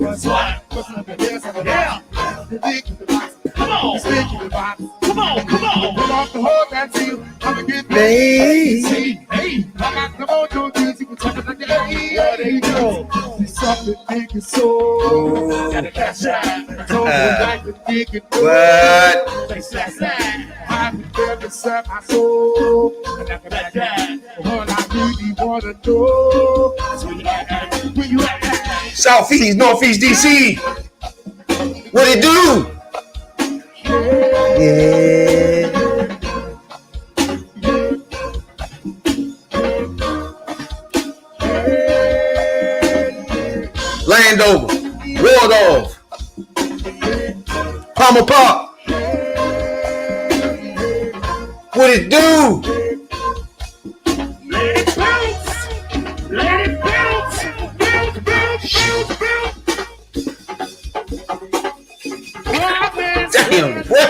Yeah. Come on. Come on. Come off the hook and see you. I'm gonna get lazy. Hey, come on, don't do it. You can talk about that. There you go. It's something big and so. Got a cash out. Told me like the dick and what? They slash. I can never serve my soul. And after that, what I really wanna know. Where you at? Southeast, Northeast DC. What it do? Yeah. Landover, Waldorf, Palmer Park. What it do? Let it bounce. Let it bounce. Damn, what?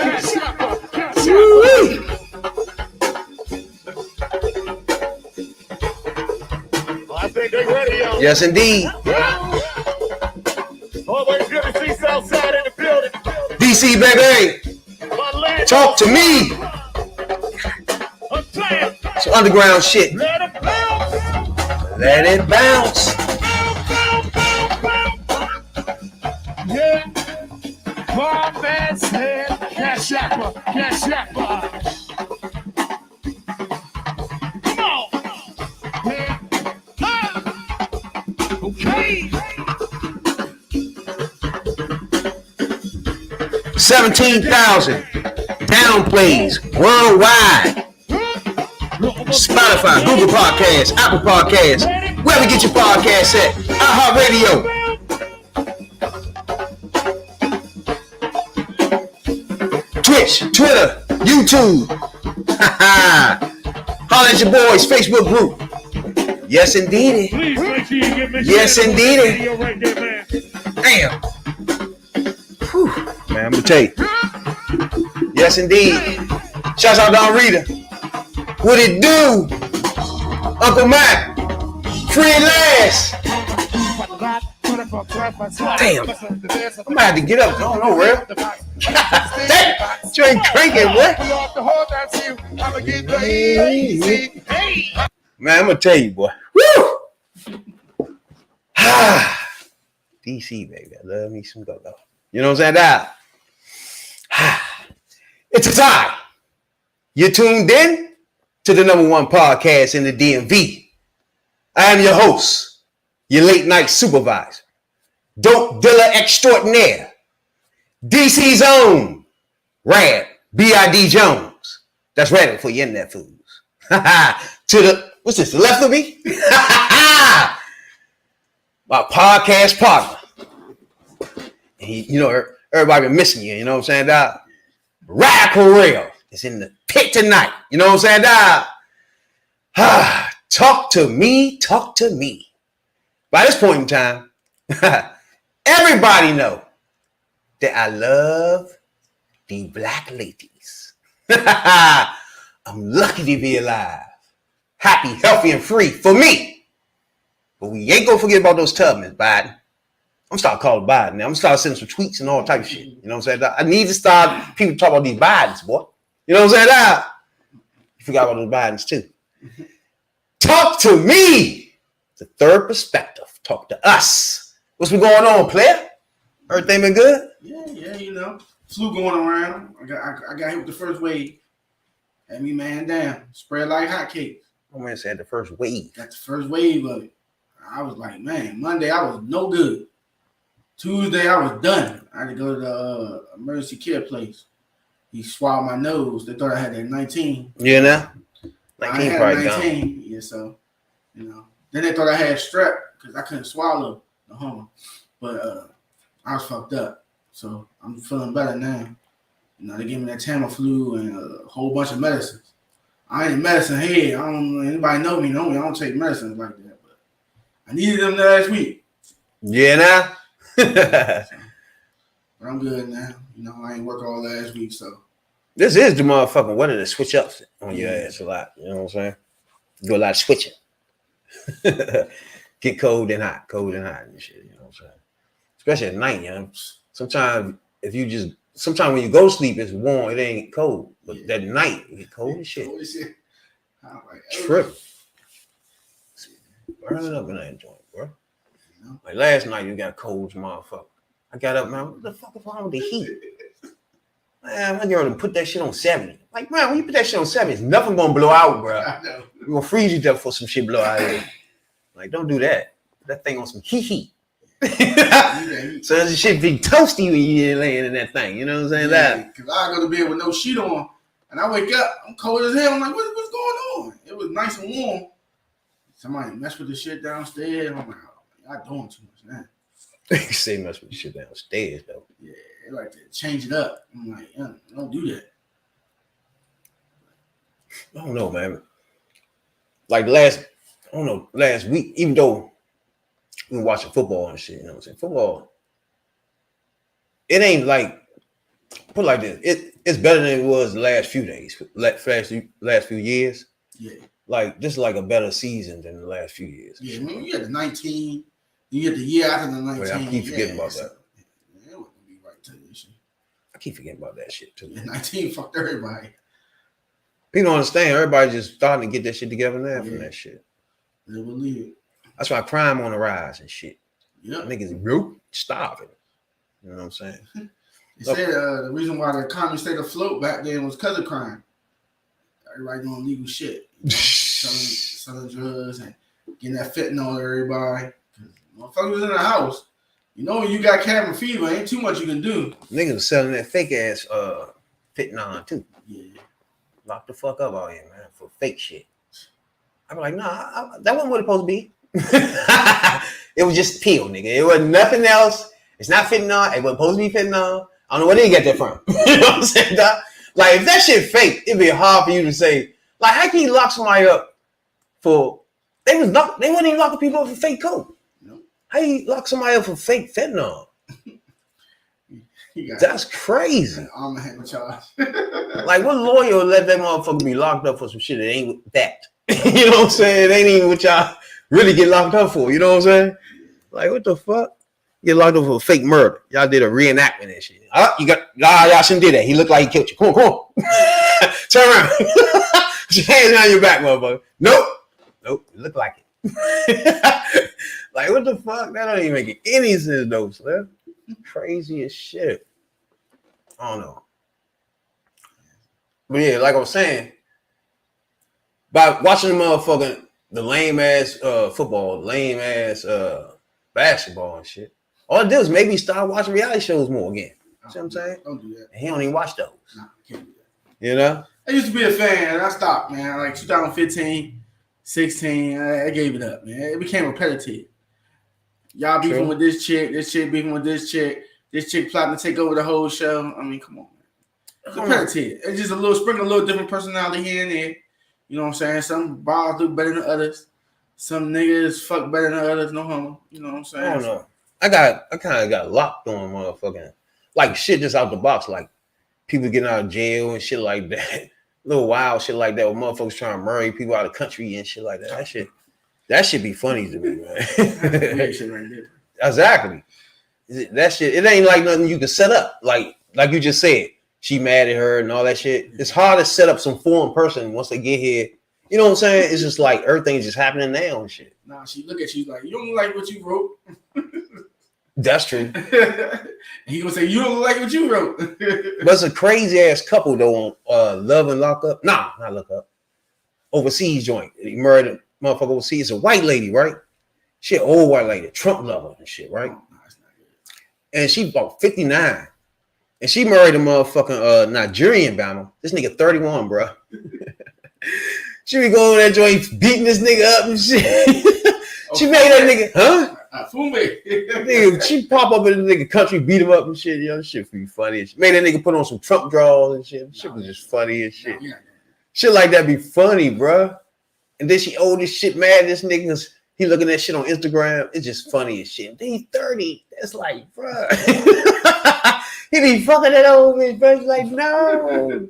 I think they're ready, y'all. Yes, indeed. Always good to see Southside in the building. DC, baby. Talk to me. Some underground shit. Let it bounce. Let it bounce. Yeah. Bob and said, cash yapper. Come on. Yeah. Okay. 17,000 downplays worldwide. Spotify, Google Podcasts, Apple Podcasts, wherever you get your podcasts at. iHeartRadio. Twitch, Twitter, YouTube. Holla at your boys, Facebook group. Yes, indeed. Please make sure you get me. Yes, indeed. Right there, man. Damn. Whew. Man, I'm gonna tell you. Yes, indeed. Shouts out Don Rita. What it do? Uncle Mac. Free at last. Damn. I'm gonna have to get up. I don't know, real. Damn. You ain't cranking, boy. Man, I'm gonna tell you, boy. Woo! DC, baby. I love me some go-go. You know what I'm saying? It's a time. You're tuned in to the #1 podcast in the DMV. I am your host, your late night supervisor, dope dealer extraordinaire, DC's own, Rad, B.I.D. Jones. That's ready for your internet fools. To the, what's this, the left of me? My podcast partner. And he, you know, everybody been missing you, you know what I'm saying, dog? Radical Real is in the pit tonight, you know what I'm saying, dog? Talk to me. By this point in time, everybody know that I love the black ladies. I'm lucky to be alive. Happy, healthy, and free for me. But we ain't gonna forget about those Tubmans, Biden. I'm start calling Biden now. I'm start sending some tweets and all type of shit. You know what I'm saying? I need to start people talk about these Bidens, boy. You know what I'm saying? You forgot about those Bidens too. Talk to me. The third perspective. Talk to us. What's been going on, player? Everything been good? Yeah, you know. Flu going around. I got hit with the first wave. Had me man down. Spread like hotcakes. My man said the first wave. Got the first wave of it. I was like, man, Monday I was no good. Tuesday I was done. I had to go to the emergency care place. He swallowed my nose. They thought I had that 19. You know? 19 I had probably 19. Gone. Yeah, so, you know. Then they thought I had strep because I couldn't swallow the home. But I was fucked up. So I'm feeling better now. You know, they gave me that Tamiflu and a whole bunch of medicines. I ain't medicine head. I don't anybody know me. I don't take medicines like that. But I needed them last week. Yeah, now. But I'm good now. You know, I ain't work all last week, so. This is the motherfucking weather to switch up on your ass a lot. You know what I'm saying? Do a lot of switching. Get cold and hot and shit. You know what I'm saying? especially at night, you know. Sometimes when you go to sleep, it's warm. It ain't cold, but that night it get cold as shit. Cold as shit. I'm like, Tripping. Burning up in that joint, bro. Like last night, you got cold as motherfucker. I got up, man. What the fuck is wrong with the heat? Man, my girl to put that shit on 70. Like, man, when you put that shit on 70, it's nothing gonna blow out, bro. I know. You're gonna freeze you up for some shit blow out here. Like, don't do that. Put that thing on some heat. So the shit be toasty when you're laying in that thing. You know what I'm saying? Yeah, because I go to bed with no sheet on, and I wake up, I'm cold as hell. I'm like, what's going on? It was nice and warm. Somebody messed with the shit downstairs. I'm like, oh, y'all doing too much now. You say mess with the shit downstairs, though. Yeah, they like to change it up. I'm like, don't do that. I don't know, man. Like last week, even though we were watching football and shit, you know what I'm saying? Football, it ain't like, put it like this, it's better than it was the last few days, last few years. Yeah. Like, this is like a better season than the last few years. Yeah, I mean, you had the 19, you get the year after the 19. Wait, I keep forgetting about that. Yeah, it wouldn't be right to this shit. I keep forgetting about that shit, too. Yeah, 19 fucked everybody. People don't understand. Everybody just starting to get that shit together now from that shit. They believe it. That's why crime on the rise and shit. Yeah. Niggas broke, starving. You know what I'm saying? They said the reason why the economy stayed afloat back then was because of crime. Everybody doing illegal shit. You know, selling drugs and getting that fentanyl to everybody. Motherfuckers in the house. You know when you got cabin fever, ain't too much you can do. Niggas was selling that fake ass fentanyl too. Yeah. Lock the fuck up out here, man, for fake shit. I'm like, nah, that wasn't what it supposed to be. It was just pill, nigga. It wasn't nothing else. It's not fentanyl. It wasn't supposed to be fentanyl. I don't know where they get that from. You know what I'm saying, dog? Like, if that shit fake, it'd be hard for you to say, like, how can you lock somebody up for, they wasn't even locking people up for fake coke. Nope. How you lock somebody up for fake fentanyl? That's crazy. I'm a hand charge. Like, what lawyer would let that motherfucker be locked up for some shit that ain't that? You know what I'm saying? It ain't even what y'all really get locked up for. You know what I'm saying? Like, what the fuck? Get locked up for a fake murder. Y'all did a reenactment and shit. Y'all shouldn't do that. He looked like he killed you. Come on. Turn around. Put your hands behind your back, motherfucker. Nope. It looked like it. Like, what the fuck? That don't even make any sense, though, Slim. Crazy as shit. I don't know. But yeah, like I was saying, by watching the lame ass football, lame ass basketball and shit, all it did was maybe start watching reality shows more again. See what I'm saying? Don't do that. And he don't even watch those. Nah, can't do that. You know? I used to be a fan, and I stopped, man. Like 2015, 16, I gave it up, man. It became repetitive. Y'all beefing with this chick beefing with this chick plotting to take over the whole show. I mean, come on, man. It's repetitive. It's just a little different personality here and there. You know what I'm saying? Some bars look better than others. Some niggas fuck better than others. No homo. You know what I'm saying? I don't know. I kind of got locked on motherfucking like shit just out the box, like people getting out of jail and shit like that. Little wild shit like that with motherfuckers trying to murder people out of the country and shit like that. That shit be funny to me, man. Exactly. That shit, it ain't like nothing you can set up. Like you just said, she mad at her and all that shit. It's hard to set up some foreign person once they get here. You know what I'm saying? It's just like everything's just happening now and shit. Nah, she look at you like, you don't like what you wrote. That's true. He gonna say, you don't like what you wrote. But it's a crazy ass couple though on Love and Lock Up. Nah, not Lock Up. Overseas joint. He murdered motherfucker overseas. It's a white lady, right? She an old white lady, Trump lover and shit, right? Oh, that's not good. And she about 59. And she married a motherfucking Nigerian bama. This nigga 31, bro. She be going that joint beating this nigga up and shit. She made that nigga, huh? Nigga, she pop up in the nigga country, beat him up and shit. Yo, shit be funny. She made that nigga put on some Trump drawers and shit. Shit was just funny as shit. Shit like that be funny, bro. And then she old as shit, mad at this nigga. He looking at shit on Instagram. It's just funny as shit. Then he's 30. That's like, bro. He be fucking that old bitch, bro. He's like, no.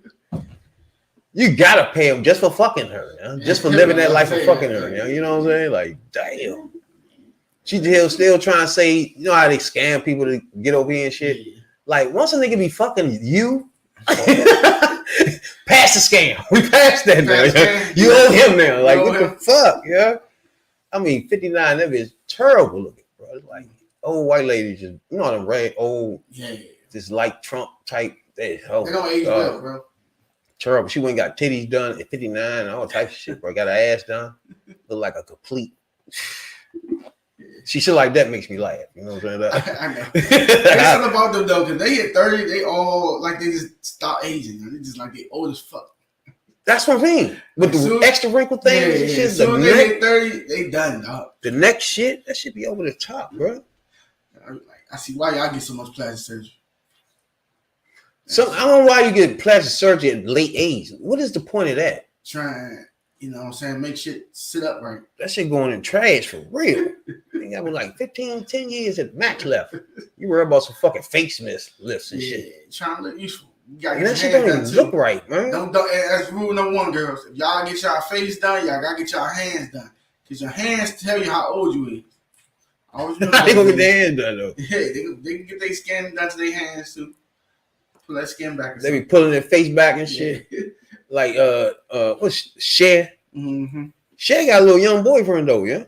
You gotta pay him just for fucking her, you know? Just for living that life of fucking her. You know what I'm saying? Like, damn. still trying to say, you know how they scam people to get over here and shit. Yeah. Like once a nigga be fucking you, past the scam. We passed that now. You owe him now. Like what the fuck, yeah? I mean, 59, that bitch terrible looking, bro. It's like old white lady just, you know, them red old, just like Trump type. They don't age well, bro. Terrible. She went and got titties done at 59 and all types of shit, bro. Got her ass done. Look like a complete. She shit like that makes me laugh. You know what I'm saying? I know. There's something about them though, because they hit 30, they all like they just stop aging. They just like they old as fuck. That's what I mean. With the extra wrinkle things and shit. As soon as they hit 30, they done, dog. The next shit, that should be over the top, bro. I see why y'all get so much plastic surgery. So I don't know why you get plastic surgery at late age. What is the point of that? Trying, you know what I'm saying, make shit sit up right. That shit going in trash for real. You got me like 10 years at max left. You worry about some fucking face lifts and shit. Trying to look useful. You gotta and get that shit don't even look right, man. Don't, that's rule number one, girls. If y'all get y'all face done, y'all gotta get y'all hands done. Because your hands tell you how old you is. Always they gonna get their hands done though. Yeah, they can get their skin done to their hands too. Pull that skin back. They be pulling their face back and shit. Like what's Cher? Mm-hmm. Cher got a little young boyfriend though, yeah.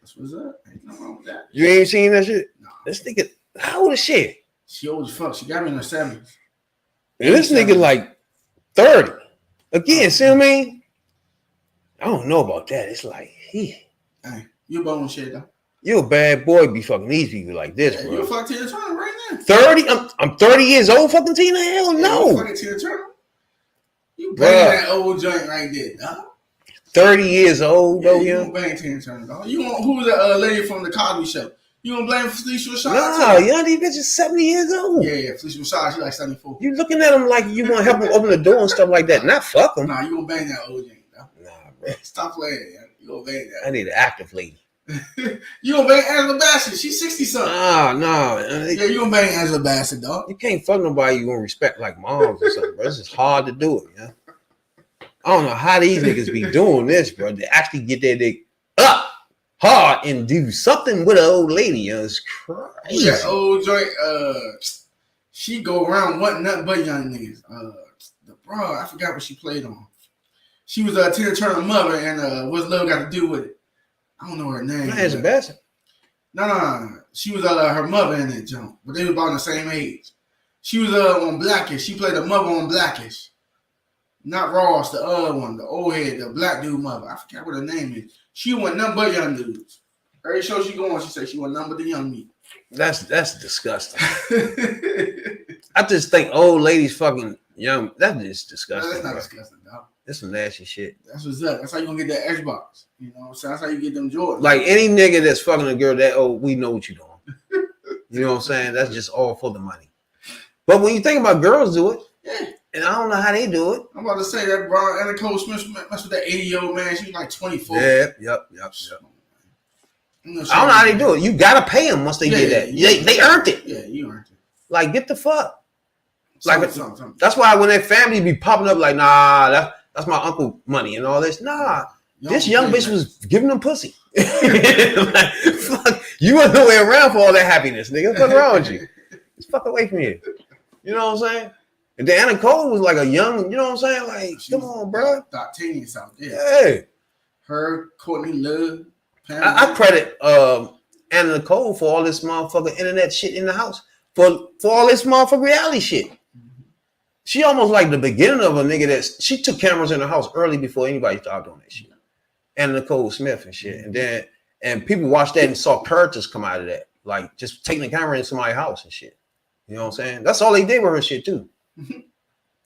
That's what's up. Ain't nothing wrong with that. You ain't seen that shit? No. This nigga, how old is Cher? She old as fuck. She got me in her 70s. And this nigga like 30. Again, see what I mean? I don't know about that. It's like, hey, you bone shit though. You a bad boy be fucking these people like this, bro. You a fuck Tina Turner right now. 30? I'm 30 years old, fucking Tina? Hell no. You fucking Tina Turner. You bang that old joint right there, dog. 30 years old, though, you gonna bang Tina Turner, dog. You want who's that lady from the Cosby Show? You gonna blame Felicia Rashad? No, young these bitches 70 years old. Yeah, Felicia Rashad, she like 74. You looking at them like you want to help them open the door and stuff like that. Not fuck them. Nah, you gonna bang that old joint, dog. Nah, bro. Stop playing, man. You gonna bang that. I need an active lady. You gonna bang Angela Bassett? She's 60 something. Nah. Yeah, you gonna bang Angela Bassett, dog. You can't fuck nobody you gonna respect like moms or something, bro. This is hard to do it, yeah. I don't know how these niggas be doing this, bro. They actually get their dick up hard and do something with an old lady. You know, it's crazy. That old joint, she go around wanting nothing but young niggas. I forgot what she played on. She was Tina Turner's mother, and what's love got to do with it? I don't know her name. Angela Bassett. No. She was her mother in that joint, but they were about the same age. She was on Blackish. She played the mother on Blackish. Not Ross, the other one, the old head, the black dude mother. I forgot what her name is. She want nothing but young dudes. Every show she go on, she said she want nothing but the young meat. That's disgusting. I just think old ladies fucking young. That's just disgusting. No, that's not disgusting, dog. That's some nasty shit. That's what's up. That's how you gonna get that Xbox. You know what I'm saying? That's how you get them Jordans. Like any nigga that's fucking a girl that old, we know what you doing. You know what I'm saying? That's just all for the money. But when you think about girls do it, yeah. And I don't know how they do it. I'm about to say that Anna Nicole Smith messed with that 80-year-old man. She was like 24. Yep. I don't know how they do it. You gotta pay them once they get that. They earned it. Yeah, you earned it. Like, get the fuck. Something. That's why when that family be popping up like, nah, that's my uncle money and all this. Nah, this young bitch was giving them pussy. Like, fuck, you wasn't nowhere around for all that happiness, nigga. What's wrong with you? Just fuck away from here. You know what I'm saying? And then Anna Cole was like a young, you know what I'm saying? Like, come on, bro. Doctanians out there. Yeah. Her, Courtney Love. I credit Anna Nicole for all this motherfucking internet shit in the house. For all this motherfucking reality shit. Mm-hmm. She almost like the beginning of a nigga that she took cameras in the house early before anybody started doing that shit. Anna Nicole Smith and shit. And people watched that and saw characters come out of that. Like just taking the camera in somebody's house and shit. You know what I'm saying? That's all they did with her shit too.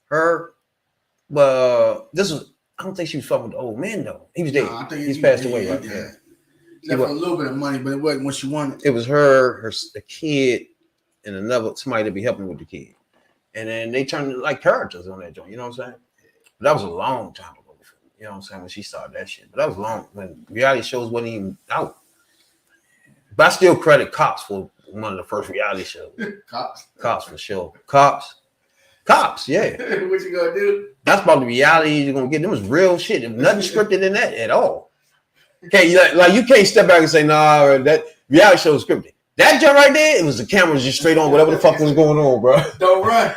Her, but this was, I don't think she was fucking with the old man though. He was dead. No, he's passed away, right? Yeah. Left a little bit of money, but it wasn't what she wanted. It was the kid, and somebody to be helping with the kid. And then they turned like characters on that joint, you know what I'm saying? But that was a long time ago. You know what I'm saying? When she started that shit. But that was long when reality shows wasn't even out. But I still credit Cops for one of the first reality shows. Cops for sure. Cops, yeah. What you gonna do? That's about the reality you're gonna get. Them was real shit. Nothing scripted in that at all. Okay, like you can't step back and say, nah, that Reality show was scripted. That joint right there, it was the camera was just straight on whatever the fuck was going on, bro. Don't run.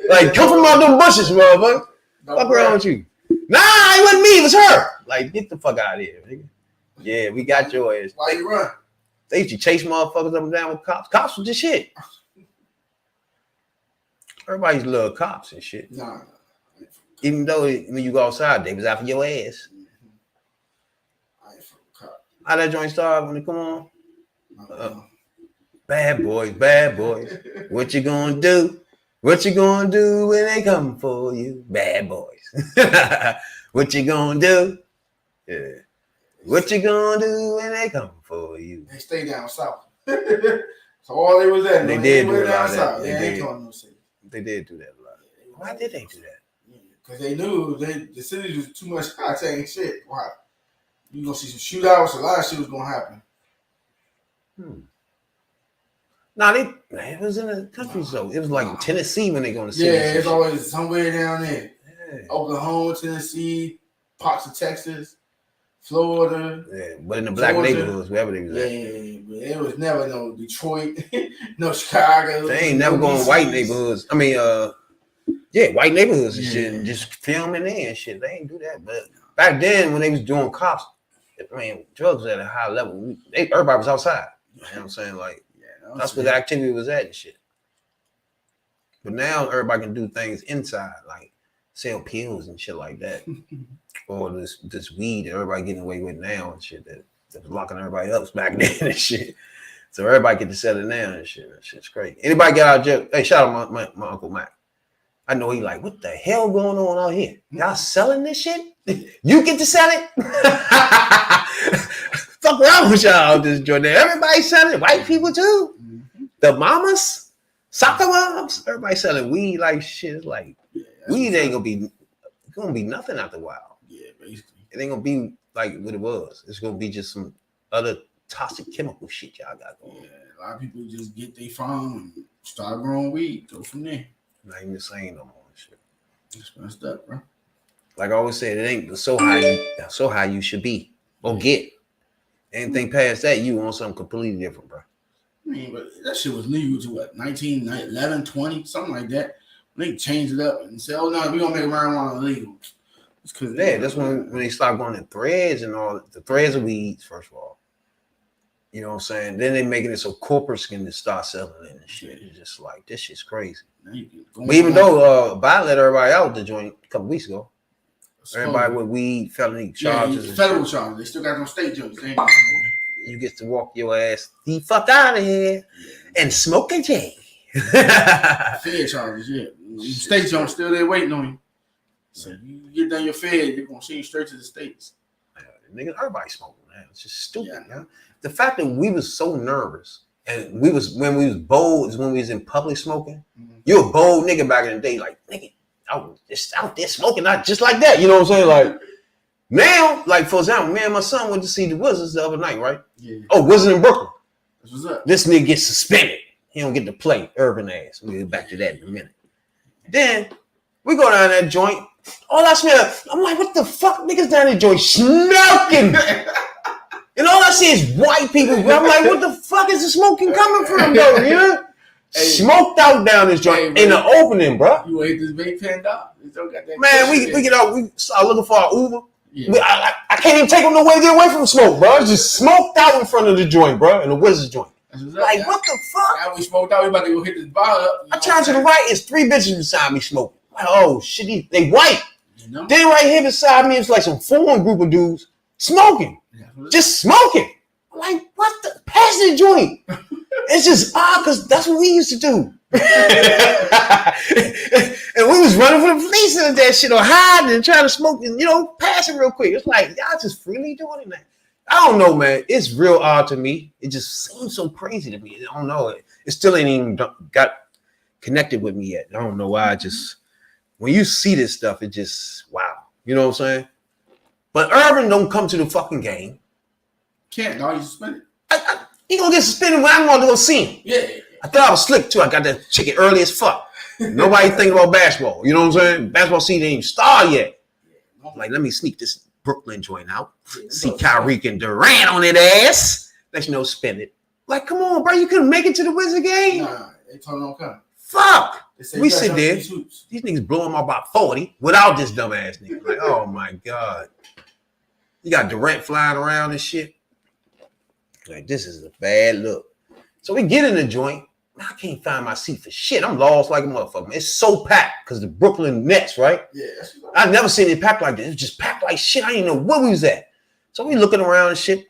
Like, come from out them bushes, motherfucker. Fuck around with you. Nah, it wasn't me, it was her. Like, get the fuck out of here, nigga. Yeah, we got your ass. Why you run? They used to chase motherfuckers up and down with cops. Cops was the shit. Everybody used to love cops and shit. Nah. Even though when you go outside, they was after your ass. I ain't from cop. How that joint started when it come on? Bad boys. What you gonna do? What you gonna do when they come for you? Bad boys. What you gonna do? Yeah. What you gonna do when they come for you? They stay down south. So all they was at, they did do down that. south. They ain't did. coming no city. They did do that a lot. Why did they do that? Because they knew the city was too much octane shit. Why? You gonna see some shootouts. A lot of shit was gonna happen. Nah, it was in the country, so it was like Tennessee when they going to see. Yeah, it's always somewhere down there. Yeah. Oklahoma, Tennessee, parts of Texas, Florida. Yeah, but in the black Georgia, neighborhoods, wherever they was at. Yeah, but it was never no Detroit, no Chicago. They ain't never going to white neighborhoods. I mean, white neighborhoods and shit, and Yeah. just filming there and shit. They ain't do that. But back then, when they was doing cops, I mean, drugs was at a high level. Everybody was outside. You know what I'm saying? Like, that's where the activity was at and shit. But now everybody can do things inside, like sell pills and shit like that. Or this weed that everybody getting away with now and shit that was locking everybody up back then and shit. So everybody get to sell it now and shit. That shit's crazy. Anybody get out of jail? Hey, shout out my Uncle Mac. I know he like, what the hell going on out here? Y'all selling this shit? You get to sell it? Fuck around with y'all out this joint. Everybody selling, white people too. The mamas, soccer moms, everybody selling weed like shit. It's like weed ain't gonna be nothing after a while. Yeah, basically. It ain't gonna be like what it was. It's gonna be just some other toxic chemical shit y'all got going. Yeah, a lot of people just get their farm and start growing weed. Go from there. Not even the same no more and shit. It's messed up, bro. Like I always said, it ain't so high you should be or get. Anything past that, you want something completely different, bro. I mean, but that shit was legal to what, 1911, 20, something like that. They changed it up and said, oh, no, we're going to make marijuana illegal. It's because that's when they start going to threads and all. The threads of weeds, first of all. You know what I'm saying? Then they making it so corporates can start selling it and shit. It's just like, this shit's crazy. But even though Biden let everybody out the joint a couple weeks ago, everybody with weed, felony charges. Yeah, federal charges. They still got no state judges. They ain't got you get to walk your ass the fuck out of here and smoke a J. Fed charges, yeah. State judges still there waiting on you. So you get done your fed, they're going to send you straight to the states. Niggas, everybody smoking, man. It's just stupid, man. The fact that we was so nervous and when we was bold is when we was in public smoking. Mm-hmm. You a bold nigga back in the day, like, nigga, I was just out there smoking, not just like that. You know what I'm saying? Like, now, like, for example, me and my son went to see the Wizards the other night, right? Yeah. Oh, Wizards in Brooklyn. What's up? This nigga gets suspended. He don't get to play. Urban ass. We'll get back to that in a minute. Then, we go down that joint. All I smell, I'm like, what the fuck? Niggas down that joint smoking. And all I see is white people. I'm like, what the fuck is the smoking coming from, though? You know? Hey, smoked out down this joint in the opening, bro. You ate this vape pen, dog? Man, we get out. We start looking for our Uber. Yeah. I can't even take them nowhere to get away from smoke, bro. It's just smoked out in front of the joint, bro, in the Wizards joint. Like, what the fuck? Now we smoked out. We about to go hit this bar up. I turn to the right. It's 3 bitches beside me smoking. Like, oh shit, they white. You know? Then right here beside me, it's like some foreign group of dudes smoking, just smoking. I'm like, what the? Pass the joint. It's just odd because that's what we used to do. And we was running from the police and that shit or hiding and trying to smoke and, pass it real quick. It's like, y'all just freely doing it now. I don't know, man. It's real odd to me. It just seems so crazy to me. I don't know. It still ain't even got connected with me yet. I don't know why. When you see this stuff, it just, wow. You know what I'm saying? But Urban don't come to the fucking game. Can't, no, he's suspended. He gonna get suspended when I'm gonna go see him. Yeah. I thought I was slick too. I got that chicken early as fuck. Nobody thinking about basketball. You know what I'm saying? Basketball season ain't even started yet. Like, let me sneak this Brooklyn joint out. See Kyrie and Durant on it ass. Let you know, spend it. Like, come on, bro. You couldn't make it to the Wizard game? Nah, they told them don't come. Fuck. We sit there. These niggas blowing them about 40 without this dumb ass nigga. Like, oh my God. You got Durant flying around and shit. Like, this is a bad look. So we get in the joint. I can't find my seat for shit. I'm lost like a motherfucker. It's so packed because the Brooklyn Nets, right? Yeah. I've never seen it packed like this. It's just packed like shit. I didn't know where we was at. So we looking around and shit.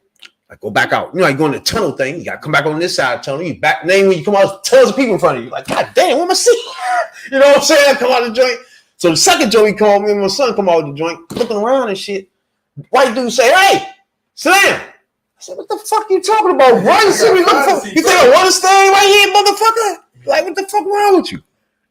I go back out. You know, you go in the tunnel thing. You got to come back on this side of the tunnel. You back. Then when you come out, tons of people in front of you. Like, God damn, where my seat? You know what I'm saying? I come out of the joint. So the second joint he called me and my son come out of the joint, looking around and shit. White dude say, hey, sit down. I said, what the fuck you talking about, bro? You see me looking for? You think I want to stay right here, motherfucker? Like, what the fuck wrong with you?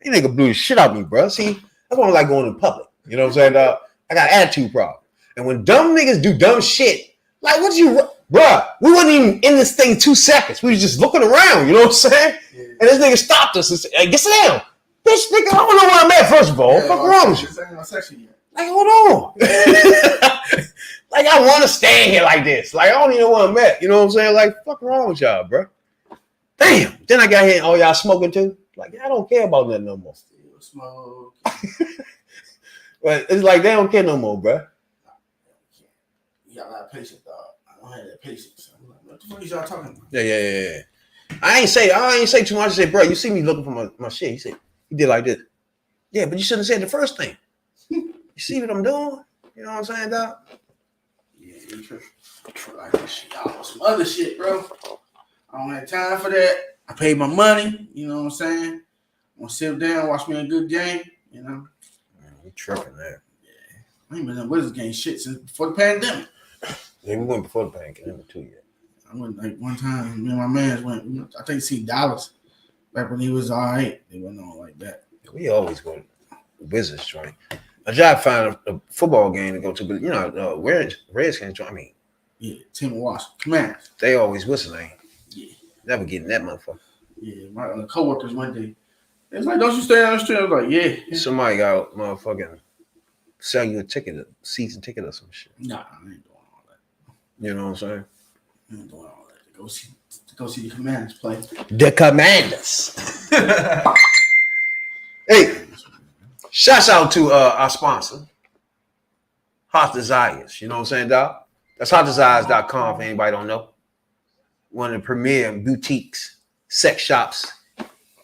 That nigga blew the shit out of me, bro. See, that's why I like going in public. You know what I'm saying? I got an attitude problem. And when dumb niggas do dumb shit, like, what you, bruh, we wasn't even in this thing 2 seconds. We was just looking around, you know what I'm saying? Yeah. And this nigga stopped us and said, hey, get down. Bitch, nigga, I don't know where I'm at, first of all. What the fuck wrong with you? Like, hold on. Like, I want to stand here like this. Like, I don't even know where I'm at. You know what I'm saying? Like, fuck wrong with y'all, bro? Damn. Then I got here and all y'all smoking too. Like, I don't care about that no more. Still smoke. But it's like they don't care no more, bro. You got a lot of patience, dog. I don't have that patience. I'm like, what the fuck is y'all talking about? Yeah. I ain't say too much. I say, bro, you see me looking for my shit. He said, he did like this. Yeah, but you shouldn't have said the first thing. You see what I'm doing? You know what I'm saying, dog? Yeah, you like this shit. I want some other shit, bro. I don't have time for that. I paid my money. You know what I'm saying? I'm gonna sit down, watch me a good game. You know? Man, you tripping there. Yeah. I ain't been in Wizards game shit since before the pandemic. Yeah, we went before the pandemic too, yeah. I went like one time, me and my man went, I think see Dallas back when he was all right. They went on like that. We always go to the Wizards joint. I tried to find a football game to go to, but you know, Redskins joint, I mean. Yeah, Tim Walsh. Commanders. They always whistling. Yeah. Never getting that motherfucker. Yeah, my coworkers one day. They was like, don't you stay on the street? I was like, yeah. Somebody got motherfucking sell you a ticket, a season ticket or some shit. Nah, I ain't doing all that. You know what I'm saying? I ain't doing all that. To go see the Commanders play. The Commanders. Hey, shouts out to our sponsor, Hot Desires. You know what I'm saying, dog? That's hotdesires.com if anybody don't know. One of the premier boutiques, sex shops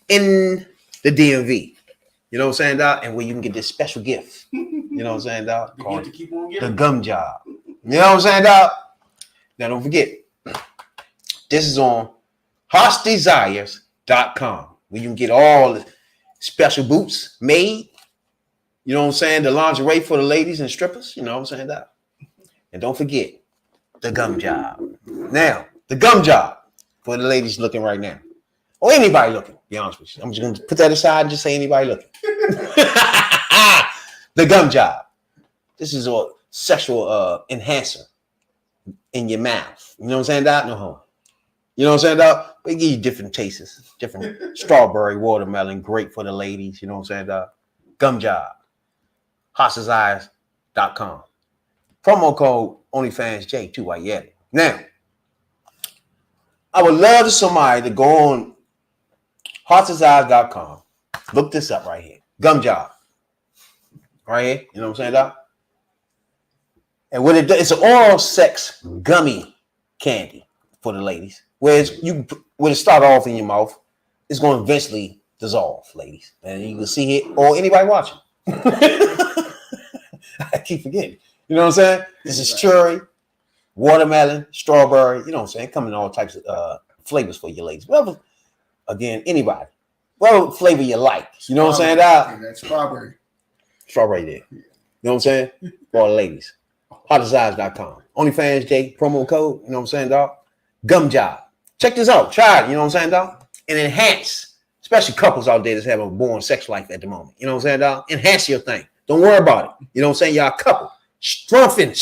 in the DMV. You know what I'm saying, dog? And where you can get this special gift. You know what I'm saying, dog? Called the gum job. You know what I'm saying, dog? Now don't forget, this is on hotdesires.com where you can get all the special boots made. You know what I'm saying? The lingerie for the ladies and strippers. You know what I'm saying, dog? And don't forget, the gum job. Now, the gum job for the ladies looking right now. Or anybody looking, be honest with you. I'm just going to put that aside and just say anybody looking. The gum job. This is a sexual enhancer in your mouth. You know what I'm saying, Doc? No homo. You know what I'm saying, Doc? They give you different tastes. Different strawberry, watermelon, great for the ladies. You know what I'm saying, Doc? Gum job. HotDesires.com. Promo code OnlyFansJ too while you at it. Now, I would love somebody to go on HotDesires.com. Look this up right here. Gum job. Right here. You know what I'm saying, Doc? And what it does, it's an oral sex gummy candy for the ladies. Whereas when it start off in your mouth, it's going to eventually dissolve, ladies. And you can see it, or anybody watching. I keep forgetting. You know what I'm saying? This is cherry, watermelon, strawberry. You know what I'm saying? Coming in all types of flavors for your ladies. Whatever, again, anybody. Whatever flavor you like. You know what I'm saying? That's strawberry. Strawberry there. You know what I'm saying? For all the ladies. HotDesires.com. OnlyFansJ promo code. You know what I'm saying, dog? Gum job. Check this out. Try it. You know what I'm saying, dog? And enhance, especially couples out there that's having a boring sex life at the moment. You know what I'm saying, dog? Enhance your thing. Don't worry about it. You know what I'm saying? Y'all a couple. Strengthen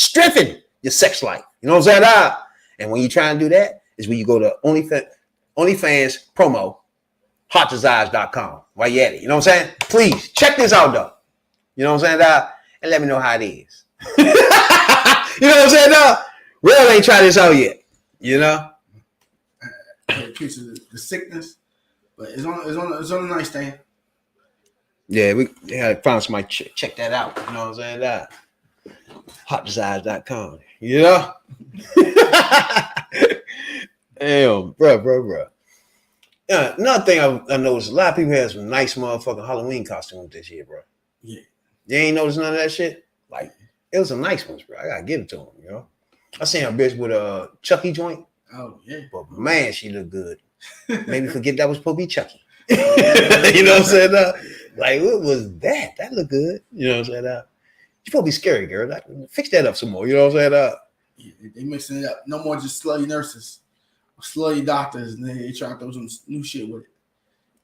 your sex life. You know what I'm saying, dog? And when you try and do that, is when you go to OnlyFans promo, HotDesires.com. While you at it. You know what I'm saying? Please check this out, though. You know what I'm saying, dog? And let me know how it is. You know what I'm saying? No, Real ain't tried this out yet. You know? Pictures of the sickness, but it's on a nightstand. Yeah, we gotta find somebody check that out. You know what I'm saying? That hotdesires.com. You know? Damn, bro. Yeah, another thing I noticed, a lot of people had some nice motherfucking Halloween costumes this year, bro. Yeah. You ain't noticed none of that shit? Like, it was some nice ones, bro. I gotta give it to them, you know? I seen a bitch with a Chucky joint. Oh, yeah. But man, she looked good. Maybe forget that was supposed to be Chucky. You know what I'm saying? Like, what was that? That looked good. You know what I'm saying? You supposed to be scary, girl. Like, fix that up some more. You know what I'm saying? Yeah, they mixing it up. No more just slutty nurses, slutty doctors, and they try to throw some new shit with it.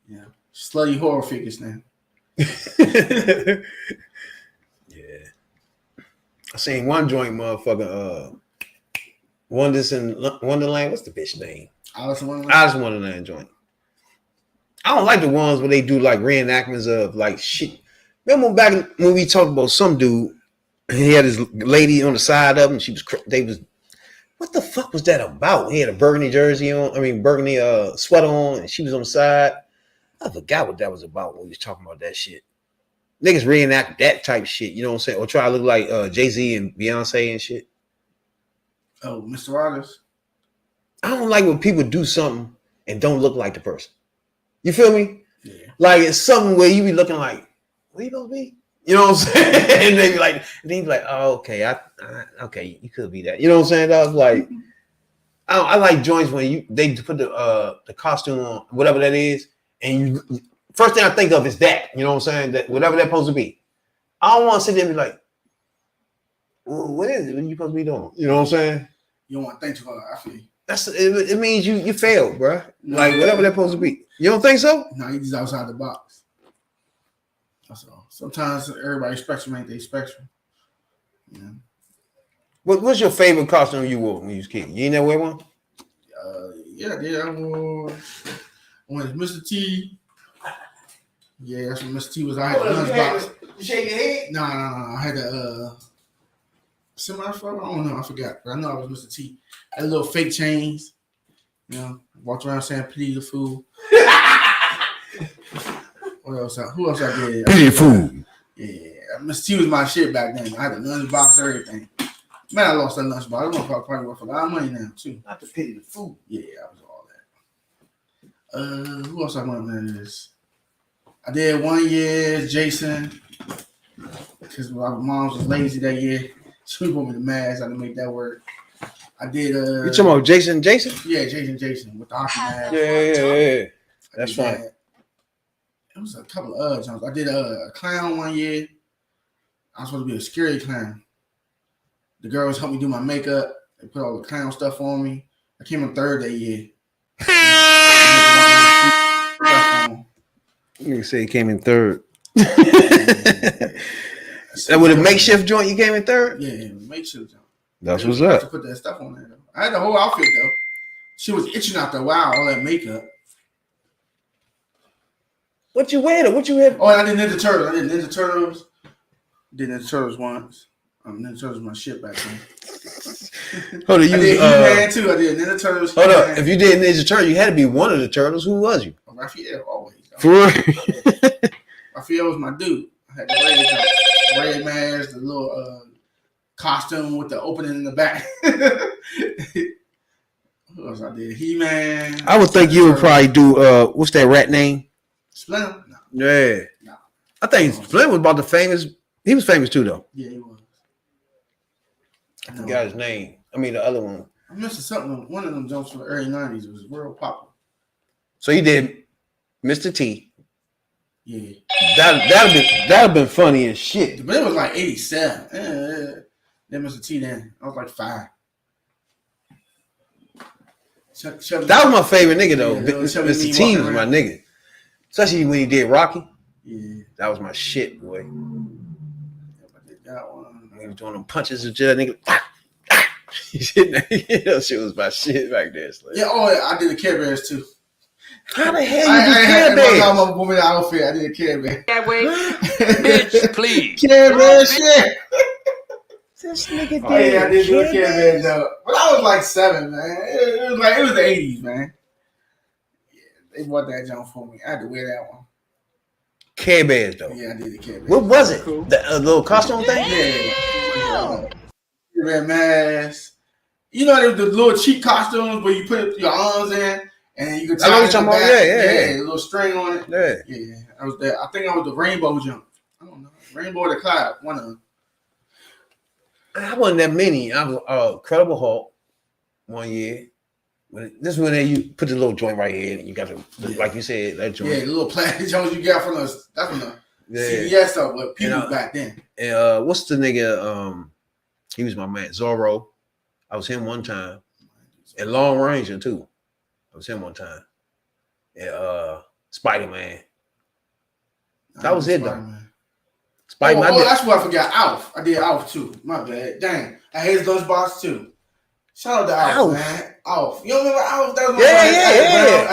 Yeah, slutty horror figures now. Yeah. I seen one joint, motherfucking Wonders in Wonderland. What's the bitch name? Alice in Wonderland. Alice in Wonderland joint. I don't like the ones where they do like reenactments of like shit. Remember back when we talked about some dude, and he had his lady on the side of him. What the fuck was that about? He had a burgundy jersey on. I mean, burgundy sweater on, and she was on the side. I forgot what that was about when we was talking about that shit. Niggas reenact that type of shit. You know what I'm saying? Or try to look like Jay-Z and Beyonce and shit. Oh, Mr. Rogers. I don't like when people do something and don't look like the person. You feel me? Yeah. Like it's something where you be looking like, where you gonna be? You know what I'm saying? And they be like, oh, okay, okay, you could be that. You know what I'm saying? I was like, I like joints when they put the costume on, whatever that is, and first thing I think of is that. You know what I'm saying? That whatever that's supposed to be. I don't want to sit there and be like, well, what is it? What are you supposed to be doing? You know what I'm saying? You don't want to think too hard. I feel you. It means you failed, bro. Like whatever that's supposed to be. You don't think so? No, you just outside the box. That's all. Sometimes everybody's spectrum ain't their spectrum. Yeah. What's your favorite costume you wore when you was a kid? You ain't never wear one? Yeah. I wore Mr. T. Yeah, that's when Mr. T was. I had the lunchbox. You shake your head? No. I had the semi. I don't know. I forgot. But I know I was Mr. T. I had little fake chains. You know, walked around saying "Pity the fool." What else? Who else I did? Pity the fool. Yeah, Mr. T was my shit back then. I had the lunchbox, everything. Man, I lost that lunchbox. I don't probably worth a lot of money now too. Not to pity the fool. Yeah, I was all that. Who else I went with this? I did 1 year Jason because my mom was lazy that year. She put me the mask. I didn't make that work. I did. You talking about Jason? Yeah, Jason with the hockey mask. Yeah. That's fine. It was a couple of other times. I did a clown 1 year. I was supposed to be a scary clown. The girls helped me do my makeup. They put all the clown stuff on me. I came in third that year. You say you came in third. And with a makeshift joint, you came in third? Yeah, makeshift joint. That's what's up. To put that stuff on there, though. I had the whole outfit, though. She was itching after a while, all that makeup. What you wear? What you have? Oh, and I did Ninja Turtles. Did Ninja Turtles once. Ninja Turtles was my shit back then. Hold on, I did He-Man too. I did Ninja Turtles. Hold up. If you did Ninja Turtle, you had to be one of the turtles. Who was you? Raphael, always. For real? Raphael was my dude. I had the red mask, the little costume with the opening in the back. Who else I did? He-Man. I would think you would probably do what's that rat name? Splinter? No. Yeah. No. I think Splinter was about the famous. He was famous too, though. Yeah, he was. I forgot his name. I mean, the other one. I'm missing something. One of them jumps from the early 90s. It was real popular. So you did Mr. T. Yeah. That'd have been funny as shit. But it was like 87. Then Mr. T then. I was like 5. That was my favorite nigga though. Yeah, Mr. T was my nigga. Especially when he did Rocky. Yeah. That was my shit, boy. I did that one. He was doing them punches and shit. That nigga. That shit was my shit back there. Yeah, I did the Care Bears too. How the hell I you do Care Bears? I'm a woman outfit. I did a Care Bear. That way, bitch, please. Care Bear shit. This nigga did. Oh yeah, I did do a Care Care Bears? Bears though. But I was like 7, man. It was the 80s, man. Yeah, they bought that jump for me. I had to wear that one. Care Bears though. Yeah, I did the Care Bears. What was it? Cool. The little costume thing? Yeah. Red mask. You know, there was the little cheap costumes where you put your arms in and you could tie it in the back. Yeah, a little string on it. Yeah. I was that. I think I was the rainbow jump. I don't know. Rainbow or the cloud. One of them. I wasn't that many. I was Incredible Hulk one year. This is when you put the little joint right here and you got the, like you said, that joint. Yeah, the little plastic joints you got from the CVS stuff with people back then. And what's the nigga? He was my man, Zorro. I was him one time. And Long Ranger too. I was him one time. And Spider-Man. That was it though. Spider-Man. That's what I forgot. Alf. I did Alf too. My bad. Dang. I hate his lunchbox too. Shout out to Alf, man. Alf. You don't remember Alf? That was my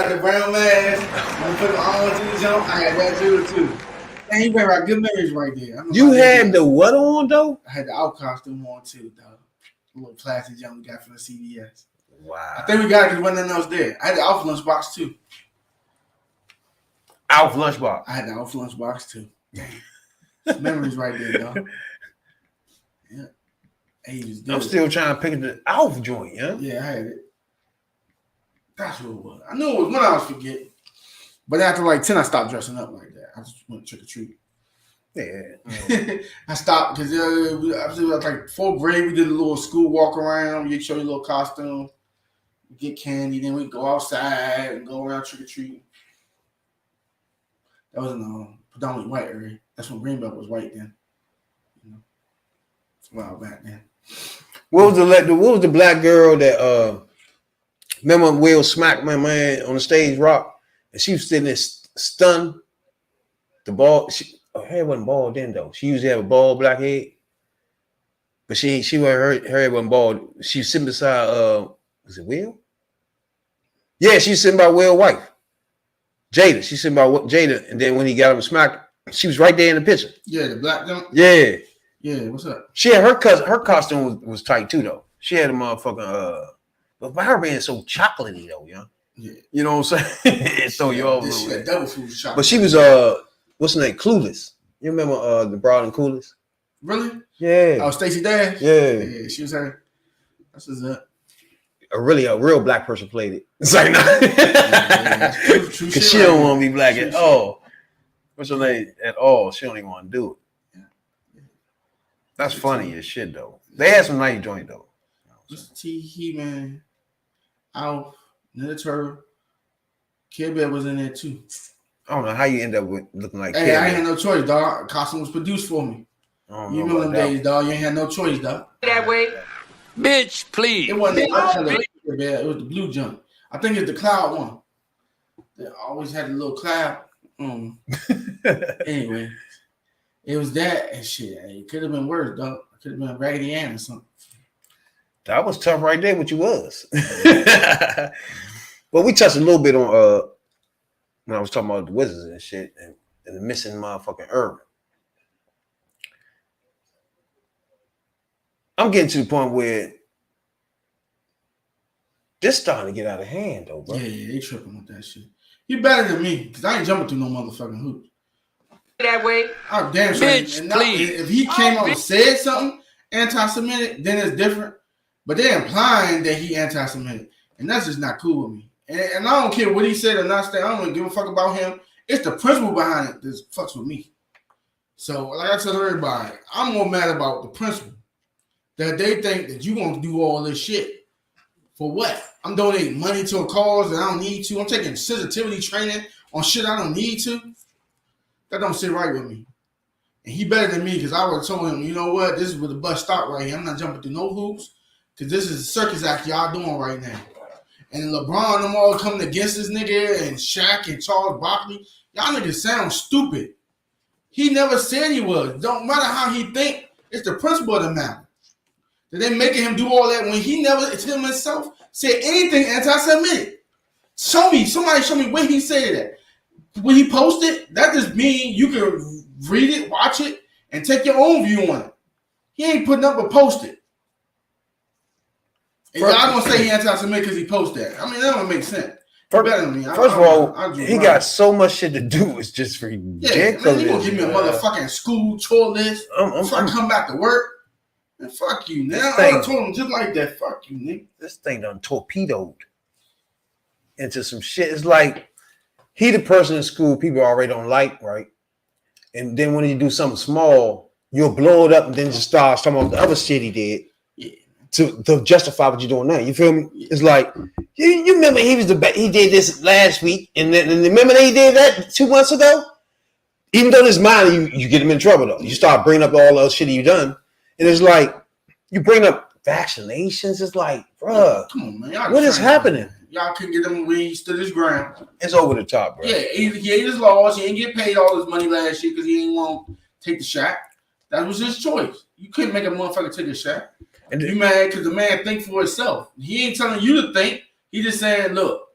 at the brown mask. When I put the arms in the jump, I had that too. And he bring out good memories right there. You had the what on though? I had the Alf costume on too, though. A little plastic jump we got from the CVS. Wow. I think we got it because wasn't nothing else there. I had the Alf lunchbox too. Alf lunchbox. I had the Alf lunchbox too. Memories right there, dog. Yeah. I'm still trying to pick the Alf joint, yeah? Yeah, I had it. That's what it was. I knew it was when I was forgetting. But after like 10, I stopped dressing up like that. I just went trick or treat. Yeah. I stopped because I was like 4th grade. We did a little school walk around. You show your little costume, get candy, then we go outside and go around trick or treat. That was in the predominantly white area. That's when Greenbelt was white then. You know, it's a while back then. What was the black girl that remember when Will smacked my man on the stage rock and she was sitting there stunned? The ball, her hair wasn't bald then though. She usually have a bald black head, but she her hair wasn't bald. She was sitting beside was it Will? Yeah, she was sitting by Will's wife, Jada. She's sitting by Jada, and then when he got him smacked, she was right there in the picture. Yeah, the black jump. Yeah. Yeah, what's up? She had her costume was tight too though. She had a motherfucking but by her being so chocolatey though, yeah. You know what I'm saying? So you all double food chocolate. But she was what's her name? Clueless. You remember the broad and Clueless? Really? Yeah. Oh, Stacey Dash? Yeah. She was her. That's what's up. A real black person played it. It's like because she don't want to be black at all. What's her name? At all. She don't even want to do it. That's funny as shit though. They had some nice joint though. Mr. T, He-Man, Alf, Ninja Turtle, Kid Bear was in there too. I don't know how you end up with looking like. Hey, I ain't had no choice, dog. Costume was produced for me. You remember them days, dog? You ain't had no choice, dog. That way, bitch, please. It wasn't the color Kid Bear. It was the blue jump. I think it's the cloud one. They always had a little cloud. Anyway. It was that and shit. It could have been worse, dog. It could have been Raggedy Ann or something. That was tough right there, what you was. Well, we touched a little bit on when I was talking about the Wizards and shit and the missing motherfucking Irvin. I'm getting to the point where this starting to get out of hand though, bro. Yeah, they tripping with that shit. You better than me, because I ain't jumping through no motherfucking hoops. That way. Oh, damn sure. Bitch, please. If he came out and said something anti-Semitic, then it's different. But they're implying that he anti-Semitic. And that's just not cool with me. And I don't care what he said or not said. I don't give a fuck about him. It's the principle behind it that fucks with me. So, like I tell everybody, I'm more mad about the principle. That they think that you want to do all this shit. For what? I'm donating money to a cause that I don't need to. I'm taking sensitivity training on shit I don't need to. That don't sit right with me. And he better than me because I would have told him, you know what? This is where the bus stop right here. I'm not jumping through no hoops because this is a circus act y'all doing right now. And LeBron them all coming against this nigga and Shaq and Charles Barkley. Y'all niggas sound stupid. He never said he was. Don't matter how he think. It's the principle of the matter. That they making him do all that when he never, it's him himself, said anything anti-Semitic. Somebody show me where he said that. When he posted, that just means you can read it, watch it, and take your own view on it. He ain't putting up a posted. And y'all gonna say he anti-Semitic because he posted that. I mean, that don't make sense. Better than me. First of all, he got so much shit to do. It's just ridiculous. Yeah, man, you gonna give me a motherfucking school chore list before I come back to work? And fuck you, man. I told him just like that. Fuck you, nigga. This thing done torpedoed into some shit. It's like he the person in school people already don't like, right? And then when you do something small, you'll blow it up and then just start some of the other shit he did. To justify what you're doing now. You feel me? It's like you remember he did this last week, and then remember he did that 2 months ago? Even though it's mine, you get him in trouble though. You start bringing up all the shit you done. And it's like you bring up vaccinations, it's like, bruh, come on, man. What is happening? Y'all couldn't get him when he stood his ground. It's over the top, bro. Yeah, he ate his laws. He didn't get paid all his money last year because he didn't want to take the shot. That was his choice. You couldn't make a motherfucker take a shot. And you mad because the man think for himself. He ain't telling you to think. He just saying, look,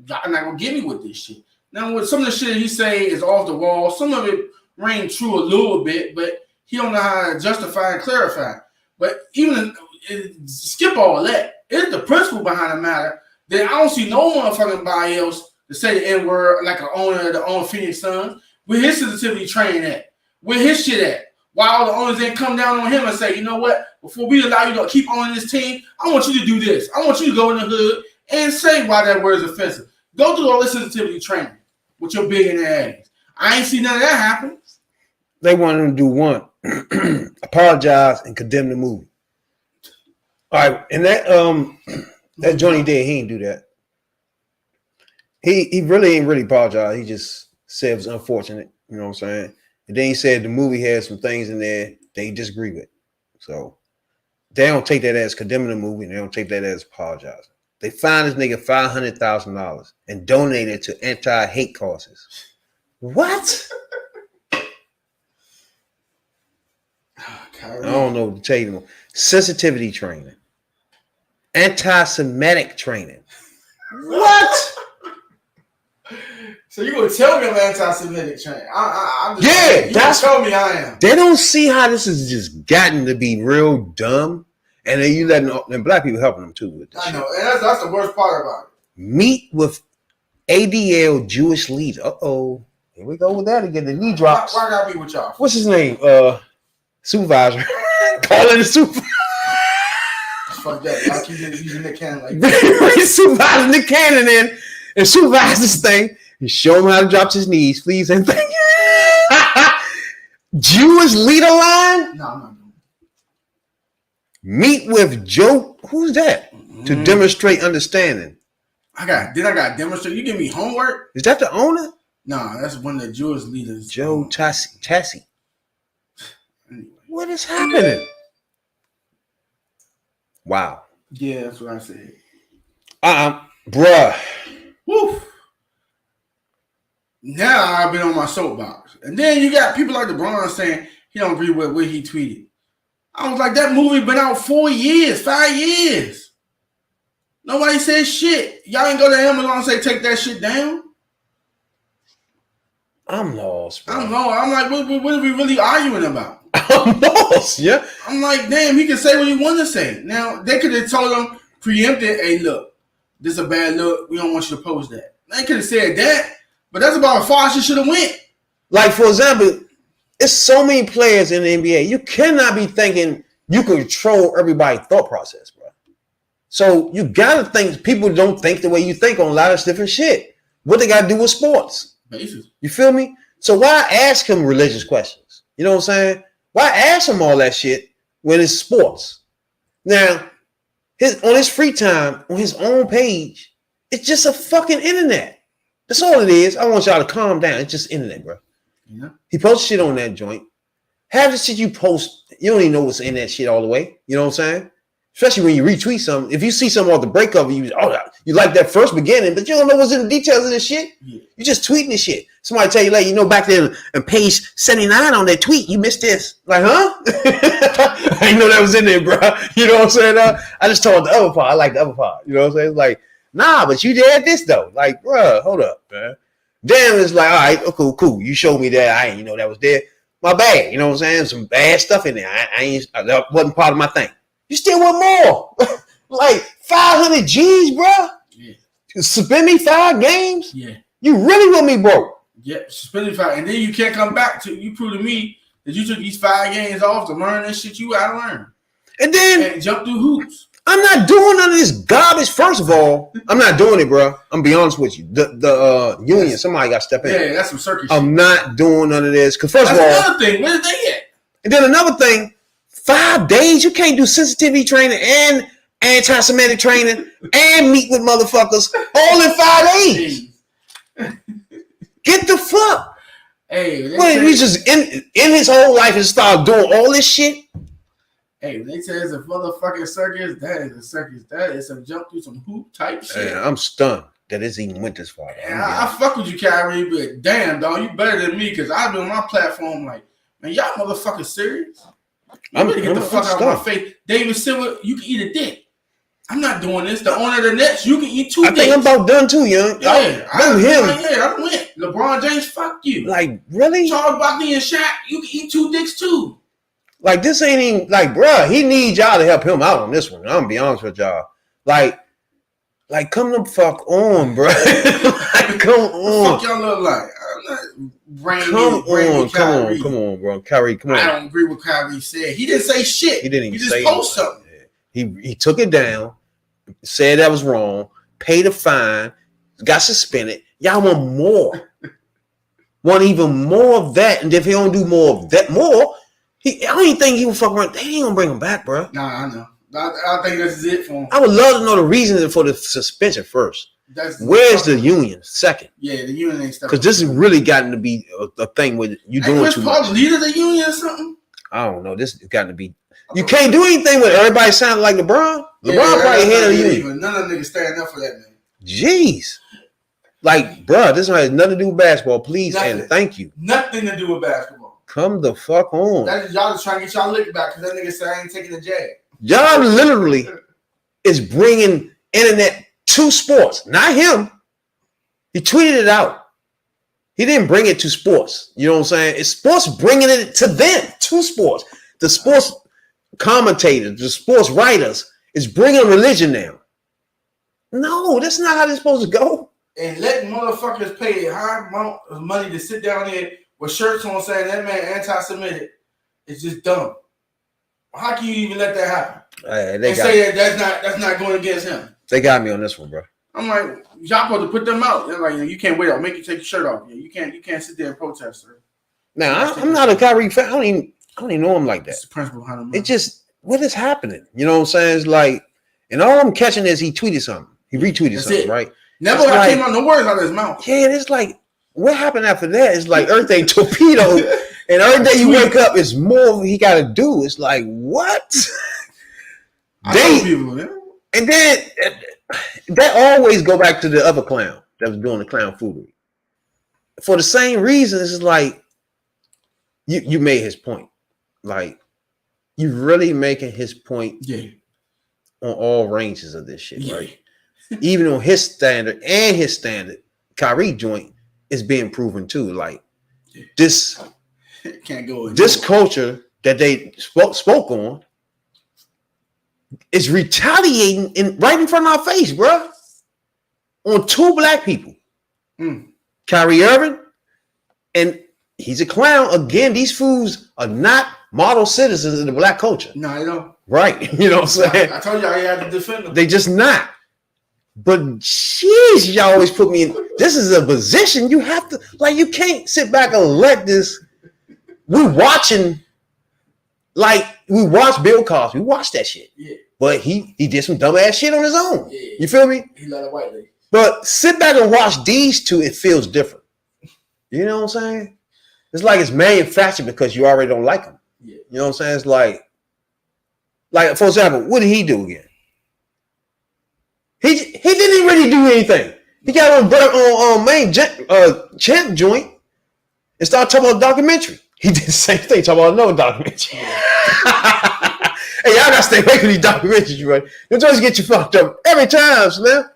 y'all not gonna get me with this shit. Now, with some of the shit he say is off the wall. Some of it rang true a little bit, but he don't know how to justify and clarify. But even skip all that. It's the principle behind the matter that I don't see no motherfucking body else to say the N-word like an owner of the own Phoenix Suns. Where his sensitivity training at? Where his shit at? Why all the owners didn't come down on him and say, you know what? Before we allow you to keep owning this team, I want you to do this. I want you to go in the hood and say why that word is offensive. Go through all this sensitivity training with your billionaire ass. I ain't seen none of that happen. They want him to do one, apologize and condemn the movie. All right, and that Johnny did, he ain't do that. He really ain't really apologized. He just said it was unfortunate. You know what I'm saying? And then he said the movie had some things in there they disagree with. So they don't take that as condemning the movie. And they don't take that as apologizing. They fined this nigga $500,000 and donated to anti-hate causes. What? I don't know what to tell you. Sensitivity training. Anti-Semitic training. What? So you gonna tell me I'm anti-Semitic training? That's tell me I am. They don't see how this has just gotten to be real dumb, and then you letting and black people helping them too with this. I know, and that's the worst part about it. Meet with ADL Jewish leader. Here we go with that again. The knee drops. Why I gotta be with y'all? What's his name? Supervisor. Calling the supervisor. Fuck that. Y'all keep using Nick Cannon like that. Supervisor Nick Cannon in and supervise this thing. And show him how to drop his knees, please. And thank you. Jewish leader line? No, I'm not doing it. Meet with Joe. Who's that? To demonstrate understanding. I got to demonstrate. You give me homework? Is that the owner? No, that's one of the Jewish leaders. Joe Tassi. Anyway. What is happening? Wow. Yeah, that's what I said. Bruh. Woo. Now I've been on my soapbox. And then you got people like LeBron saying he don't agree with what he tweeted. I was like, that movie been out 4 years, 5 years. Nobody said shit. Y'all ain't go to Amazon and say take that shit down. I'm lost, bro. I'm lost. I'm like, what are we really arguing about? I'm lost, yeah. I'm like, damn, he can say what he want to say. Now, they could have told him, preempted, hey, look, this is a bad look. We don't want you to post that. They could have said that. But that's about as far as she should have went. Like, for example, it's so many players in the NBA. You cannot be thinking you control everybody's thought process, bro. So you got to think people don't think the way you think on a lot of different shit. What they got to do with sports. Basically. You feel me? So why ask him religious questions? You know what I'm saying? Why ask him all that shit when it's sports? Now, on his free time, on his own page, it's just a fucking internet. That's all it is. I want y'all to calm down. It's just internet, bro. Yeah. He posts shit on that joint. Half the shit you post, you don't even know what's in that shit all the way. You know what I'm saying? Especially when you retweet something. If you see something off the break of it, you like that first beginning, but you don't know what's in the details of this shit. Yeah. You just tweeting this shit. Somebody tell you, like, back there on page 79 on that tweet, you missed this. Like, huh? I didn't know that was in there, bro. You know what I'm saying? I just told the other part. I like the other part. You know what I'm saying? It's like, nah, but you did this though. Like, bro, hold up, man. Then it's like, all right, cool. You showed me that. I didn't know that was there. My bad. You know what I'm saying? Some bad stuff in there. I ain't. That wasn't part of my thing. You still want more? Like 500 G's, bro? Yeah. Suspend me 5 games? Yeah. You really want me broke? Yeah. Suspended 5, and then you can't come back to. You prove to me that you took these 5 games off to learn this shit you gotta learn. And then and jump through hoops. I'm not doing none of this garbage. First of all, I'm not doing it, bro. I'm be honest with you. The union, somebody got to step in. Yeah, that's some circus I'm shit. not doing none of this. Because first That's of all, another thing. Where did they at? and then another thing, 5 days, you can't do sensitivity training and anti-Semitic training and meet with motherfuckers all in 5 days. Get the fuck. Hey, Well, we just in his whole life and start doing all this shit. Hey, when they say it's a motherfucking circus, that is a circus. That is some jump through some hoop type shit. Man, I'm stunned that it's even went this far. And I fuck with you, Kyrie, but damn, dog, you better than me because I've been on my platform like, man, y'all motherfucking serious? You better get the fuck out of my face. David Silver, you can eat a dick. I'm not doing this. The owner of the Nets, you can eat 2 dicks. I think I'm about done too, young. Yeah, I went. LeBron James, fuck you. Like, really? Charles Barkley and Shaq, you can eat 2 dicks too. Like, this ain't even, like, bruh, he needs y'all to help him out on this one. I'm gonna be honest with y'all. Like, come the fuck on, bro. Like, come on. Fuck y'all look like. I'm not Come on, bro. Kyrie, come on. I don't agree with Kyrie said. He didn't say shit. He didn't even just say post something. He took it down, said that was wrong, paid a fine, got suspended. Y'all want more. Want even more of that. And if he don't do more of that, I don't even think he will fuck around. They ain't gonna bring him back, bro. Nah, I know. I think this is it for him. I would love to know the reason for the suspension first. Where's the union? Second. Yeah, the union ain't stuff. Because this has really gotten to be a thing with you doing Chris too Paul much. Leader of the union or something? I don't know. This has gotten to be. You can't do anything with everybody sounding like LeBron. LeBron probably head of the union. None of the niggas standing up for that, man. Jeez. Like, bro, this has nothing to do with basketball. Please and thank you. Nothing to do with basketball. Come the fuck on. That is y'all just trying to get y'all lick back because that nigga said I ain't taking the jab. Y'all literally is bringing internet to sports. Not him. He tweeted it out. He didn't bring it to sports. You know what I'm saying? It's sports bringing it to them, to sports. The sports commentators, the sports writers is bringing religion now. No, that's not how this supposed to go. And letting motherfuckers pay a high amount of money to sit down there with shirts on saying that man anti-Semitic is just dumb. How can you even let that happen? Say that's not going against him? They got me on this one, bro. I'm like, y'all supposed to put them out. They're like, you can't wait. I'll make you take your shirt off. You can't sit there and protest, sir. Now, I'm not a Kyrie fan. I don't even know him like that. It's the principle behind him. It just, what is happening? You know what I'm saying? It's like, and all I'm catching is he tweeted something. He retweeted something, right? Never came out no words out of his mouth. Yeah, it's like, what happened after that? It's like everything torpedo, and every day you wake up, it's more he got to do. It's like, what? And then that always go back to the other clown that was doing the clown foolery. For the same reason, it's like, you made his point. Like, you really making his point on all ranges of this shit, right? Even on his standard, Kyrie joint is being proven too. Like, this can't go. This culture that they spoke on is retaliating right in front of our face, bro. On 2 black people. Kyrie Irving, and he's a clown. Again, these fools are not model citizens of the black culture. No, I don't. Right. You know what I'm saying? I told you I had to defend them. They just not. But jeez, y'all always put me in. This is a position you have to, like, you can't sit back and let this. We're watching, like, we watch Bill Cosby. We watch that shit. Yeah. But he did some dumbass shit on his own. Yeah. You feel me? He let a white lady. But sit back and watch these two, it feels different. You know what I'm saying? It's like it's manufactured because you already don't like him. Yeah. You know what I'm saying? It's like, for example, what did he do again? He didn't really do anything. He got on main champ joint and started talking about a documentary. He did the same thing, talking about another documentary. Hey, y'all gotta stay away from these documentaries, right? They're trying to get you fucked up every time, man.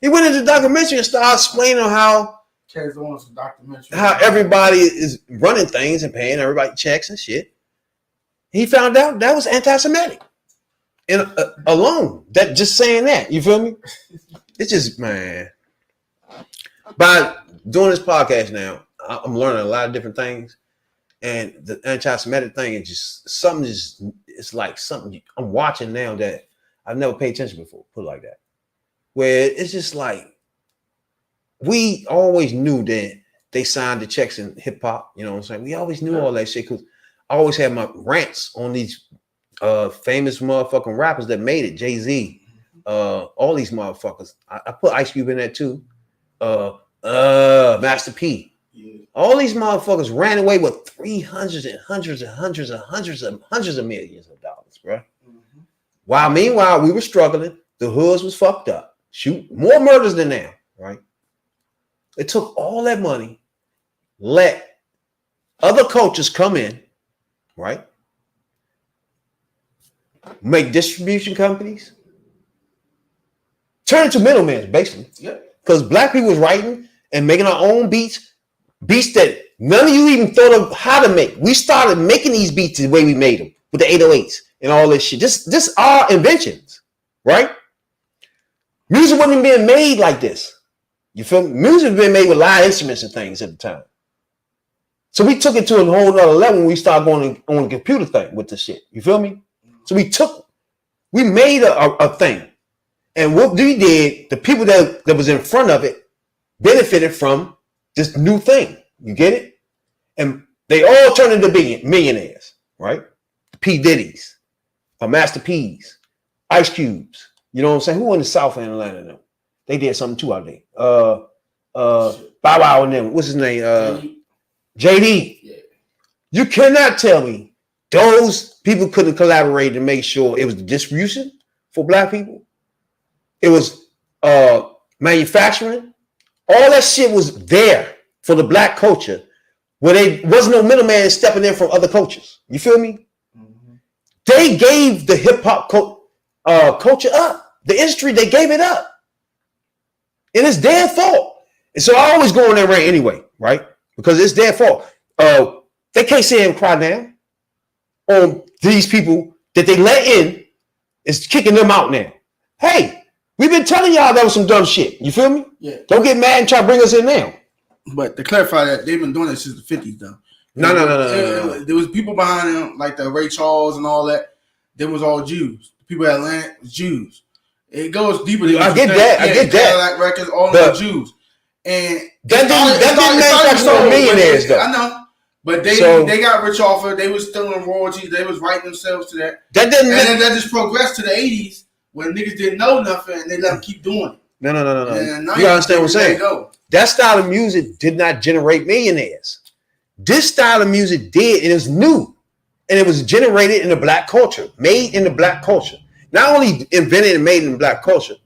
He went into the documentary and started explaining how Carries on some documentary. how everybody is running things and paying everybody checks and shit. He found out that was anti-Semitic. And alone, that just saying that, you feel me? It's just, man. By doing this podcast now, I'm learning a lot of different things. And the anti-Semitic thing is just something, it's like something I'm watching now that I've never paid attention before, put it like that. Where it's just like, we always knew that they signed the checks in hip hop, you know what I'm saying? We always knew all that shit because I always had my rants on these famous motherfucking rappers that made it, Jay-Z, all these motherfuckers. I put Ice Cube in there too. Master P. Yeah. All these motherfuckers ran away with 300 and hundreds of millions of dollars, bro. Mm-hmm. While meanwhile we were struggling, the hoods was fucked up. Shoot, more murders than now, right? It took all that money, let other cultures come in, right? Make distribution companies, turn into middlemen, basically. Yeah. Because black people was writing and making our own beats that none of you even thought of how to make. We started making these beats the way we made them with the 808s and all this shit. This are inventions, right? Music wasn't being made like this. You feel me? Music was being made with live instruments and things at the time. So we took it to a whole other level when we started going on the computer thing with the shit. You feel me? So we made a thing. And what we did, the people that was in front of it benefited from this new thing. You get it? And they all turned into millionaires, right? P. Diddy's, Master P's, Ice Cube's. You know what I'm saying? Who in the South end of Atlanta now? They did something too out there. Bow Wow and them. What's his name? JD. Yeah. You cannot tell me those people couldn't collaborate to make sure it was the distribution for black people. It was manufacturing. All that shit was there for the black culture where there wasn't no middleman stepping in from other cultures. You feel me? Mm-hmm. They gave the hip hop culture up. The industry, they gave it up. And it's their fault. And so I always go on that rant anyway, right? Because it's their fault. They can't sit and cry down on these people that they let in. Is kicking them out now. Hey, we've been telling y'all that was some dumb shit. You feel me? Yeah. Don't get mad and try to bring us in now. But to clarify that, they've been doing it since the 50s, though. No. There was people behind them, like the Ray Charles and all that. They was all Jews. The people at Atlanta was Jews. It goes deeper than I get that. I get that. Cadillac Records, all the Jews. And that didn't manufacture millionaires, though. I know. But they got rich off it. They was stealing royalties. They was writing themselves to that. And then that just progressed to the 80s when niggas didn't know nothing and they let them keep doing it. No. You understand what I'm saying? That style of music did not generate millionaires. This style of music did, and it was new. And it was generated in the black culture, made in the black culture. Not only invented and made in the black culture,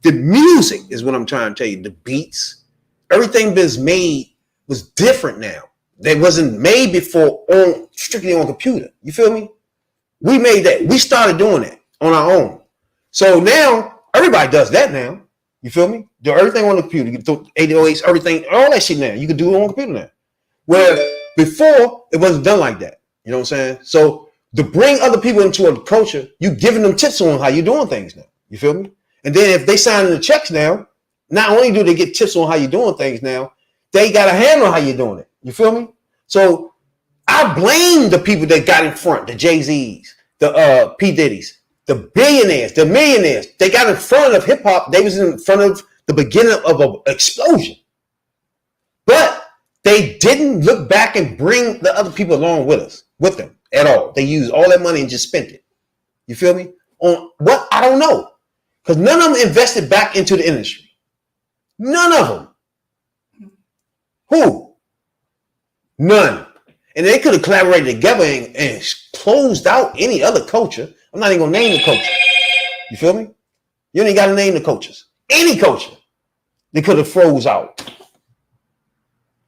the music is what I'm trying to tell you. The beats, everything that's made was different now. That wasn't made before strictly on computer. You feel me? We made that. We started doing that on our own. So now everybody does that now. You feel me? Do everything on the computer. You can do 808s, everything, all that shit now. You can do it on the computer now. Where before it wasn't done like that. You know what I'm saying? So to bring other people into a culture, you giving them tips on how you're doing things now. You feel me? And then if they sign the checks now, not only do they get tips on how you're doing things now, they got a handle on how you're doing it. You feel me? So I blame the people that got in front, the Jay-Z's, the P. Diddy's, the billionaires, the millionaires. They got in front of hip hop. They was in front of the beginning of an explosion. But they didn't look back and bring the other people along with them at all. They used all that money and just spent it. You feel me? On what? I don't know. Because none of them invested back into the industry. None of them. Who? None. And they could have collaborated together and closed out any other culture. I'm not even going to name the culture. You feel me? You ain't got to name the cultures. Any culture. They could have froze out.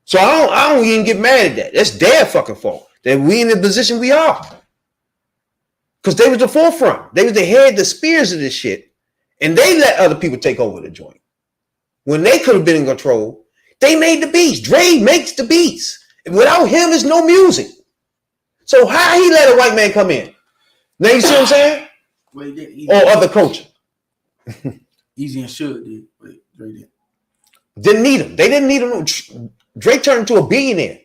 So I don't even get mad at that. That's their fucking fault. That we in the position we are. Because they was the forefront. They was the head, the spears of this shit. And they let other people take over the joint. When they could have been in control, They made the beats. Dre makes the beats. Without him, there's no music. So how he let a white man come in? Now you see what I'm saying? Well, he did. Or other culture. Easy and Should did. But Dre did. Didn't need him. They didn't need him. Dre turned into a billionaire.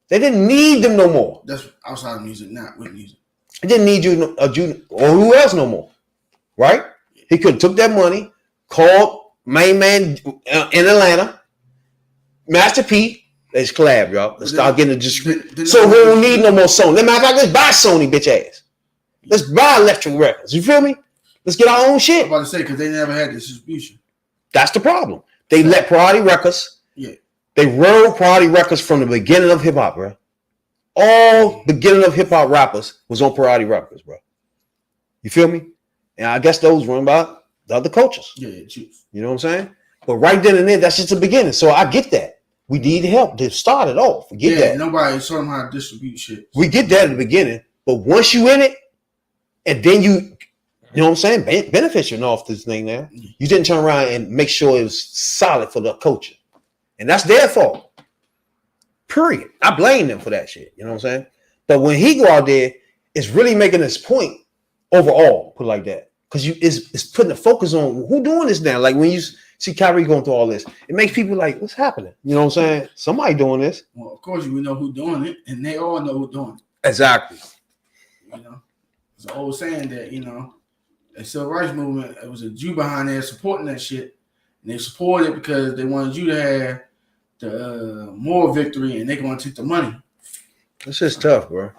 They didn't need them no more. That's outside of music, not with music. They didn't need you or who else no more. Right? He could have took that money, called main man in Atlanta, Master P. Let's collab, y'all. Let's start getting the distribution. So we don't need no more Sony. Matter of fact, let's buy Sony, bitch ass. Let's buy Electric Records. You feel me? Let's get our own shit. I'm about to say, because they never had this distribution. That's the problem. They let Priority Records. Yeah. They rode Priority Records from the beginning of hip hop, bro. All beginning of hip hop rappers was on Priority Records, bro. You feel me? And I guess those run by the other cultures. Yeah, choose. You know what I'm saying? But right then and there, that's just the beginning. So I get that. We need help to start it off. We get that. Nobody showed them how to distribute shit. We get that at the beginning. But once you in it, and then you know what I'm saying, benefiting off this thing now, you didn't turn around and make sure it was solid for the culture. And that's their fault. Period. I blame them for that shit. You know what I'm saying? But when he go out there, it's really making this point overall, put it like that. Because it's putting the focus on who doing this now. Like when you see Kyrie going through all this, it makes people like, what's happening? You know what I'm saying? Somebody doing this. Well, of course, we know who's doing it, and they all know who's doing it. Exactly. You know, it's an old saying that, you know, the civil rights movement, it was a Jew behind there supporting that shit. And they supported it because they wanted you to have the moral victory, and they going to take the money. It's just tough, bro.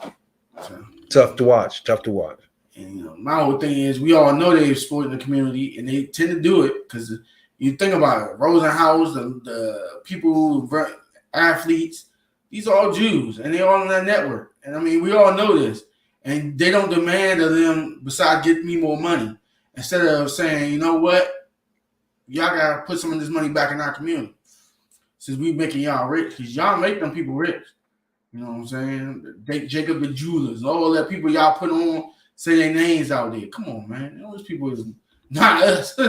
So, Tough to watch. Tough to watch. And, you know, my whole thing is we all know they're supporting the community, and they tend to do it because you think about it, Rosenhaus, the people who run athletes, these are all Jews, and they all on that network. And I mean, we all know this. And they don't demand of them besides get me more money. Instead of saying, you know what, y'all gotta put some of this money back in our community. Since we making y'all rich, because y'all make them people rich. You know what I'm saying? Jacob the Jewelers, all that people y'all put on, say their names out there. Come on, man. Those people is not us.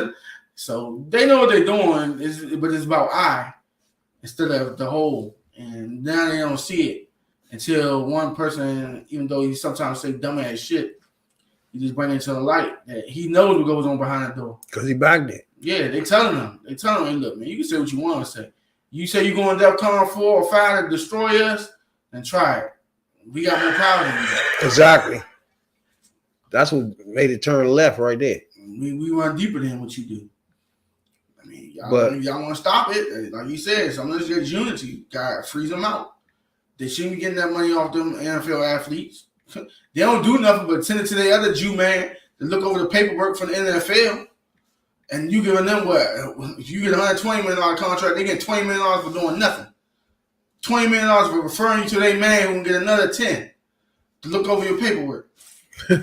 So they know what they're doing, but it's about I instead of the whole. And now they don't see it until one person, even though he sometimes say dumbass shit, he just bring it to the light that he knows what goes on behind the door. Because he backed it. Yeah, they telling him. They telling him, hey, look, man, you can say what you want to say. You say you're going DEFCON 4 or 5 to destroy us, then try it. We got more power than you. Exactly. That's what made it turn left right there. We run deeper than what you do. I mean, y'all want to stop it. Like you said, some of this is unity. God, freeze them out. They shouldn't be getting that money off them NFL athletes. They don't do nothing but send it to the other Jew man to look over the paperwork for the NFL. And you giving them what? If you get $120 million contract, they get $20 million for doing nothing. $20 million for referring you to their man who can get another 10 to look over your paperwork. And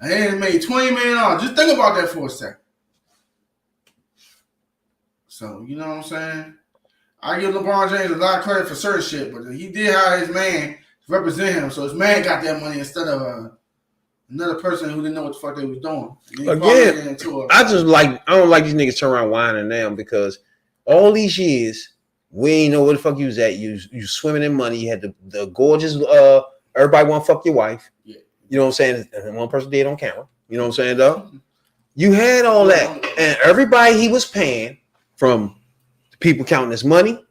they made $20 million. Just think about that for a second. So, you know what I'm saying? I give LeBron James a lot of credit for certain shit, but he did hire his man to represent him. So his man got that money instead of another person who didn't know what the fuck they was doing. Again, I don't like these niggas turn around whining now because all these years, we ain't know where the fuck you was at. You swimming in money. You had the gorgeous, everybody want to fuck your wife. Yeah. You know what I'm saying? And one person did on camera. You know what I'm saying, though? You had all that. And everybody he was paying, from people counting his money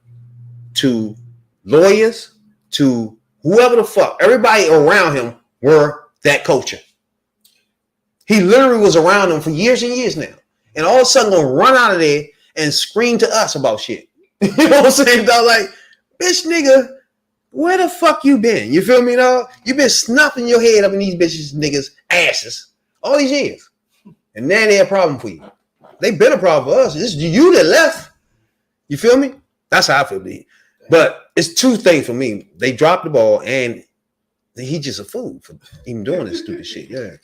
to lawyers to whoever the fuck, everybody around him were that culture. He literally was around them for years and years now. And all of a sudden gonna run out of there and scream to us about shit. You know what I'm saying, dog? Like, bitch nigga, where the fuck you been? You feel me, dog? You been snuffing your head up in these bitches niggas' asses all these years. And now they a problem for you. They been a problem for us. It's you that left. You feel me? That's how I feel. But it's two things for me. They dropped the ball, and he just a fool for even doing this stupid shit. Yeah.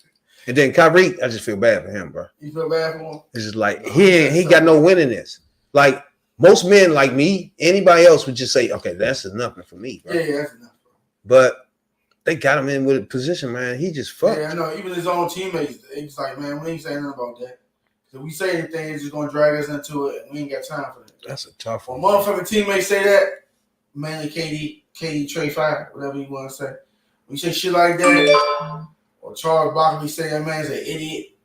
And then Kyrie, I just feel bad for him, bro. You feel bad for him? It's just like he got no win in this. Like most men, like me, anybody else would just say, "Okay, that's enough for me." Bro. Yeah, that's enough. Bro. But they got him in with a position, man. He just fucked. Yeah, I know. Even his own teammates, he's like, man, we ain't saying nothing about that. If we say anything, it's just gonna drag us into it, and we ain't got time for that. That's a tough When one. motherfucking teammates say that, mainly KD Trey 5, whatever you want to say. When you say shit like that, or Charles Barkley say that man's an idiot,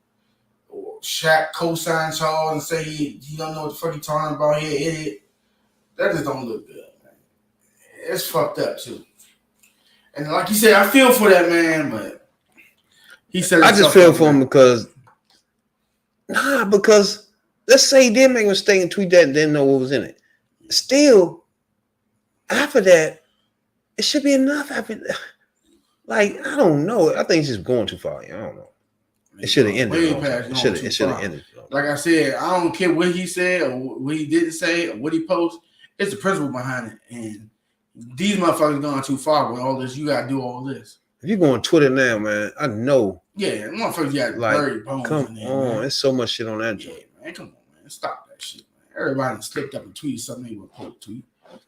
or Shaq co-sign Charles and say he don't know what the fuck he talking about, he an idiot. That just don't look good, man. It's fucked up too. And like you said, I feel for that man, but he said I just feel for him because let's say he did make a mistake and tweet that and didn't know what was in it. Still, after that, it should be enough. Like, I don't know. I think it's just going too far. I don't know. It should have ended. It should have ended. Like I said, I don't care what he said or what he didn't say or what he posted. It's the principle behind it. And these motherfuckers going too far with all this. You got to do all this. If you go on Twitter now, man, I know. Yeah, motherfuckers got like, buried bones. Come in there, on. man. There's so much shit on that joint. Yeah, man. Come on, man. Stop that shit, man. Everybody slipped up and tweeted something they would post tweet.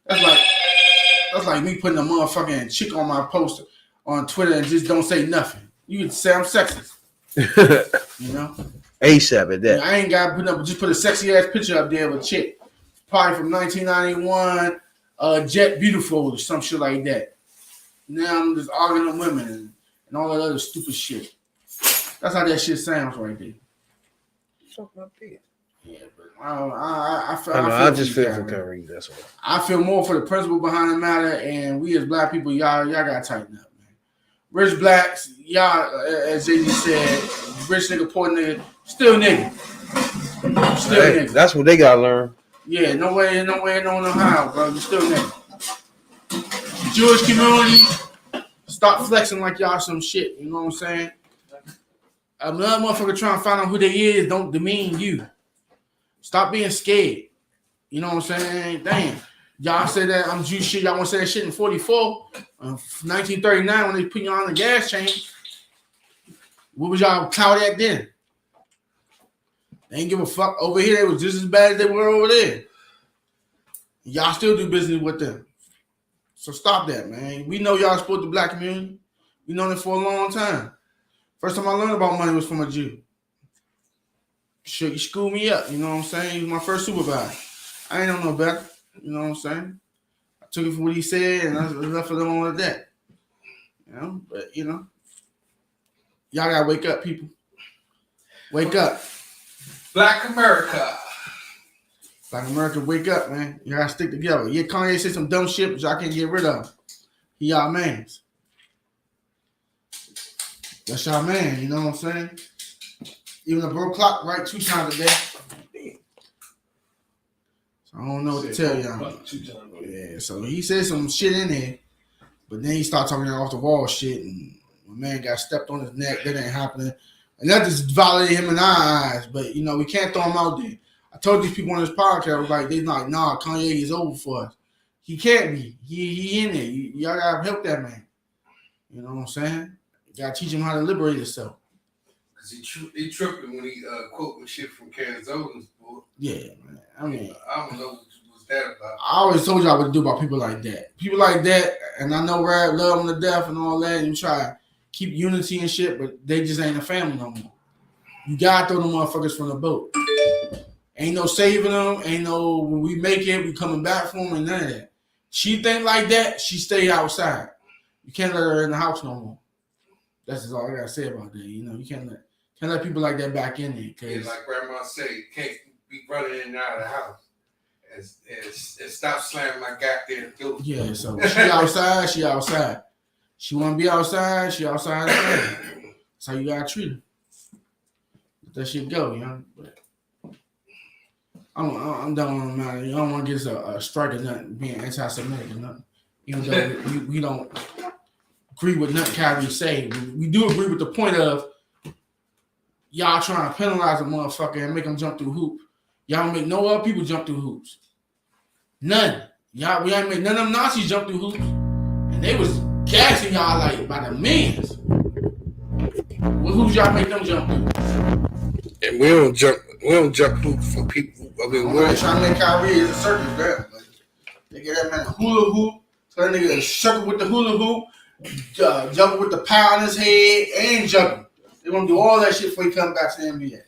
That's like me putting a motherfucking chick on my poster on Twitter and just don't say nothing. You can say I'm sexist. You know? ASAP at that. I ain't got to just put a sexy ass picture up there of a chick. Probably from 1991, Jet Beautiful or some shit like that. Now I'm just arguing with women and all that other stupid shit. That's how that shit sounds right there. Yeah, but I just feel for Kyrie. That's all. I feel more for the principle behind the matter, and we as black people, y'all gotta tighten up, man. Rich blacks, y'all, as Jay-Z said, rich nigga, poor nigga, still nigga. Still nigga. That's what they gotta learn. Yeah, no way, no how, bro. You still nigga. The Jewish community, stop flexing like y'all some shit. You know what I'm saying? Another motherfucker trying to find out who they is don't demean you. Stop being scared. You know what I'm saying? Damn. Y'all say that I'm Jewish shit. Y'all want to say that shit in 44? 1939 when they put you on the gas chain. What was y'all clout at then? They ain't give a fuck. Over here, they was just as bad as they were over there. Y'all still do business with them. So stop that, man. We know y'all support the black community. We known it for a long time. First time I learned about money was from a Jew. Shit, he schooled me up, you know what I'm saying? He was my first supervisor. I ain't know no better, you know what I'm saying? I took it for what he said, and I left it alone with that. You know, but, you know, y'all gotta wake up, people. Wake up. Black America. Black America, wake up, man. You gotta stick together. Yeah, Kanye said some dumb shit, but y'all can't get rid of him. He y'all mans. That's y'all man, you know what I'm saying? Even a broke clock right 2 times a day. So I don't know what to tell y'all. Yeah, so he said some shit in there, but then he started talking off the wall shit, and my man got stepped on his neck. That ain't happening. And that just validated him in our eyes, but, you know, we can't throw him out there. I told these people on this podcast, I was like, they're like, nah, Kanye is over for us. He can't be. He in there. Y'all gotta help that man. You know what I'm saying? You gotta teach him how to liberate himself. Cause he tripping when he quoting shit from Canzona's book. Yeah, man. I mean, I don't know what was that about. I always told y'all what to do about people like that. People like that, and I know Rap love them to death and all that, and you try to keep unity and shit, but they just ain't a family no more. You gotta throw them motherfuckers from the boat. Ain't no saving them. Ain't no when we make it, we coming back for them and none of that. She think like that, she stay outside. You can't let her in the house no more. That's just all I gotta say about that. You know, you can't let people like that back in there. Yeah, like Grandma said, you can't be running in and out of the house. And stop slamming my goddamn door. Yeah, so she outside, she outside. She want to be outside, she outside. That's how you gotta treat her. Let that shit go, you know. But I'm done on the matter. You don't want to get a strike or nothing, being anti-Semitic or nothing. Even though we don't agree with nothing Kyrie say. We do agree with the point of y'all trying to penalize a motherfucker and make them jump through hoops. Y'all don't make no other people jump through hoops. None. We ain't make none of them Nazis jump through hoops. And they was gassing y'all like by the millions. What hoops y'all make them jump through? And we don't jump hoops for people. I mean, we're trying to make Kyrie as a circus grab. They get that man a hula hoop. So that nigga circle with the hula hoop, jump with the pie on his head, and jumping. They gonna do all that shit before he come back to the NBA.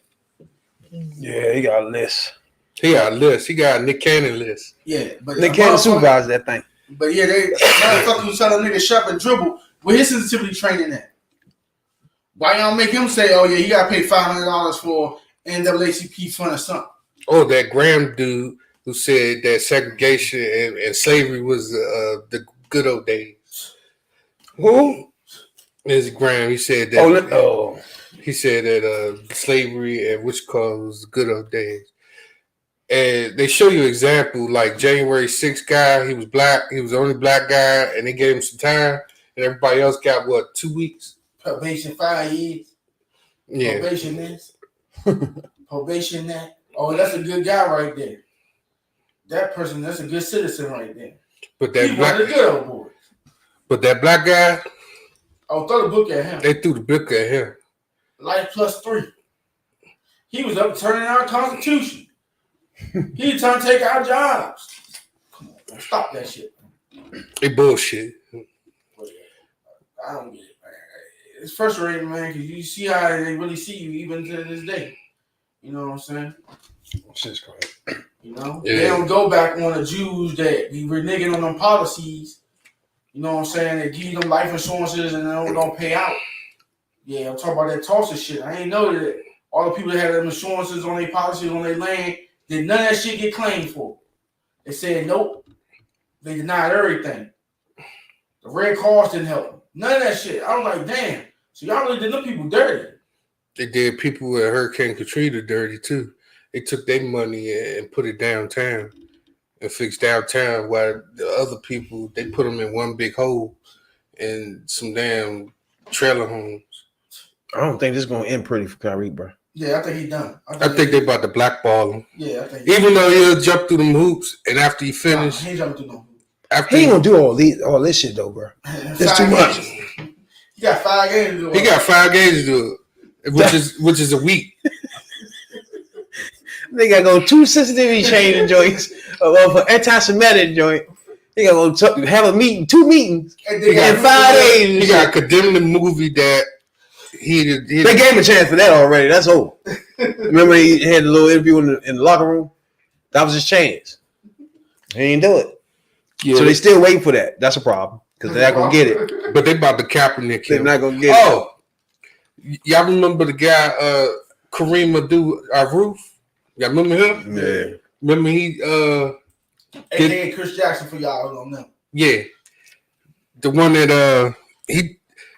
Yeah, he got a list. He got a list. He got a Nick Cannon list. Yeah, but They can't supervise that thing. But yeah, they motherfuckers was telling niggas shut up and dribble. Where his sensitivity training at? Why y'all make him say, "Oh yeah, you gotta pay $500 for NAACP fund or something"? Oh, that Graham dude who said that segregation and slavery was the good old days. Who? Is Graham? He said that. Oh. He said that slavery and witch cause was the good old days. And they show you an example like January 6th guy. He was black. He was the only black guy, and they gave him some time. And everybody else got what, 2 weeks? Probation 5 years. Yeah. Probation this. Probation that. Oh, that's a good guy right there. That person, that's a good citizen right there. But that He black, one of the good old boys. but that black guy, Oh, throw the book at him. they threw the book at him. Life plus 3. He was up turning our Constitution. He trying to take our jobs. Come on, man, stop that shit. They bullshit. I don't get it, man. It's frustrating, man, because you see how they really see you even to this day. You know what I'm saying? Shit's crazy. You know? Yeah. They don't go back on the Jews that be reneging on them policies. You know what I'm saying? They give them life insurances and they don't pay out. Yeah, I'm talking about that Tulsa shit. I ain't know that all the people that had them insurances on their policies on their land, did none of that shit get claimed for. They said nope. They denied everything. The Red Cross didn't help them. None of that shit. I was like, damn. So y'all really did them people dirty. They did people with Hurricane Katrina dirty too. They took their money and put it downtown and fixed downtown, while the other people, they put them in one big hole in some damn trailer homes. I don't think this is gonna end pretty for Kyrie, bro. Yeah, I think he done. I think they about to blackball him. Yeah, I think Even though he'll jump through them hoops, and after he nah, finish, he ain't jumping through no. after He ain't gonna do all this shit though, bro. That's too much. He got 5 games to do it. he got 5 games to do it, which is a week. They gotta go 2 sensitivity training joints, for anti-Semitic joint. They gotta go have a meeting, 2 meetings And in they 5 got- days. He got condemned the movie that he They gave him a chance for that already. That's old. Remember he had a little interview in the locker room? That was his chance. He didn't do it. Yeah, So they still waiting for that. That's a problem because they're not gonna get it. but they about to Kaepernick They're him. not gonna get Oh, y'all remember the guy Kareem Abdul-Aruf? Y'all remember him? it. Yeah. Remember he AKA Chris Jackson for y'all who don't know. yeah, the one that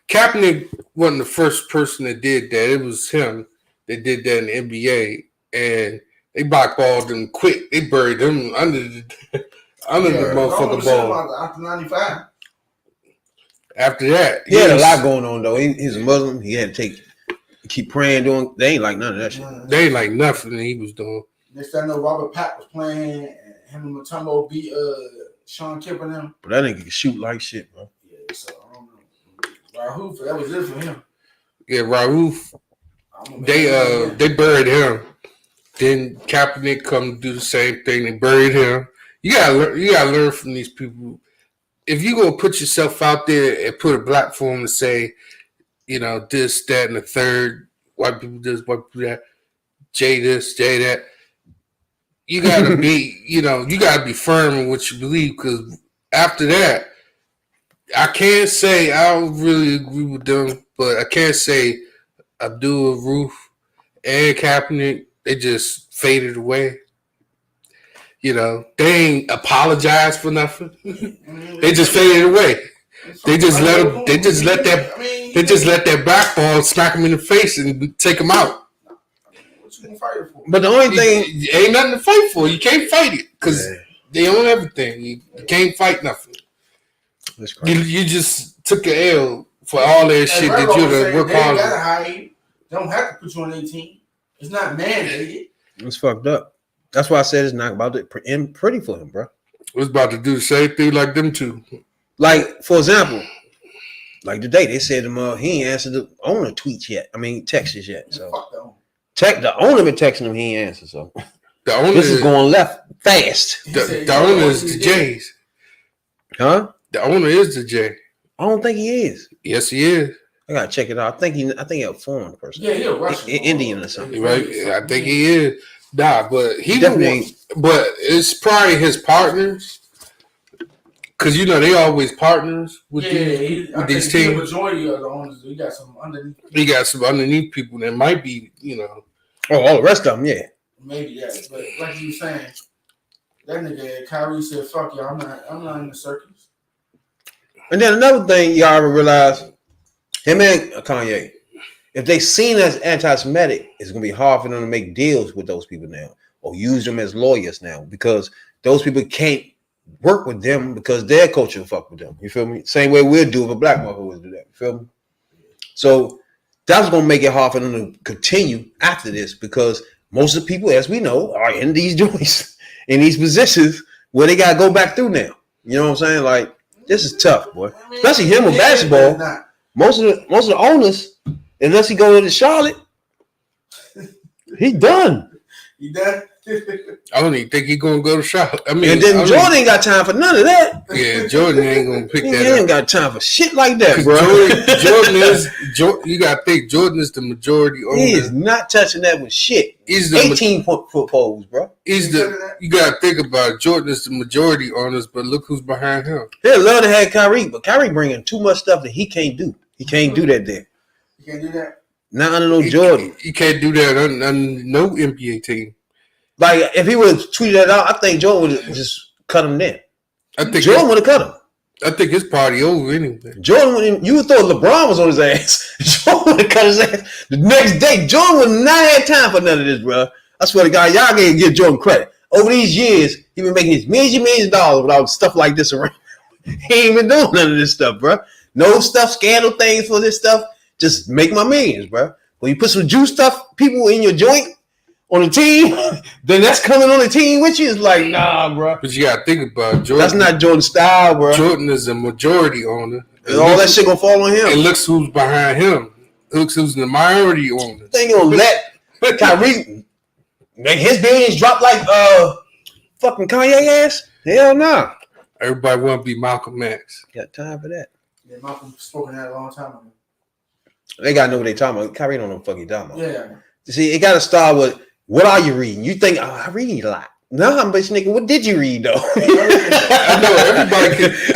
Kaepernick wasn't the first person that did that. It was him that did that in the NBA, and they blackballed him quick. They buried him under the motherfucking ball. After 95. After that, He had a lot going on though. He's a Muslim. He had to keep praying, doing. They ain't like none of that shit. They ain't like nothing that he was doing. Next time I know Robert Pat was playing, and him and Matumbo beat Sean Kemp and them. But that nigga can shoot like shit, bro. Yeah, so I don't know. Rahoof, that was it for him. Yeah, Raouf, they buried him. Then Kaepernick come do the same thing. They buried him. You gotta learn from these people. If you gonna put yourself out there and put a platform to say, you know, this, that, and the third, white people this, white people that, Jay this, Jay that, you gotta be, you gotta be firm in what you believe. Because after that, I can't say I don't really agree with them, but I can't say Abdul-Aruf and Kaepernick, they just faded away. You know, they ain't apologized for nothing. They just faded away. They just let that black ball smack him in the face and take him out. What you gonna fight it for? But the only thing, Ain't nothing to fight for. You can't fight it because they own everything. You can't fight nothing. that's crazy. You just took an L for all that shit that you done work They gotta hard. hire you. They don't have to put you on their team. It's not mandated. It's fucked up. That's why I said it's not about to end pretty for him, bro. Was about to do the same thing like them two. Like, for example, like today, they said he ain't answered the owner tweets yet. I mean, texts yet. So Fuck them. the owner been texting him, he ain't answered. So The owner, this is going left fast. the owner is the Jays. Huh? The owner is the J. I don't think he is. Yes, he is. I gotta check it out. I think he's a foreign person. Yeah, he's a Russian. Indian or something. Right? I think he is. Nah, but he Definitely ain't. But it's probably his partners. Because, they always partners with these I think teams. the majority of the owners, he got some underneath. He got some underneath people that might be, Oh, all the rest of them, yeah. Maybe that. But like you saying, that nigga Kyrie said, "Fuck y'all, I'm not in the circus." And then another thing y'all ever realize, him and Kanye, if they seen as anti-Semitic, it's gonna be hard for them to make deals with those people now or use them as lawyers now because those people can't work with them because their culture will fuck with them. You feel me? Same way we'll do if a black motherfucker would do that. You feel me? So that's gonna make it hard for them to continue after this because most of the people, as we know, are in these joints, in these positions where they gotta go back through now. You know what I'm saying? Like this is tough, boy. Especially him with basketball. Most of the owners, unless he go to Charlotte, he done. You done? I don't even think he's gonna go to Charlotte. I mean, and then Jordan ain't got time for none of that. Yeah, Jordan ain't gonna pick that up. He ain't got time for shit like that, bro. You gotta think Jordan is the majority owner. He is not touching that with shit. He's the 18-foot poles, bro. You gotta think about it. Jordan is the majority owners, but look who's behind him. He'd love to have Kyrie, but Kyrie bringing too much stuff that he can't do. He can't do that there. You can't do that? Not under no Jordan. You can't do that on no NBA team. Like, if he would have tweeted that out, I think Jordan would have just cut him then. I think Jordan would have cut him. I think his party over anyway. Jordan, you would thought LeBron was on his ass. Jordan would have cut his ass the next day. Jordan would not have time for none of this, bro. I swear to God, y'all can't give Jordan credit. Over these years, he been making his millions of dollars without stuff like this around. He ain't been doing none of this stuff, bro. No stuff, scandal things for this stuff. Just make my millions, bro. When you put some juice stuff, people in your joint, on the team, then that's coming on the team with you. It's like, nah, bro. But you gotta think about Jordan. That's not Jordan's style, bro. Jordan is a majority owner. And all that shit gonna fall on him. And looks who's behind him. Looks who's the minority owner. They ain't gonna let Kyrie make his billions drop like fucking Kanye ass. Hell no. Nah. Everybody want to be Malcolm X. Got time for that. Yeah, Malcolm spoken that a long time ago. They gotta know what they talking about. Kyrie don't know what the fuck he talking about. Yeah. See, it gotta start with what are you reading? You think, I read a lot. No, bitch, nigga, what did you read though? I know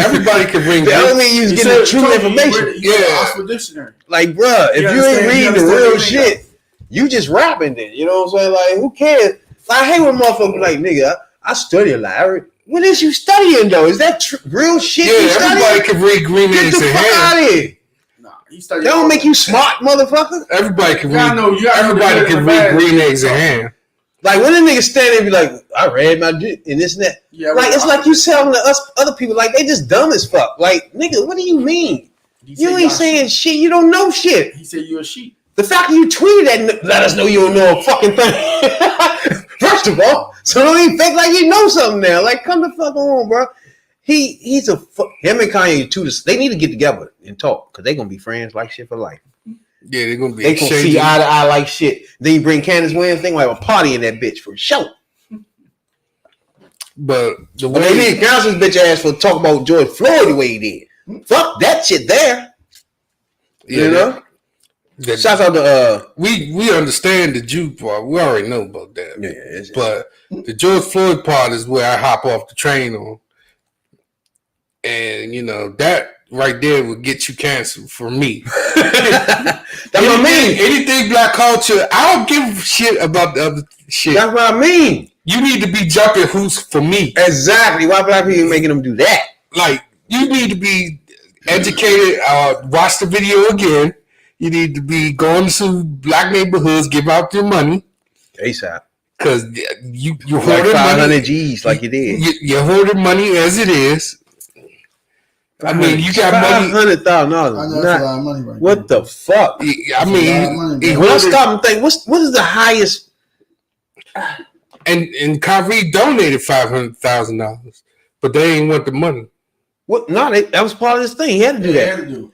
everybody can bring. That don't mean you was getting the true information. Yeah, Oxford Dictionary. Like, bruh, if you ain't reading the real shit, you just rapping then. You know what I'm saying? Like, who cares? I hate when motherfuckers like, nigga, I study a lot. What is you studying though? Is that real shit? Yeah, everybody can read Green Eggs and Ham. Get the fuck out of here. That don't make you smart, motherfucker. Everybody can read. Everybody can read Green Eggs and Ham. Like when a nigga stand there and be like, I read my dick and this and that. Yeah, like it's like you telling us other people like they just dumb as fuck. Like nigga, what do you mean? You ain't saying shit. You don't know shit. He said you a sheep. The fact that you tweeted that let us know you don't know a fucking thing. First of all, so don't even think like you know something now. Like come the fuck on, bro. He's him and Kanye too. They need to get together and talk because they're gonna be friends like shit for life. Yeah, they're gonna be. They gonna see eye to eye like shit. Then you bring Candace Williams, they gonna have a party in that bitch for sure. But the way they need Candace's bitch ass for talk about George Floyd the way he did. Fuck that shit there. Yeah, you know. Shout out to we understand the Jew part. We already know about that. Yeah, but the George Floyd part is where I hop off the train on. And, that right there would get you canceled for me. That's what I mean. Anything black culture, I don't give a shit about the other shit. That's what I mean. You need to be jumping hoops for me. Exactly. Why black people making them do that? Like, you need to be educated, watch the video again. You need to be going to some black neighborhoods, give out your money. ASAP. Because you like hoarding 500 money. G's like you did. You're hoarding money as it is. I mean, you got money. $500,000. I know that's a lot of money right What there. the fuck? I mean, when I stop and think, what is the highest? And Kyrie donated $500,000, but they ain't want the money. What? No, that was part of this thing. He had to do that.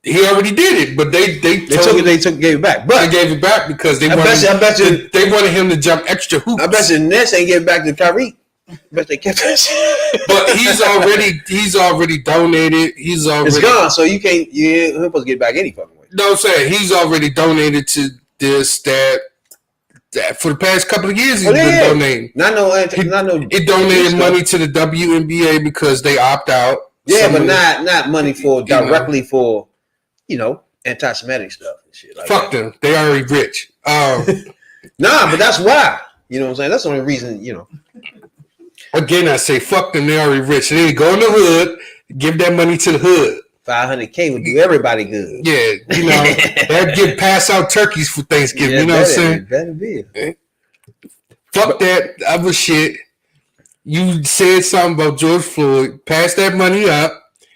He already did it, but they gave it back. But they gave it back because they I bet you they wanted him to jump extra hoops. I bet you Nets ain't giving back to Kyrie. But they kept that shit. But he's already donated. It's gone, so you can't. You're supposed to get back any fucking way. No, I'm saying he's already donated to this, that, For the past couple of years, he's Oh, been yeah. donating. Not no. It donated money to the WNBA because they opt out. Yeah, but not money for directly for anti-Semitic stuff and shit. Like fuck them. They already rich. Nah, but that's why. You know what I'm saying? That's the only reason. Again, I say fuck them. They already rich. They go in the hood, give that money to the hood. $500K would do everybody good. Yeah, they'd pass out turkeys for Thanksgiving. Yeah, you know what I'm saying? Better be. Fuck that other shit. You said something about George Floyd. Pass that money up.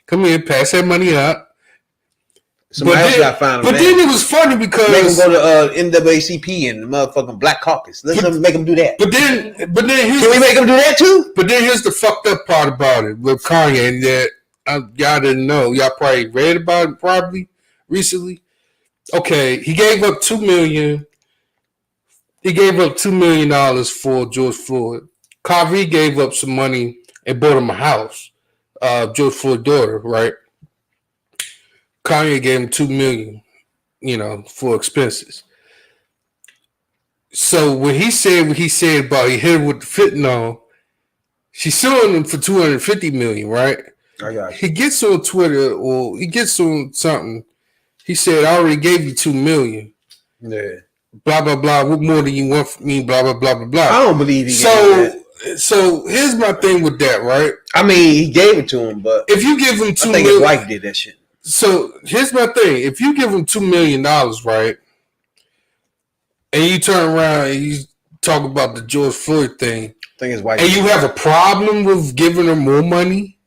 Come here, pass that money up. Somebody else got found. But then it was funny because make them go to NAACP and the motherfucking Black Caucus. Let's make them do that. But then can we make them do that too? But then here's the fucked up part about it with Kanye, and that y'all didn't know. Y'all probably read about it probably recently. Okay, he gave up $2 million. He gave up $2 million for George Floyd. Kyrie gave up some money and bought him a house. George Floyd's daughter, right? Kanye gave him $2 million, for expenses. So when he said what he said about he hit her with the fentanyl, she's suing him for $250 million, right? I got you. He gets on Twitter or he gets on something. He said, "I already gave you $2 million. Yeah. Blah blah blah. What more do you want from me? Blah blah blah blah blah." I don't believe he gave that. So here's my thing with that, right? I mean, he gave it to him, but if you give him $2 million, his wife did that shit. So here's my thing: if you give him $2 million, right, and you turn around and you talk about the George Floyd thing, I think his wife, and you have a problem with giving her more money,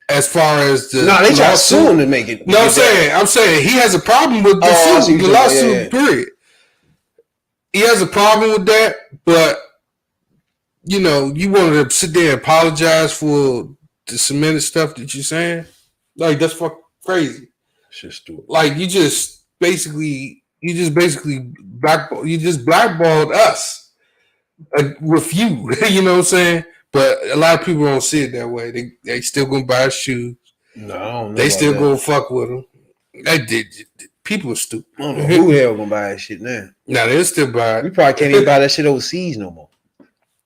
as far as the they try to sue him to make it. No, I'm saying he has a problem with the lawsuit. Period. He has a problem with that, but you wanted to sit there and apologize for the cemented stuff that you're saying. Like that's fucking crazy. Shit stupid. Like you just basically blackballed us with you. You know what I'm saying? But a lot of people don't see it that way. They still gonna buy shoes. No, I don't know. They still gonna fuck with them. People are stupid. I don't know who the hell gonna buy that shit now. Nah, they'll still buy it. You probably can't even buy that shit overseas no more.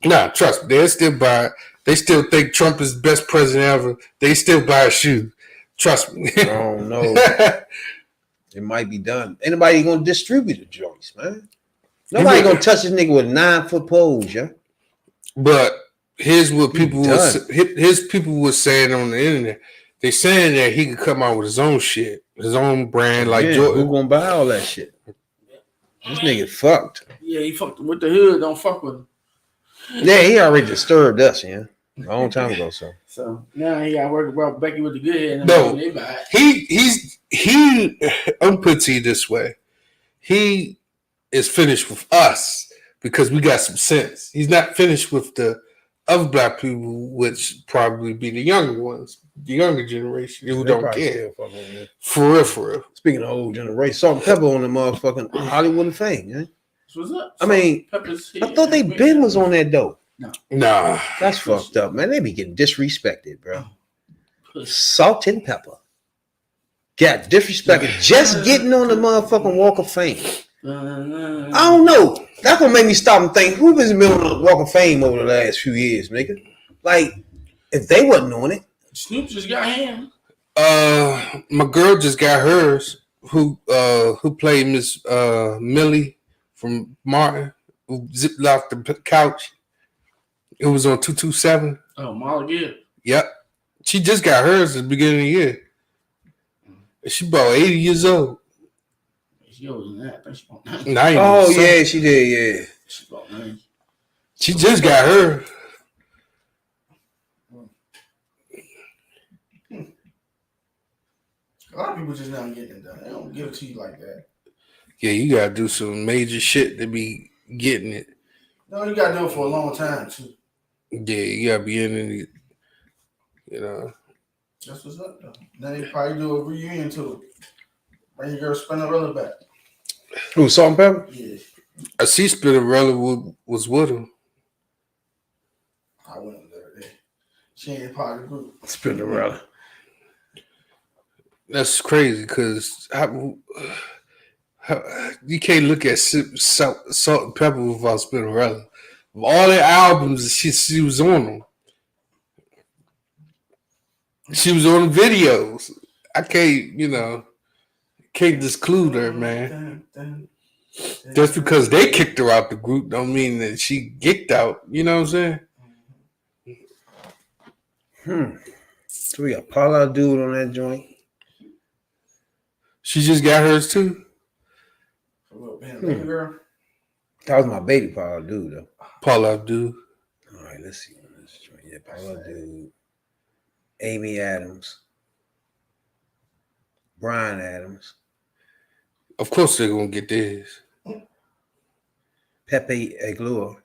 Nah, trust me, they'll still buy it. They still think Trump is the best president ever. They still buy a shoe. Trust me. I don't know. It might be done. Ain't nobody gonna distribute the joints, man. Nobody gonna touch this nigga with 9-foot poles, yeah. But here's what people were saying on the internet. They saying that he could come out with his own shit, his own brand, like Jordan. Who gonna buy all that shit? This nigga fucked. Yeah, he fucked with the hood. Don't fuck with him. Yeah, he already disturbed us, yeah, a long time ago. So now he got to work about Becky with the good head. No, I'm put to you this way. He is finished with us because we got some sense. He's not finished with the other black people, which probably be the younger ones, the younger generation who don't care. For real. Speaking of old generation, Salt and Peppa on the motherfucking Hollywood and Fame, yeah. What's up? I mean, I thought they Ben was on that dope. Nah. That's fucked up, man. They be getting disrespected, bro. Salt and Peppa got disrespected just getting on the motherfucking Walk of Fame. I don't know. That's gonna make me stop and think, who has been on the Walk of Fame over the last few years, nigga? Like, if they wasn't on it. Snoop just got him. My girl just got hers. Who played Miss Millie from Martin, who zipped off the couch. It was on 227. Oh, Molly Gibb. Yep. She just got hers at the beginning of the year. She about 80 years old. She older than that. I think she about 90. Oh, yeah, she did, yeah. She about 90. She just got her. A lot of people just not getting it done. They don't give it to you like that. Yeah, you gotta do some major shit to be getting it. No, you gotta do it for a long time too. Yeah, you gotta be in it. That's what's up though. Then they probably do a reunion too. Bring your girl Spinnerella back. Who, Salt and Pepper? Yeah. I see Spinnerella was with him. I wouldn't let her there. She ain't part of the group. Spinnerella. That's crazy because You can't look at Salt and Pepper without Spinnerella. Of all their albums, she was on them. She was on the videos. I can't disclude her, man. Just because they kicked her out the group don't mean that she kicked out. You know what I'm saying? So we got Paula Dude on that joint. She just got hers too. Baby girl. That was my baby Paula Dude though. Paula Abdul. All right, let's see on this joint. Yeah, Paula Dude. Amy Adams. Brian Adams. Of course they're gonna get this. Pepe Aglua.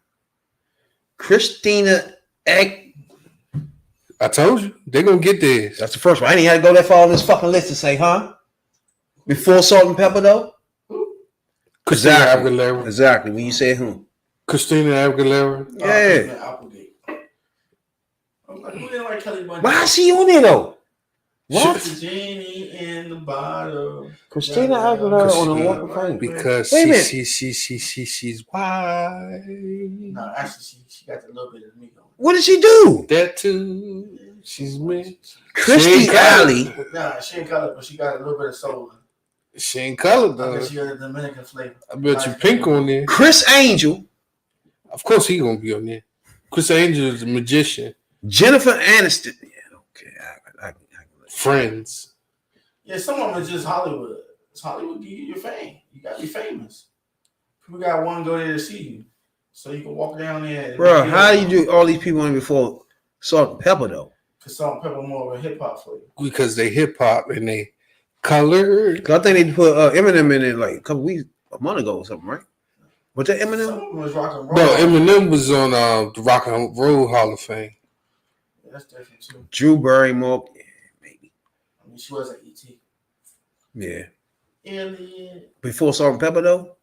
Christina Egg. I told you they're gonna get this. That's the first one. I didn't have to go that far on this fucking list to say, huh? Before Salt and Pepper though? Christina Aguilera. Exactly. When you say who? Christina Aguilera. Yeah. Applegate. I'm like, who didn't like Kelly Bundy? Why is she on there though? What? The genie in the bottle. Christina Aguilera on the Walk of Fame. Because Wait a minute. she's white. No, actually, she got a little bit of me going. What did she do? That too. She's me. Christy Alley. Nah, she ain't colored, but she got a little bit of soul. She ain't colored I though. bet she got a Dominican flavor. I bet you Pink on there. Chris Angel. Of course he gonna be on there. Chris Angel is a magician. Jennifer Aniston. Yeah, okay. I Friends. Yeah, some of them is just Hollywood. It's Hollywood give you your fame. You gotta be famous. People got one go there to see you, so you can walk down there. Bro, how do you do all these people in before Salt and Pepper though? Cause Salt and Pepper more of a hip hop flavor. Because they hip hop and they colored. Cause I think they put Eminem in it like a month ago or something, right? Was that Eminem? Some of them was rock and roll. No, Eminem was on the Rock and Roll Hall of Fame. Yeah, that's different too. Drew Barrymore. Yeah, maybe. I mean, she was at ET. Yeah. Alien. Before Salt and Pepper though?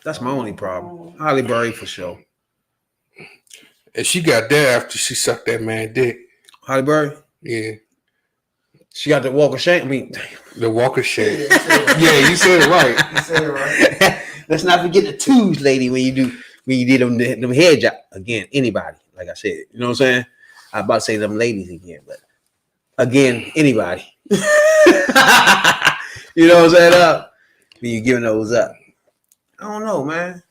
That's my only problem. Holly Berry for sure. And she got that after she sucked that man dick. Holly Berry? Yeah. She got the walk of shame. I mean, The walk of shame. Yeah, Yeah, you said it right. you said it right. let's not forget the twos, lady, when you did them head job. Again, anybody, like I said, you know what I'm saying? I about to say them ladies again, but again, anybody. You know what I'm saying? When you giving those up. I don't know, man.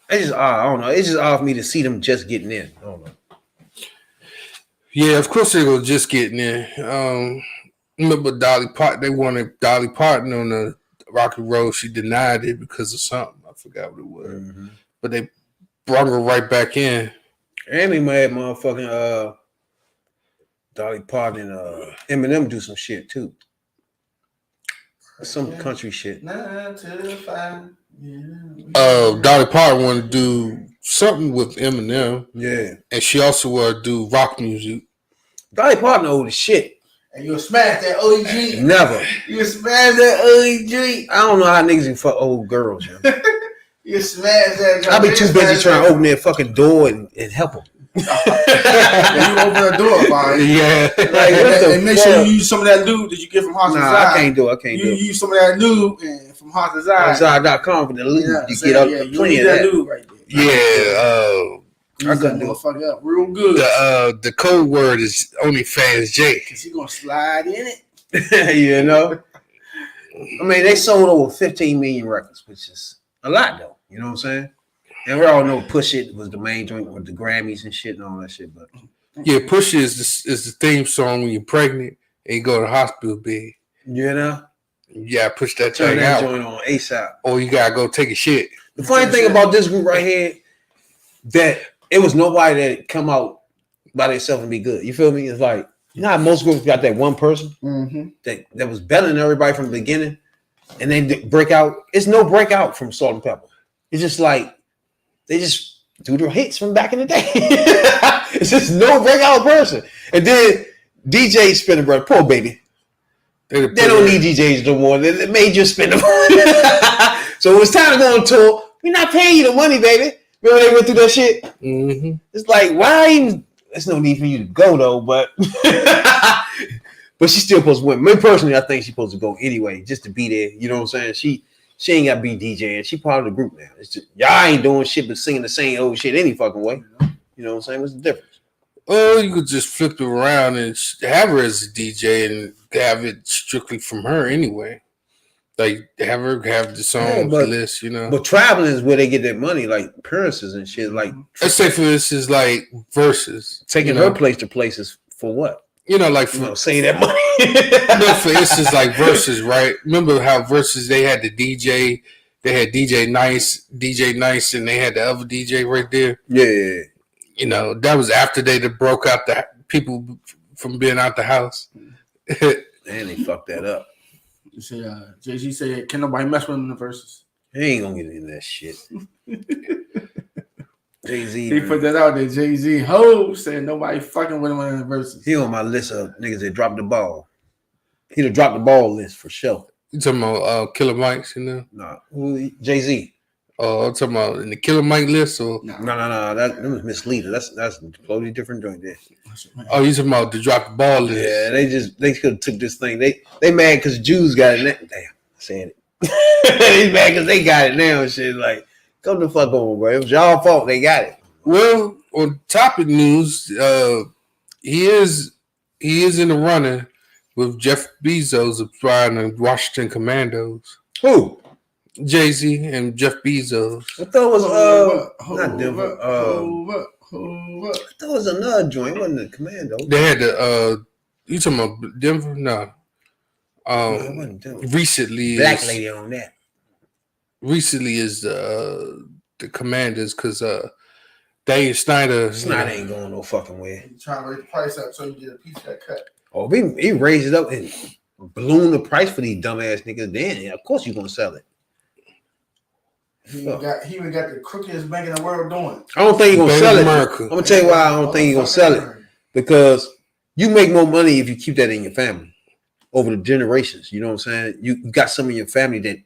It's just odd. I don't know. It's just odd for me to see them just getting in. I don't know. Yeah, of course they were just getting in. Remember Dolly Parton? They wanted Dolly Parton on the Rock and Roll. She denied it because of something. I forgot what it was. Mm-hmm. But they brought her right back in. And they made motherfucking Dolly Parton and Eminem do some shit too. Some country shit. 9 to 5. Yeah. Dolly Parton wanted to do something with Eminem, Yeah. and she also wanted to do rock music. Dolly Parton old as shit. And you'll smash that OG. Never. You smash that OG. I don't know how niggas can fuck old girls, yo. You smash that. I'll be too busy trying to open their fucking door and help them. You open the door, fine. Yeah. Like, what the And make sure you use some of that lube that you get from Haas Nah, I can't do it. I can't You do it. use some of that lube from Haas Design. Outside.com for the lube. You get up you plenty need of that. lube right there. Yeah. Use that motherfucker up real good. The code word is OnlyFans J. Cause he gonna slide in it. You know? I mean, they sold over 15 million records, which is a lot, though. You know what I'm saying? And we all know Push It was the main joint with the Grammys and shit and all that shit. But Yeah, Push is the theme song when you're pregnant and you go to the hospital bed. you know, You gotta push that turn thing that out. joint on ASAP. Or you gotta go take a shit. The funny thing about this group right here, that it was nobody that come out by themselves and be good. You feel me? It's like, you know how most groups got that one person that was better than everybody from the beginning, and then break out. It's no breakout from Salt and Pepper. It's just like they just do their hits from back in the day. It's just no breakout person. And then DJ Spinner, brother, poor baby. They don't need DJs no more. They made you spend the money. So it was time to go on tour. We're not paying you the money, baby. Remember they went through that shit? Mm-hmm. It's like, why even? There's no need for you to go, though, but but she's still supposed to win. Me personally, I think she's supposed to go anyway, just to be there. You know what I'm saying? She ain't got to be DJing. She part of the group now. It's just, y'all ain't doing shit but singing the same old shit any fucking way. You know what I'm saying? What's the difference? Oh, you could just flip it around and have her as a DJ and have it strictly from her anyway. Like have her have the songs list, you know. But traveling is where they get their money, like appearances and shit. Like let's say for instance, like verses, taking her place to places for what? You know, like for saying that money. No, for instance, like verses, right? Remember how verses they had the DJ, they had DJ Nice, and they had the other DJ right there. Yeah. You know, that was after they broke out the people from being out the house. And they fucked that up. You say, Jay-Z said, "Can nobody mess with him in the verses?" He ain't gonna get in that shit. Jay-Z. He put that out there. Jay-Z said nobody fucking with him in the verses. He on my list of niggas that dropped the ball. He'd have dropped the ball list for sure. You talking about Killer Mike's, you know? Nah, Jay-Z. Oh, I'm talking about in the Killer Mike list or no. That was misleading. That's a totally different joint there. Oh, you talking about the drop the ball list? Yeah, they could have took this thing. They mad because Jews got it now. Damn, I said it. They mad because they got it now and shit. Like, come the fuck over, bro. It was y'all fault. They got it. Well, on topic news, he is in the running with Jeff Bezos applying the Washington Commandos. Who? Jay-Z and Jeff Bezos. I thought it was not Denver. I thought it was another joint. It wasn't the Commando. They had the you talking about Denver? No. It wasn't Denver. Recently, black lady on that. Recently is the Commanders because Dave Snyder ain't going no fucking way. He's trying to raise the price up so you get a piece of that cut. Oh, he raised it up and ballooned the price for these dumbass niggas. Then of course you're gonna sell it. He even got the crookedest bank in the world doing. I don't think he's gonna sell it. I'm gonna tell you why I don't think he's gonna sell it. Because you make more money if you keep that in your family over the generations. You know what I'm saying? You got some in your family that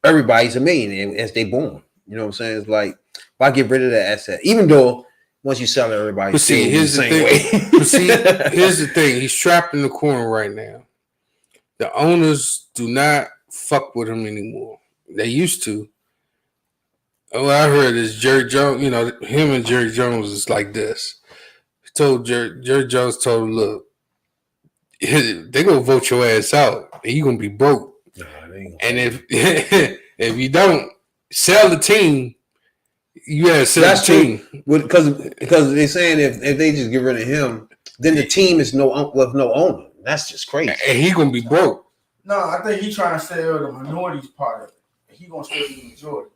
everybody's a millionaire as they born. You know what I'm saying? It's like, why get rid of that asset? Even though once you sell it, everybody. But see, here's the thing. But see, here's the thing. He's trapped in the corner right now. The owners do not fuck with him anymore. They used to. What I heard is Jerry Jones, you know, him and Jerry Jones is like this. He told Jerry Jones told him, look, they're gonna vote your ass out and you're gonna be broke. And if you don't sell the team, you gotta sell the team. Because they're saying if they just get rid of him, then the team is no owner. That's just crazy. And he's gonna be broke. No, I think he's trying to sell the minorities part of it. He gonna still be the majority.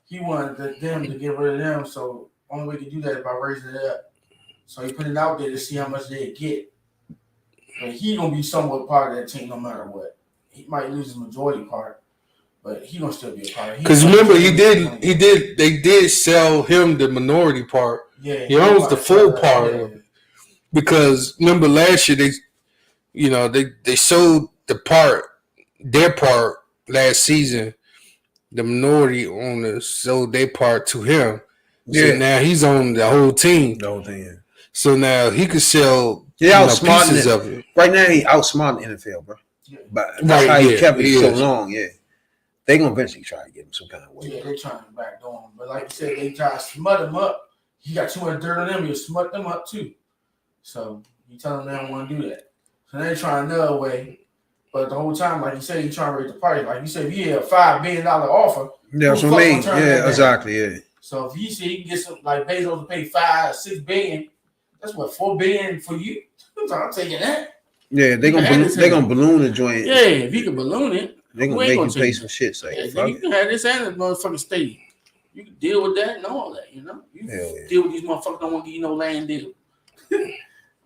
He wanted them to get rid of them, so only way to do that is by raising it up. So he put it out there to see how much they get. But he gonna be somewhat part of that team no matter what. He might lose his majority part, but he gonna still be a part. Because remember, they did sell him the minority part. Yeah, he owns the full part of it. Because remember last year they sold their part last season. The minority owners sold their part to him. So now he's on the whole team. The whole thing. Yeah. So now he could sell pieces of it. Right now he outsmarting the NFL, bro. Yeah. But that's how he kept it so long. Yeah. They gonna eventually try to get him some kind of way. Yeah, they're trying to backdoor him. But like you said, they try to smut him up. He got too much dirt on them, he'll smut them up too. So you tell them they don't want to do that. So they're trying another way. But the whole time, like you said, he's trying to raise the price. Like you said, if he had a $5 billion offer, that's what I mean. Yeah, exactly. Yeah. So if he said he can get some like Bezos to pay $5-6 billion, that's what $4 billion for you. I'm taking that. Yeah, they're gonna balloon the joint. Yeah, if he can balloon it, they're gonna make you pay some shit. So you can have this and the motherfucking state. You can deal with that and all that, you know. You deal with these motherfuckers don't want to give you no land deal.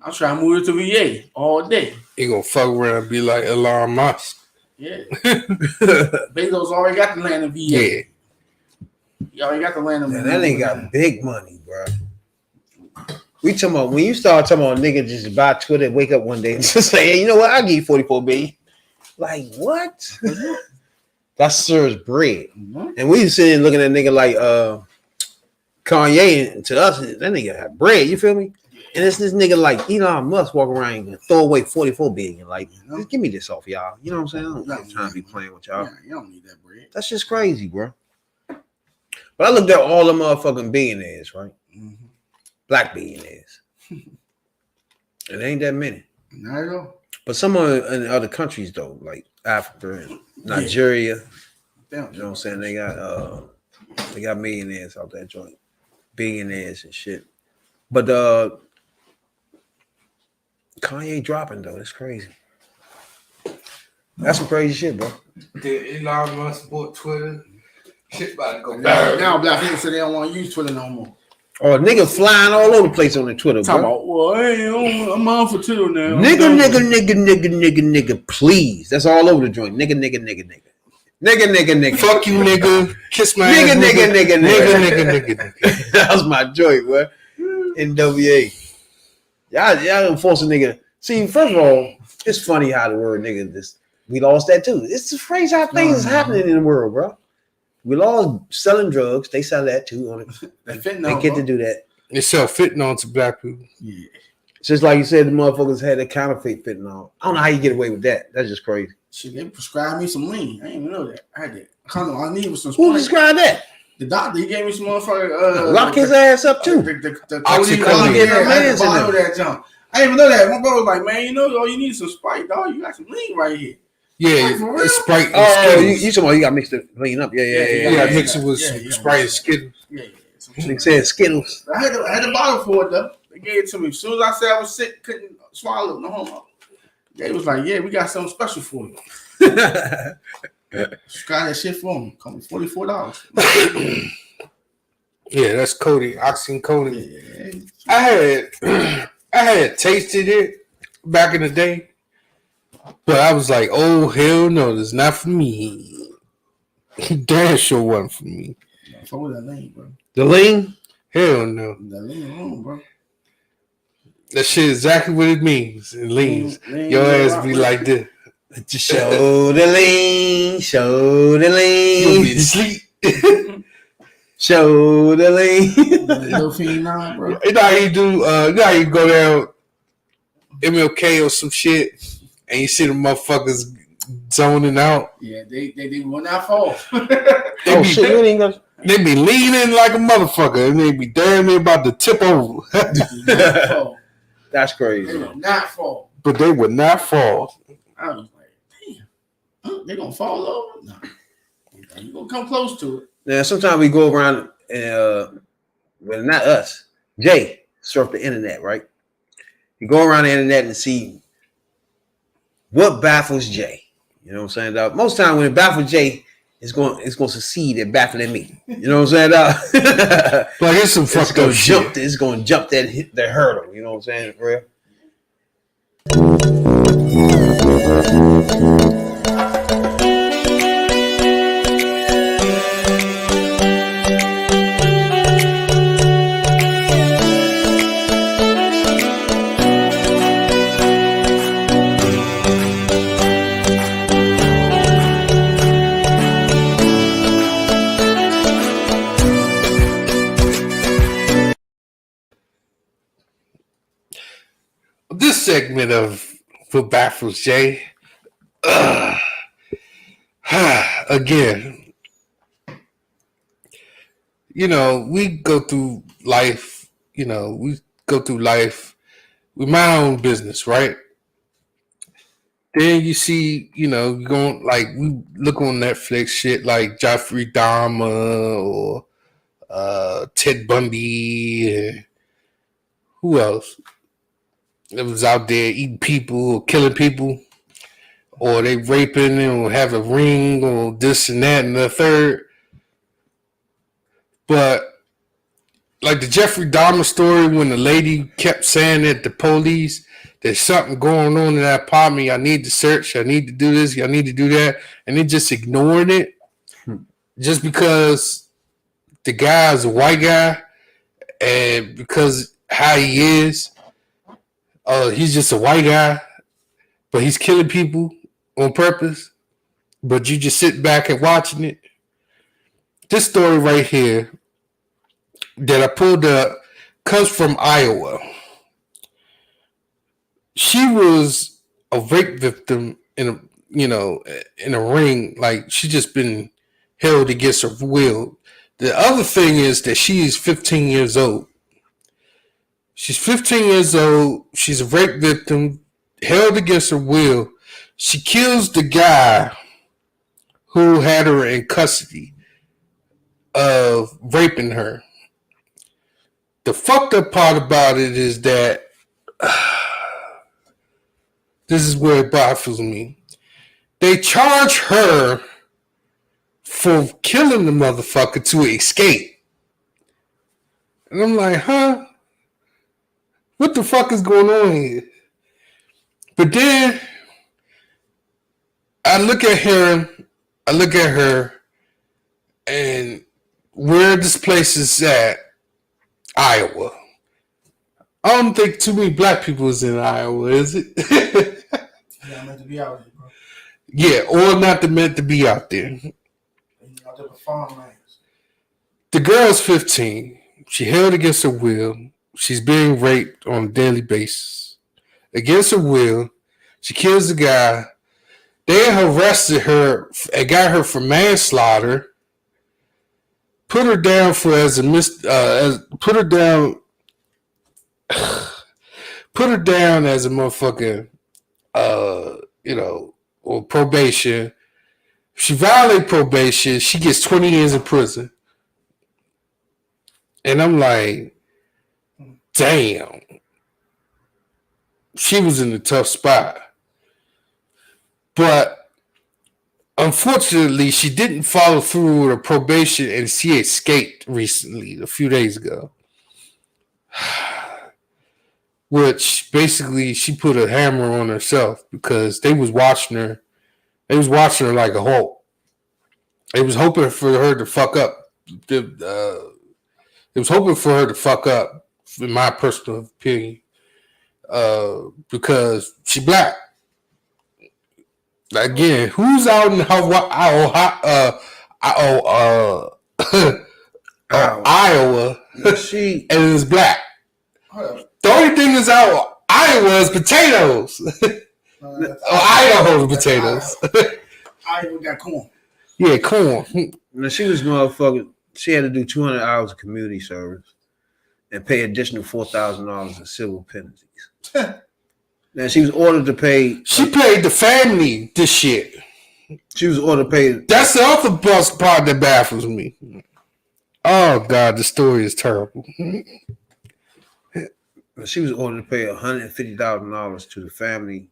I'm trying to move it to VA all day. He gonna fuck around and be like Elon Musk. Yeah. Bezos already got the land in VA. Yeah. He already got the land in VA. That ain't got big money, bro. We talking about when you start talking about nigga just buy Twitter, wake up one day and just say, hey, you know what? I'll give you 44 billion. Like what? That serves bread. Mm-hmm. And we sitting looking at nigga like Kanye, and to us, that nigga have bread. You feel me? And it's this nigga like Elon Musk walk around and throw away 44 billion. Like, just give me this off, y'all. You know what I'm saying? I'm trying to be playing with y'all. Yeah, you don't need that bread. That's just crazy, bro. But I looked at all the motherfucking billionaires, right? Mm-hmm. Black billionaires. It ain't that many. Not at all. But some are in other countries though, like Africa and Nigeria. Yeah. You know what I'm saying? They got millionaires out that joint. Billionaires and shit. But Kanye dropping though. That's crazy. That's some crazy shit, bro. Did Elon Musk bought Twitter? Shit about to go Now black people say they don't want to use Twitter no more. Oh, nigga flying all over the place on the Twitter, bro. Talking about, well, hey, I'm on for Twitter now. Nigga, please. That's all over the joint. Nigga. Fuck you, nigga. Kiss my Nigga, ass. nigga. That was my joint, bro. NWA. Y'all enforce a nigga. See, first of all, it's funny how the word nigga we lost that too. It's crazy how things is happening in the world, bro. We lost selling drugs. They sell that too. They get to do that. They sell fentanyl to black people. Yeah. It's just like you said, the motherfuckers had a counterfeit fentanyl. I don't know how you get away with that. That's just crazy. Shit, they prescribed me some lean. I didn't even know that. I had that. All I needed was some Who Sprite. prescribed that? The doctor, he gave me some motherfucker. Lock his ass up too. The Oxycodone. I didn't even know that. My brother was like, man, you know, all you need is some Sprite, dog. You got some lean right here. Yeah, Sprite, Sprite and Oh, Skittles. you talking about you got mixed it clean up. Yeah. Mix it with some Sprite and Skittles. Yeah. They said Skittles. I had the bottle for it though. They gave it to me. As soon as I said I was sick, couldn't swallow it, no homo. They was like, yeah, we got something special for you. Got that shit for me. Come $44. Yeah, that's Cody, oxycodone. Yeah. I had tasted it back in the day, but I was like, oh hell no, this is not for me. Damn sure wasn't for me. Fuck with that lean, bro. The lean? Hell no. That lean alone, bro. That shit exactly what it means. It leans. Lean, Your ass be like this. Show the lean. You'll be asleep. Show the lean. Little fiend now, bro. You know how you do, you know how you go down MLK or some shit and you see the motherfuckers zoning out? Yeah, they will not fall. Oh shit, you ain't gonna. They be leaning like a motherfucker and they be damn near about to tip over. Not fall. That's They crazy. will not fall. But they would not fall. I was like, damn. Huh? They gonna fall over? No. You gonna come close to it. Now sometimes we go around and well, not us. Jay surf the internet, right? You go around the internet and see what baffles Jay. You know what I'm saying? Dog? Most time when it baffles Jay, it's going to succeed at baffling me. You know what I'm saying? Dog? Like it's some fucked up shit. It's going to jump that hurdle. You know what I'm saying? For real. This segment of What Baffles Jay, again, you know, we go through life, with my own business, right? Then you see, you going like we look on Netflix shit like Jeffrey Dahmer or Ted Bundy, and who else? That was out there eating people or killing people, or they raping or have a ring or this and that and the third. But like the Jeffrey Dahmer story, when the lady kept saying at the police, there's something going on in that apartment, I need to search, I need to do this, I need to do that, and they just ignoring it just because the guy's a white guy and because how he is. He's just a white guy, but he's killing people on purpose. But you just sit back and watching it. This story right here that I pulled up comes from Iowa. she was a rape victim in a in a ring. Like she just been held against her will. The other thing is that she is 15 years old. She's 15 years old. She's a rape victim, held against her will. She kills the guy who had her in custody of raping her. The fucked up part about it is that this is where it bothers me. They charge her for killing the motherfucker to escape. And I'm like, huh? What the fuck is going on here? But then I look at her, and where this place is at, Iowa. I don't think too many black people is in Iowa, is it? Yeah, meant to be out here, bro. Yeah, or not meant to be out there. Out there for farmlands. The girl's 15. She held against her will. She's being raped on a daily basis. Against her will, she kills the guy. They arrested her and got her for manslaughter. Put her down for put her down as a motherfucker, or probation. If she violates probation, she gets 20 years in prison. And I'm like, damn. She was in a tough spot. But unfortunately, she didn't follow through with her probation, and she escaped recently, a few days ago. Which basically she put a hammer on herself because they was watching her. They was watching her like a hawk. They was hoping for her to fuck up. They was hoping for her to fuck up, in my personal opinion, because she black. Again, who's out in Iowa She and is black? The only thing that's out Iowa is potatoes. Idaho potatoes. Iowa got corn. Yeah, corn. Now she was motherfucking. She had to do 200 hours of community service and pay additional $4,000 in civil penalties. Now she was ordered to pay. She paid the family this shit. She was ordered to pay. That's the other bust part that baffles me. Oh God, the story is terrible. She was ordered to pay $150,000 to the family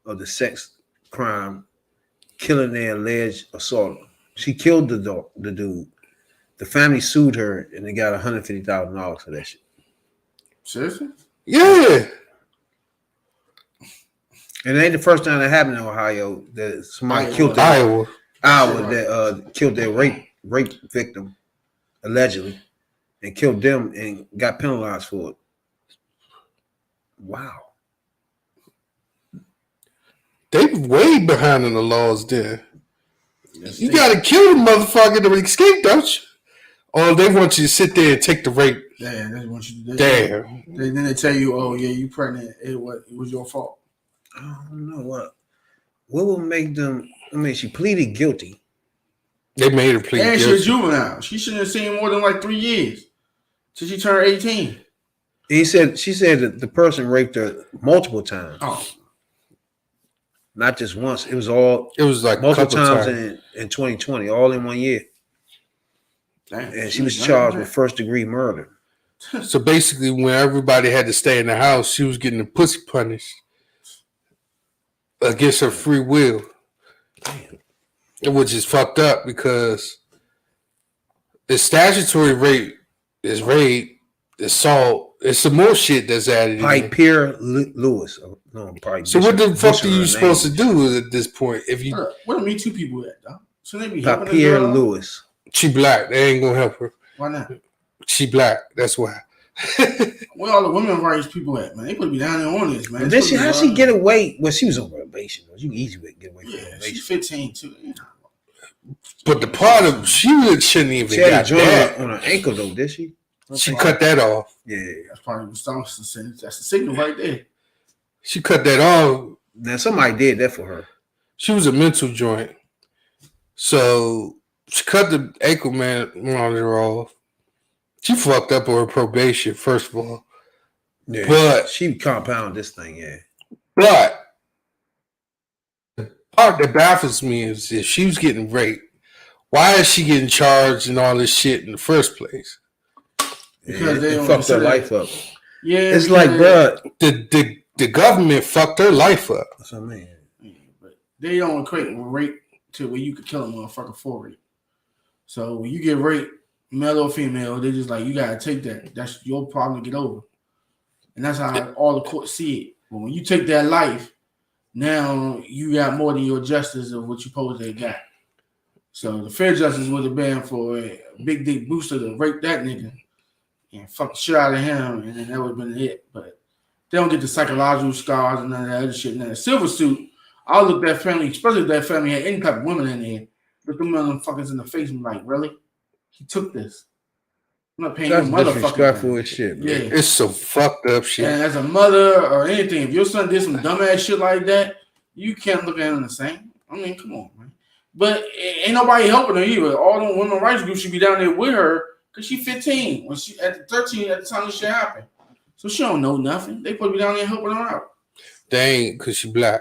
of the sex crime, killing their alleged assaulter. She killed the dude. The family sued her, and they got $150,000 for that shit. Seriously? Yeah. And it ain't the first time that happened in Ohio that somebody killed Iowa that killed their rape victim allegedly, and killed them and got penalized for it. Wow. They way behind in the laws there. You gotta kill the motherfucker to escape, don't you? Or they want you to sit there and take the rape. Damn, they want you to do Damn. Then they tell you, oh yeah, you pregnant. It was your fault. I don't know what will make them. I mean, she pleaded guilty. They made her plead And guilty. she's a juvenile. She shouldn't have seen more than like 3 years till she turned 18. She said that the person raped her multiple times. Oh, Not just once. It was like multiple times in 2020, all in 1 year. damn. And she was charged with first-degree murder. So basically, when everybody had to stay in the house, she was getting the pussy punished against her free will. Damn. Which is fucked up because the statutory rape is rape, assault. It's some more shit that's added. Piper Lewis. No, so what the fuck are you supposed to do at this point? If you where do Me Too people at, though? So they be helping Piper Lewis. She black, they ain't gonna help her. Why not? She black, that's why. Where all the women rights people at, man? They could be down there on this, man. How she get away? Well, she was on probation. You can easily get away from probation. She's 15 too. Yeah. But the part of she shouldn't even. She had a joint on her ankle though, did she? She cut that off. Yeah, that's probably what Thompson said. That's the signal right there. She cut that off. Now somebody did that for her. She was a mental joint. So she cut the ankle monitor off. She fucked up on her probation, first of all. Yeah, but she compounded this thing, yeah. But the part that baffles me is if she was getting raped, why is she getting charged and all this shit in the first place? Because they fucked her life up. Yeah, it's like, bro, the government fucked her life up. That's what I mean. Yeah, but they don't equate rape to where you could kill a motherfucker for rape. So when you get raped, male or female, they just like, you gotta take that. That's your problem to get over. And that's how all the courts see it. But when you take that life, now you got more than your justice of what you supposed to got. So the fair justice would have been for a big dick booster to rape that nigga and fuck the shit out of him, and then that would have been it. But they don't get the psychological scars and none of that other shit. Now the silver suit, I'll look that family, especially if that family had any type of women in there, look them motherfuckers in the face and be like, really? He took this. I'm not paying That's no motherfucking disrespectful as shit, man. Yeah. It's some fucked up shit. And as a mother or anything, if your son did some dumbass shit like that, you can't look at him the same. I mean, come on, man. But ain't nobody helping her either. All them women rights groups should be down there with her because she's 15. When she at 13 at the time this shit happened. So she don't know nothing. They supposed to be down there helping her out. They ain't because she black.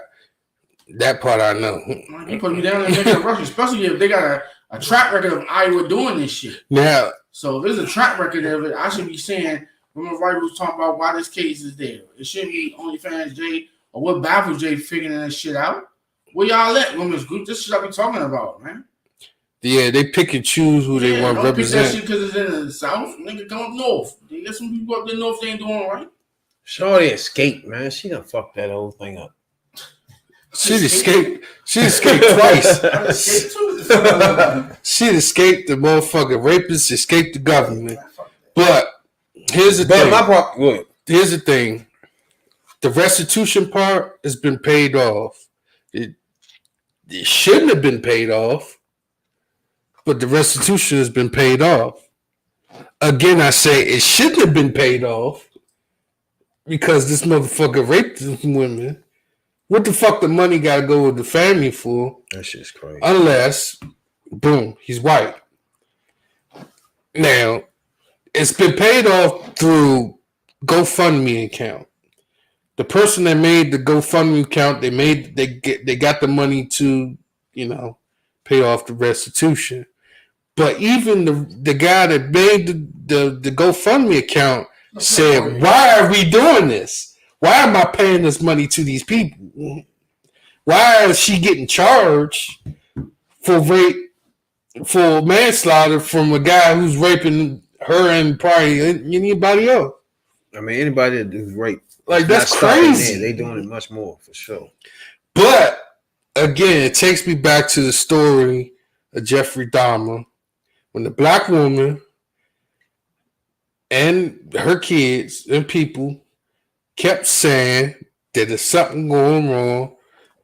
That part I know. They supposed to be down there making a rush, especially if they got a track record of Iowa doing this shit. Now, so if there's a track record of it, I should be saying women rights groups talking about why this case is there. It shouldn't be OnlyFans Jay or what baffles Jay figuring that shit out. Where y'all at, women's group? This shit I be talking about, man. Yeah, they pick and choose who they want to represent. Pick that shit because it's in the South. Nigga, come up north. They got some people up there north they ain't doing right. Shorty escaped, man. She done fucked that whole thing up. She escaped. She escaped twice. She escaped the motherfucking rapist. Escaped the government. But here's the thing. Here's the thing. The restitution part has been paid off. It shouldn't have been paid off, but the restitution has been paid off. Again, I say it shouldn't have been paid off because this motherfucker raped women. What the fuck the money got to go with the family for? That shit's crazy. Unless, boom, he's white. Now, it's been paid off through GoFundMe account. The person that made the GoFundMe account, they got the money to, pay off the restitution. But even the guy that made the GoFundMe account said, "Why are we doing this? Why am I paying this money to these people? Why is she getting charged for rape, for manslaughter from a guy who's raping her and probably anybody else?" I mean, anybody that does rape. Like, that's crazy. They doing it much more, for sure. But, again, it takes me back to the story of Jeffrey Dahmer. When the black woman and her kids and people kept saying that there's something going wrong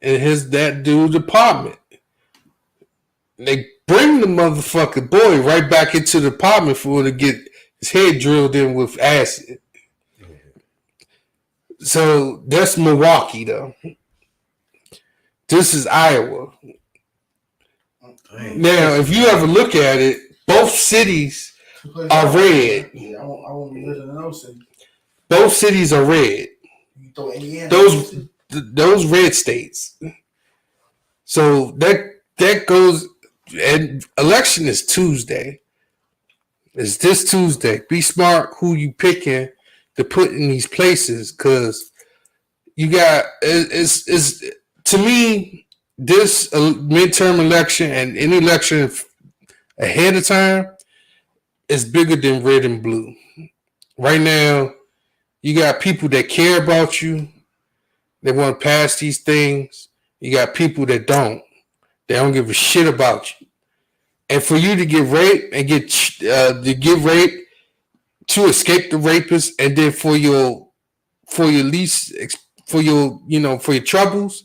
in that dude's apartment. They bring the motherfucking boy right back into the apartment for him to get his head drilled in with acid. So that's Milwaukee, though. This is Iowa. Now, if you ever look at it, both cities are red. Yeah, I won't be living in those cities. Both cities are red. You throw Indiana. Those red states. So that goes, and election is Tuesday. It's this Tuesday. Be smart who you picking to put in these places, because you got it's to me, this midterm election and any election ahead of time is bigger than red and blue. Right now, you got people that care about you. They want to pass these things. You got people that don't. They don't give a shit about you. And for you to get raped and get raped, to escape the rapist, and then for your troubles,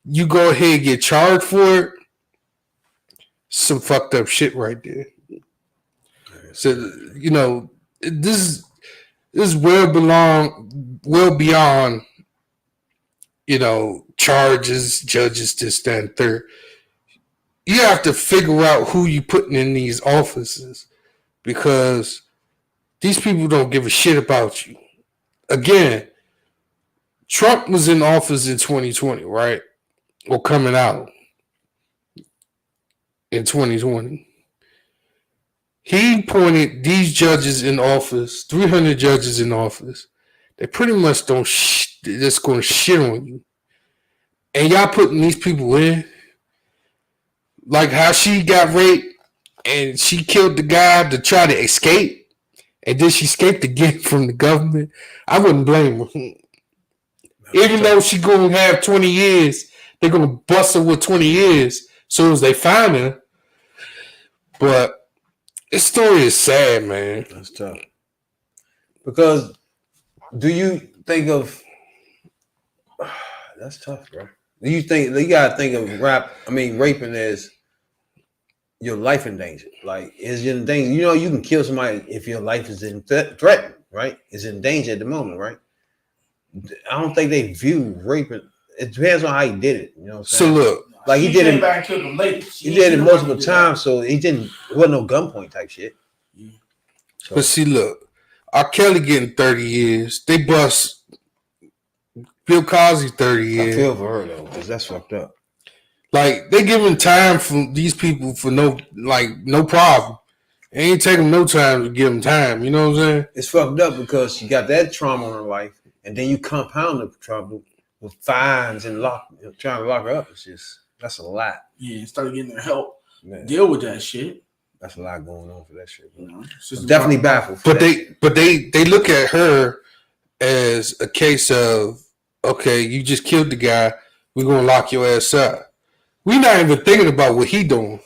you go ahead and get charged for it. Some fucked up shit right there. So this is well beyond charges, judges, this, that, and third. You have to figure out who you putting in these offices because these people don't give a shit about you. Again, Trump was in office in 2020, right? Or coming out in 2020. He appointed these judges in office, 300 judges in office. They pretty much just going to shit on you. And y'all putting these people in, like how she got raped and she killed the guy to try to escape, and then she escaped again from the government. I wouldn't blame her. Even though she gonna have 20 years, they're gonna bust her with 20 years as soon as they find her. But this story is sad, man. That's tough. Because do you think of that's tough, bro. Do you think you gotta think of raping as your life in danger? Like, is it in danger? You can kill somebody if your life is in threatened, right? Is in danger at the moment, right? I don't think they view raping. It depends on how he did it. You know what I'm saying? So look, like he did it back and killed him later. He did it multiple times, so it wasn't no gunpoint type shit. Yeah. So. But see, look, R. Kelly getting 30 years. They bust Bill Cosby 30 years. I feel for her though, because that's fucked up. Like, they giving time for these people for no problem. It ain't taking no time to give them time. You know what I'm saying? It's fucked up because she got that trauma in her life, and then you compound the trouble with fines and trying to lock her up. That's a lot. Yeah, started getting their help. Deal with that shit. That's a lot going on for that shit. I'm definitely baffled. But they look at her as a case of, okay, you just killed the guy. We're gonna lock your ass up. We're not even thinking about what he doing.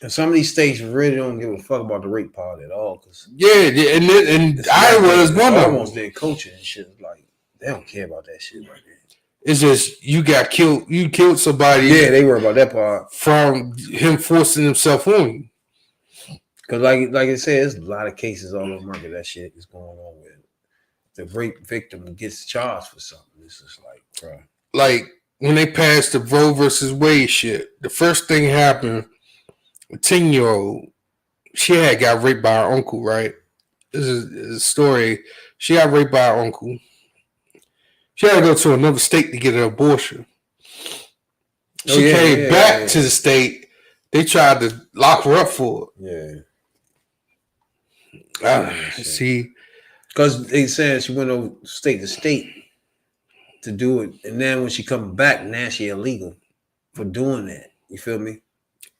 And some of these states really don't give a fuck about the rape part at all. And Iowa is one of them. Almost their culture and shit. Like, they don't care about that shit right there. It's just you got killed. You killed somebody. Yeah, they worry about that part from him forcing himself on you. Because, like I said, there's a lot of cases all over America that shit is going on with the rape victim gets charged for something. It's just like, bro. Like when they passed the Roe versus Wade shit, the first thing happened. A 10-year-old, she had got raped by her uncle. Right? This is a story. She got raped by her uncle. She had to go to another state to get an abortion. She came back to the state. They tried to lock her up for it. See, because they said she went over state to state to do it, and then when she comes back, now she illegal for doing that. You feel me?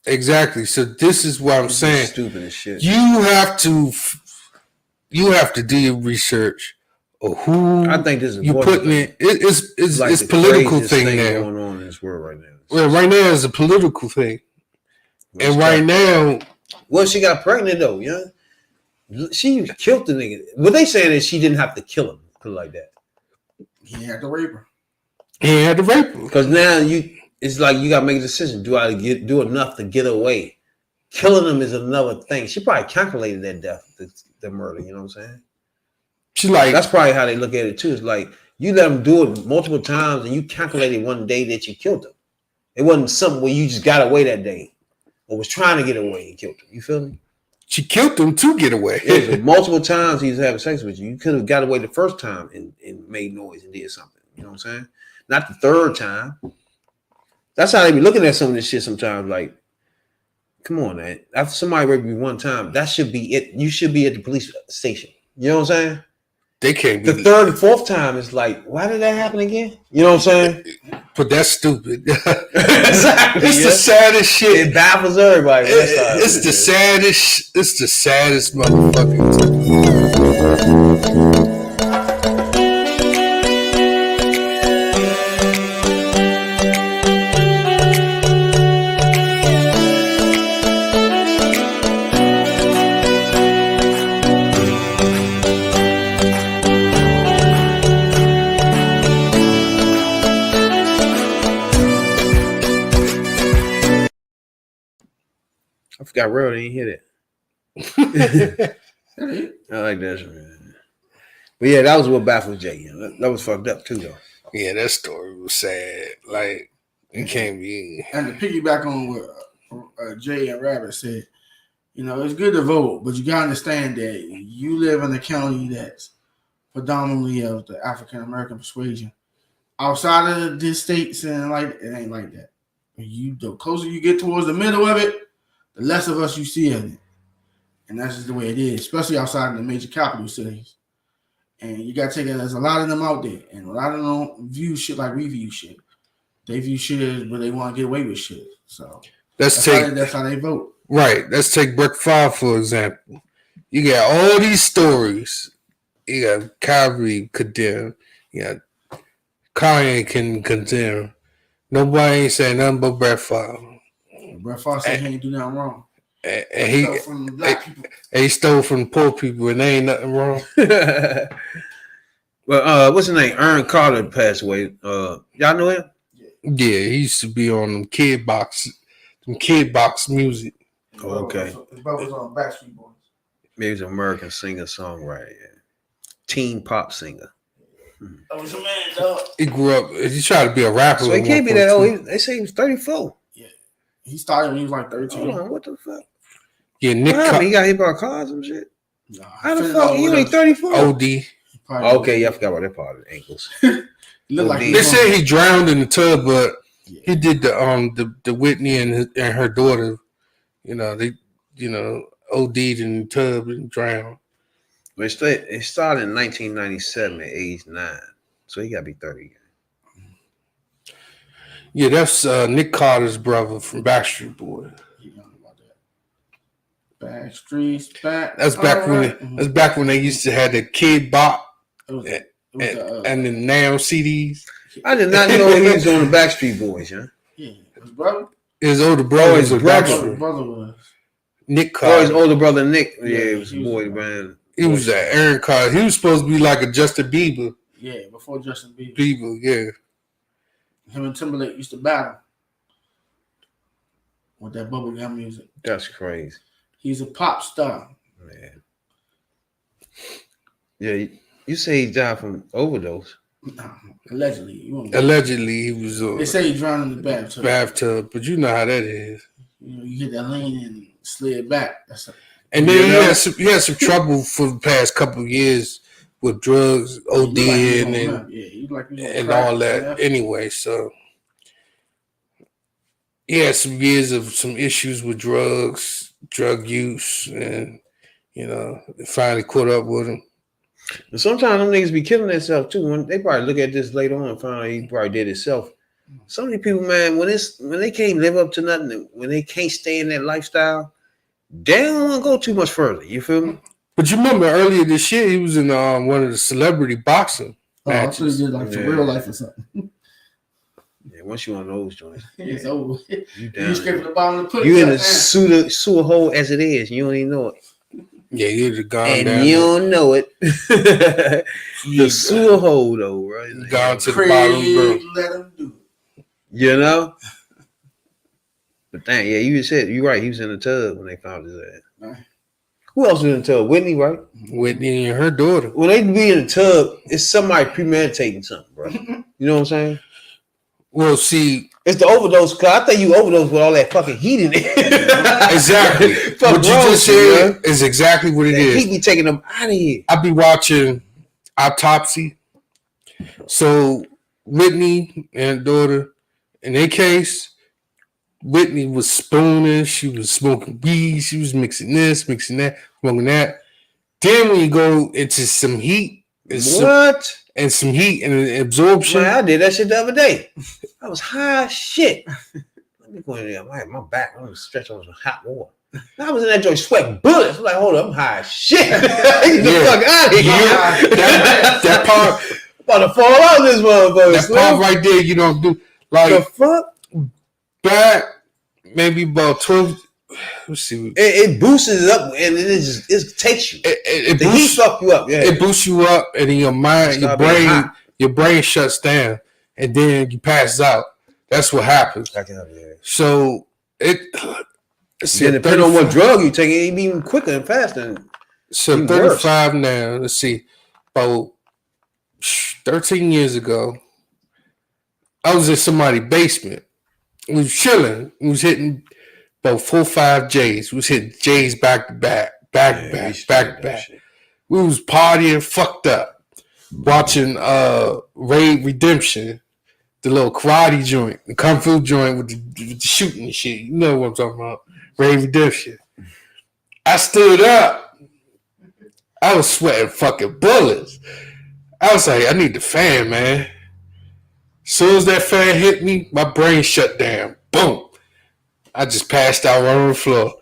Exactly. So this is what I'm saying. Stupid as shit. You have to do your research. Or who I think this is you putting in. It's like it's political thing now going on in this world right now. Well, right now is a political thing, and right now, well, she got pregnant though. She killed the nigga. What they saying is she didn't have to kill him, put it like that. He had to rape her. Because now it's like you gotta make a decision. Do I do enough to get away? Killing him is another thing. She probably calculated that death, the murder. You know what I'm saying? She's like, that's probably how they look at it too. It's like you let them do it multiple times, and you calculated one day that you killed him. It wasn't something where you just got away that day, or was trying to get away and killed him. You feel me? She killed him to get away. It was multiple times he was having sex with you. You could have got away the first time and made noise and did something. You know what I'm saying? Not the third time. That's how they be looking at some of this shit sometimes. Like, come on, man. After somebody raped you one time, that should be it. You should be at the police station. You know what I'm saying? They can't. The third and fourth time is like, why did that happen again? You know what I'm saying? But that's stupid. Exactly. It's the saddest shit. It baffles everybody. It's the saddest. It's the saddest motherfucking thing. I forgot real. They didn't hear that. I like that shit, man. But yeah, that was what baffled Jay. That was fucked up too, though. Yeah, that story was sad. Like, it can't be. And to piggyback on what Jay and Rabbit said, it's good to vote, but you gotta understand that you live in a county that's predominantly of the African American persuasion. Outside of the states and it ain't like that. The closer you get towards the middle of it, the less of us you see in it. And that's just the way it is, especially outside of the major capital cities. And you gotta take it, there's a lot of them out there, and a lot of them don't view shit like we view shit. They view shit as where they want to get away with shit. So that's how they vote. Right. Let's take Brick 5, for example. You got all these stories. You got Kyrie condemned. You got Kanye can condemn. Nobody ain't saying nothing but Brett Favre. Brett Favre said he ain't do nothing wrong. And he stole from the poor people, and there ain't nothing wrong. Well, what's his name? Aaron Carter passed away. Y'all know him? Yeah, he used to be on them kid box music. Oh, okay. His brother was on Backstreet Boys. Maybe he's an American singer, songwriter, teen pop singer. That was a man, dog. He grew up. He tried to be a rapper. So he can't be that old. They say he was 34. Yeah, he started when he was like 13. Hold on, what the fuck? Yeah, Nick. He got hit by a car or some shit. Nah, How the fuck? He only 34. OD. Okay, yeah, I forgot about that part of the ankles. They said he drowned in the tub, but he did the Whitney and her daughter. They OD'd in the tub and drowned. But it started in 1997 at age 9, so he got to be 30 again. Yeah, that's Nick Carter's brother from Backstreet Boys. Backstreet's back. That's back when they used to have the Kid Bop and the Now CDs. I did not know he was on the Backstreet Boys, huh? Yeah, his brother. His older brother. His brother was Nick Carter. Oh, his older brother Nick. Yeah, it was a boy band. He was Aaron Carter. He was supposed to be like a Justin Bieber. Yeah, before Justin Bieber. Yeah. Him and Timberlake used to battle with that bubblegum music. That's crazy. He's a pop star. Man. Yeah, you say he died from overdose. No, allegedly. Allegedly, he was. They say he drowned in the bathtub, but you know how that is. You get that lane and slid back. And then he had some trouble for the past couple of years with drugs, ODing, and all that. Anyway, so he had some years of some issues with drugs, drug use, and they finally caught up with him. And sometimes them niggas be killing themselves too. When they probably look at this later on and find out he probably did himself. Some of these people, man, when they can't live up to nothing, when they can't stay in that lifestyle, they don't want to go too much further. You feel me? But you remember earlier this year, he was in one of the celebrity boxing matches. I thought he did for real life or something. Yeah, once you on those joints, it's over. You down. You scraping the bottom of the pudding. You in a sewer hole as it is. You don't even know it. Yeah, you'd have gone and down. You don't know it. The sewer hole, though, right? Gone to the bottom, let him do it. You know? But dang, yeah, you said, you're right. He was in the tub when they found his ass. Right. Who else was in the tub? Whitney, right? Whitney and her daughter. When they be in the tub, it's somebody premeditating something, bro. You know what I'm saying? Well, see, it's the overdose. Cause I think you overdose with all that fucking heat in it. Exactly. What you just said is exactly what it is. He be taking them out of here. I be watching Autopsy. So Whitney and daughter, in their case, Whitney was spooning. She was smoking weed. She was mixing this, mixing that, smoking that. Then when you go into some heat, some heat and absorption. Man, I did that shit the other day. I was high as shit. Let me go in there. My back, I'm gonna stretch on some hot water. I was in that joint sweating bullets. I'm like, hold up, I'm high as shit. Get the fuck out of here. That part, about to fall out of this motherfucker. That part right there, you don't do like the fuck. Back maybe about 12. Let's see. It boosts it up and it takes you. It the heat fuck you up. Yeah. It boosts you up, and in your mind, your brain shuts down, and then you pass out. That's what happens. So depending on what drug you take, it be even quicker and faster. So 35 now. Let's see. About 13 years ago, I was in somebody's basement. We was chilling. We was hitting about 4-5 J's. We was hitting J's back to back, back to back, back to back. We was partying, fucked up, watching Raid Redemption, the little karate joint, the kung fu joint with the shooting and shit. You know what I'm talking about? Raid Redemption. I stood up. I was sweating fucking bullets. I was like, I need the fan, man. As soon as that fan hit me, my brain shut down. Boom. I just passed out on the floor.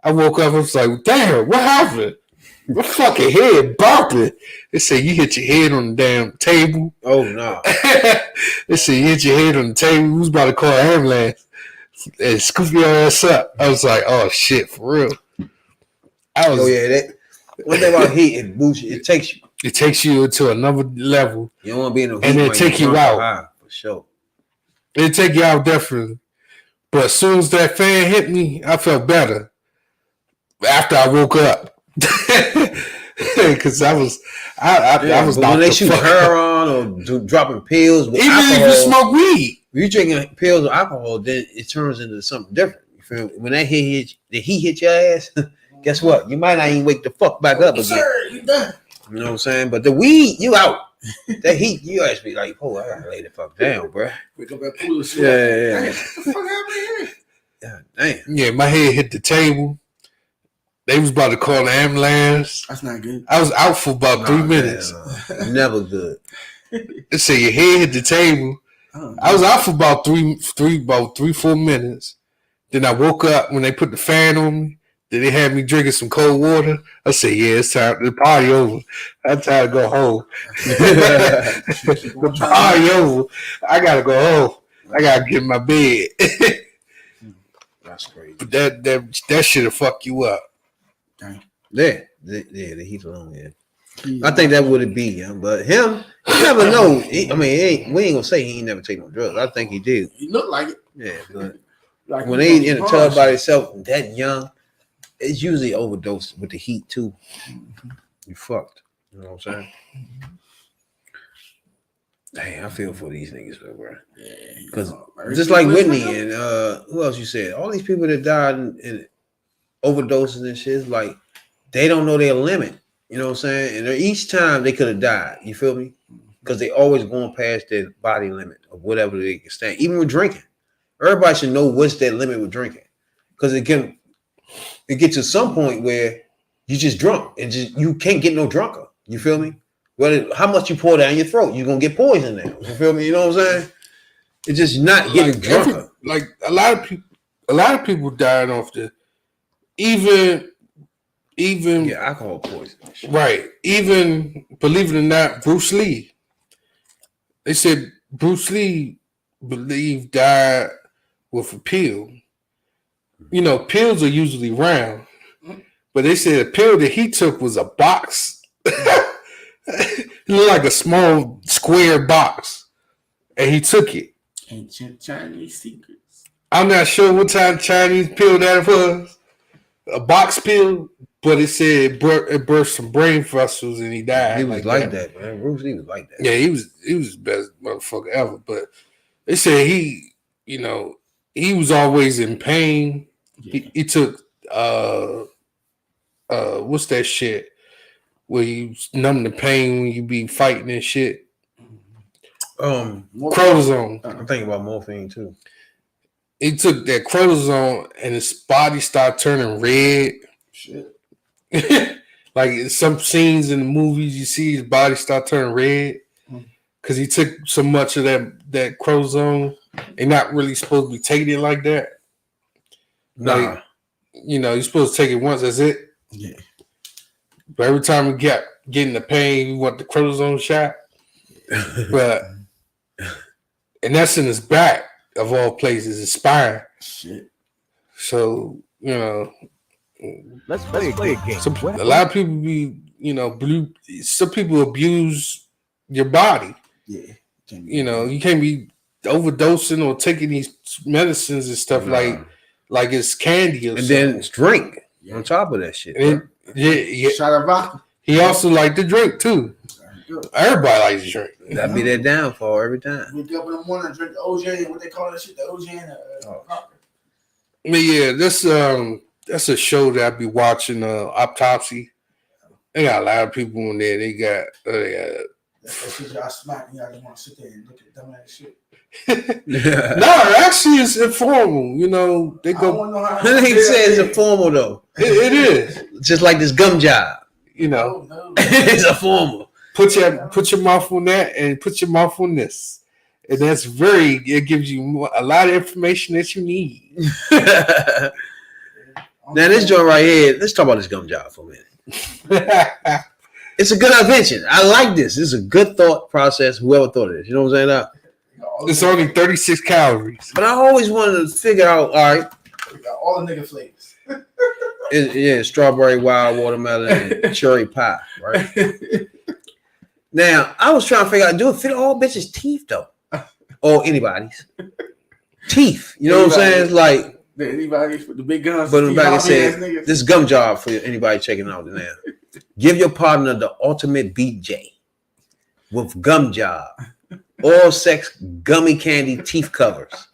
I woke up, I was like, damn, what happened? My fucking head bumping. They said, you hit your head on the damn table. Oh, no. They said, you hit your head on the table. We was about to call an ambulance and scoop your ass up. I was like, oh, shit, for real. Oh, yeah. One thing about heat, it boosts you. It takes you. It takes you to another level. You don't want to be in the heat. And it'll take you out. High, for sure. It'll take you out, definitely. But as soon as that fan hit me, I felt better. After I woke up. Because I was when they shoot heroin or dropping pills with even alcohol, if you smoke weed. If you're drinking pills or alcohol, then it turns into something different. You feel me? When that heat hit your ass, guess what? You might not even wake the fuck back up again. Sir, you done. You know what I'm saying? But the weed, you out. That heat, you actually like, oh, I gotta lay the fuck down, bro. Wake up that pool of shit. Yeah. What the fuck happened here? God damn. Yeah, my head hit the table. They was about to call the ambulance. That's not good. I was out for about 3 minutes. Never good. They say your head hit the table. I was out for about 4 minutes. Then I woke up when they put the fan on me. Then they had me drinking some cold water. I said, yeah, it's time. The party over. I'm time to go home. The party over. I got to go home. I got to get in my bed. That's crazy. But that shit'll fuck you up. Yeah, the heat alone, yeah. I think that would it be, yeah. But him, you never know. We ain't gonna say he ain't never take no drugs. I think he did. He looked like it. Yeah, but Like when they in a tub by themselves that young, it's usually overdose with the heat too. You fucked. You know what I'm saying? Dang, I feel for these niggas, bro. Yeah, because just like Whitney and who else you said, all these people that died in overdoses and shit, it's like they don't know their limit. You know what I'm saying? And each time they could have died. You feel me? Because they always going past their body limit of whatever they can stand. Even with drinking, everybody should know what's their limit with drinking, because it gets to some point where you just drunk and you can't get no drunker. You feel me? Well, how much you pour down your throat, you're gonna get poison now. You feel me? You know what I'm saying? It's just not getting drunker. Like a lot of people died off the even alcohol poison. Right. Even believe it or not, Bruce Lee. They said Bruce Lee believed died with a pill. You know, pills are usually round, but they said a pill that he took was a box. It looked like a small square box, and he took it. Ancient Chinese secrets. I'm not sure what type of Chinese pill that was. A box pill, but it said it burst some brain vessels and he died. He was like that, man. Bruce Lee was like that. Yeah, he was the best motherfucker ever. But they said he was always in pain. Yeah. He took what's that shit where you numb the pain when you be fighting and shit? Cortisone. I'm thinking about morphine too. He took that cortisone and his body started turning red. Shit. Like in some scenes in the movies, you see his body start turning red because he took so much of that cortisone and not really supposed to be taking it like that. Nah. Like, you're supposed to take it once, that's it. Yeah. But every time we getting the pain, you want the cortisone shot. But and that's in his back of all places, his spine. Shit. So, Let's play a game. A lot of people some people abuse your body. Yeah. You can't be overdosing or taking these medicines and stuff like it's candy or and something. then it's drink on top of that shit. Yeah. Shot of vodka. He also liked to drink too. Good. Everybody likes to drink. That'd be their downfall every time. Wake up in the morning and drink the OJ, what they call that shit, the OJ and the But yeah, that's a show that I be watching. Autopsy. They got a lot of people in there. They got that's that shit y'all smack and y'all just want to sit there and look at dumbass shit. No, actually, it's informal. You know, they I don't go. want to know how He says it's formal though. It is. Just like this gum job. You know, No. It's a formal. put your mouth on that and put your mouth on this, and that's it gives you a lot of information that you need. Now this joint right here, let's talk about this gum job for a minute. It's a good invention. I like this. This is a good thought process. Whoever thought of this, you know what I'm saying? It's only 36 calories. But I always wanted to figure out. All right, We got all the nigga flavors. Strawberry, wild watermelon, and cherry pie. Right. Now I was trying to figure out, do it fit all bitches' teeth though, or anybody's teeth? You know what I'm saying? It's like. Anybody with the big guns. But in the back it said, niggas. this gum job for anybody checking out now. Give your partner the ultimate BJ with gum job. All sex gummy candy teeth covers.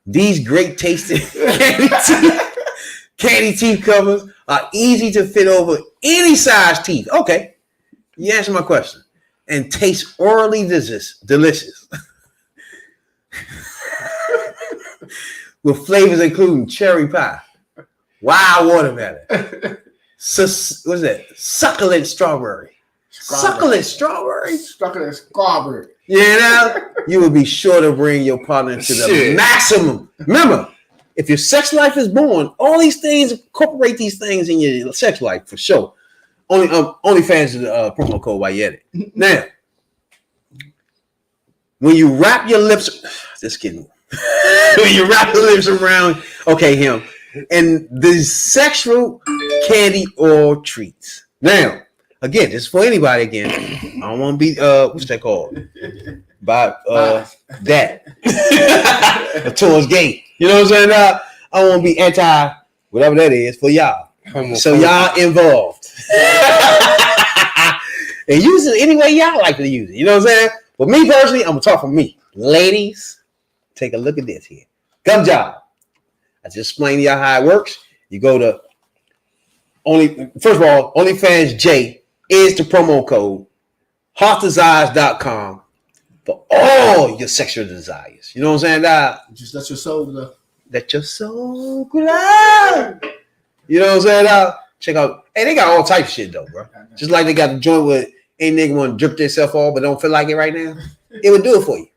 These great tasting candy teeth covers are easy to fit over any size teeth. Okay. You answer my question. And taste orally delicious. With flavors including cherry pie, wild watermelon, what's that? Succulent strawberry. Succulent strawberry? Succulent strawberry. You know, you will be sure to bring your partner to the maximum. Remember, if your sex life is born, all these things, incorporate these things in your sex life for sure. OnlyFans is the promo code while you're at it. Now, when you wrap your lips, just kidding. When you wrap the lips around, okay, him, and the sexual candy or treats. Now, again, this is for anybody. Again, I don't want to be what's that called? By that towards gay. You know what I'm saying? I want to be anti whatever that is for y'all. So y'all involved and use it any way y'all like to use it. You know what I'm saying? But me personally, I'm gonna talk for me, ladies. Take a look at this here. Gum job. I just explained to y'all how it works. You go to first of all, OnlyFans J is the promo code. Heartdesires.com for all your sexual desires. You know what I'm saying? Just let your soul go. Let your soul glow. You know what I'm saying? Check out. Hey, they got all types of shit though, bro. Just like they got the joint with any nigga want to drip themselves off but don't feel like it right now. It would do it for you.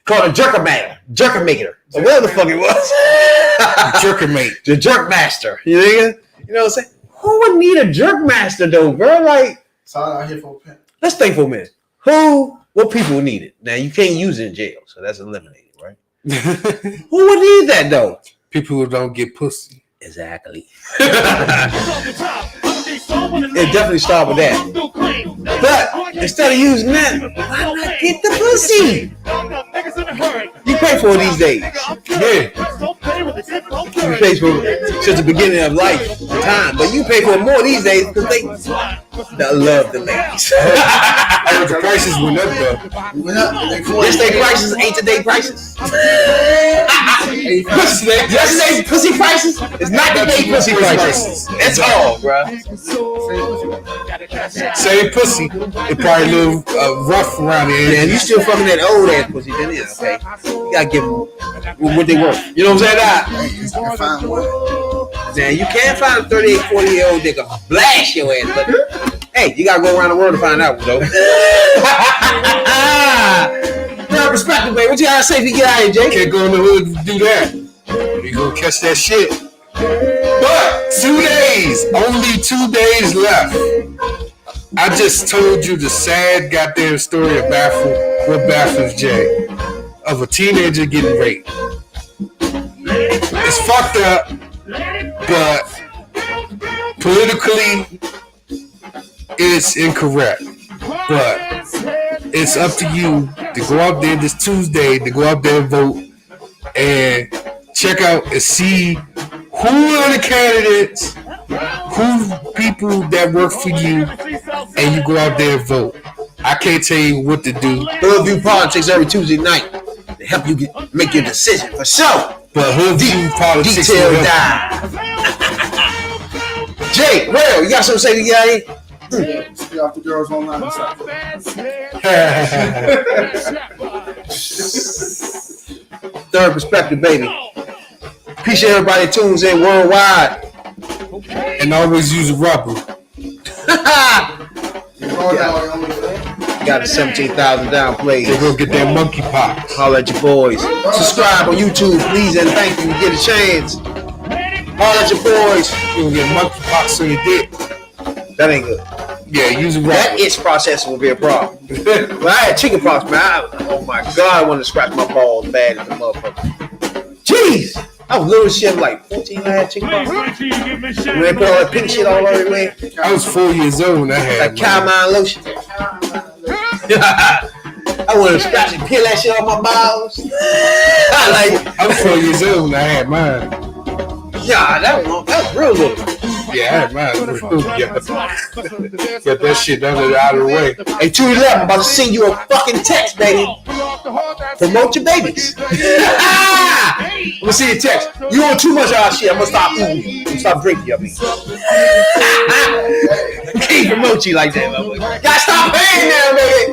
Called a jerker-maker, or whatever the fuck it was. Jerker-mate. The jerk master. You know what I'm saying? Who would need a jerk master though, bro? Like, so out here for a pimp. Let's think for a minute. What people need it? Now you can't use it in jail, so that's eliminated, right? Who would need that though? People who don't get pussy. Exactly. It definitely start with that. But instead of using that, why not get the pussy? You pay for it these days. Yeah. You pay for it since the beginning of life, time. But you pay for it more these days because they love the ladies. I heard the prices went up though. Went up. Yesterday prices ain't today prices. Yesterday pussy prices is not today pussy prices. That's all, bro. Same pussy. It probably a little rough around the edge. And you still fucking that old ass pussy, then yeah, okay. You gotta give them what they worth. You know what I'm saying? Find one. Now you can't find a 38, 40-year-old nigga blast your ass, but hey, you gotta go around the world to find out, though. No perspective, baby. What you gotta say if you get out of here, Jay? Can't go in the hood to do that. You gonna catch that shit. But 2 days, only 2 days left. I just told you the sad goddamn story of what baffles Jay of a teenager getting raped. It's fucked up, but politically it's incorrect. But it's up to you to go out there this Tuesday, to go out there and vote and check out and see who are the candidates, who people that work for you, and you go out there and vote. I can't tell you what to do, Hoodview Politics every Tuesday night to help you make your decision for sure. but Hoodview Politics Detail will help. die. Jay, Rail, you got something to say to you, guys? Stay off the girls online and stuff. Third perspective, baby. Appreciate everybody that tunes in worldwide. And always use a rubber. Got the 17,000 down plays. They go get that monkeypox. Holler at your boys. Subscribe on YouTube, please, and thank you. Get a chance. Holler at your boys. You gonna get monkeypox on your dick. That ain't good. Yeah, use a That rubber. itch processing will be a problem. Well, I had chicken pox, man. Oh my God, I wanted to scratch my balls bad as a motherfucker. Jeez. I was little shit like 14 when I had chicken pox. When they put all that pink shit all over me. I was 4 years old when I had Like calamine lotion. I wanted to scratch and peel that shit off my balls. I was 4 years old when I had mine. Yeah, that was real little. Yeah, I had mine. Get that shit out of the way. Hey, 211, I'm about to send you a fucking text, baby. Promote your babies. I'm gonna see your text. You on too much of our shit. I'm gonna stop eating you. I'm gonna stop drinking you, I mean. Can't promote you like that, motherfucker. Gotta stop paying now, baby.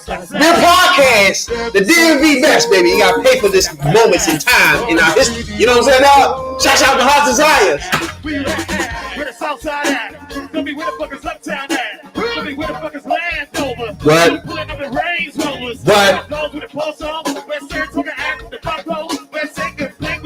Your podcast, the DMV best, baby. You gotta pay for this moments in time in our history. You know what I'm saying, dog? Shout out to Hot Desires. Where the south side at? Tell me where the fuck is uptown at? Tell me where the fuck is Landover? What? Pulling up the Range Rovers. What? Those with the pulse on, West Saratoga,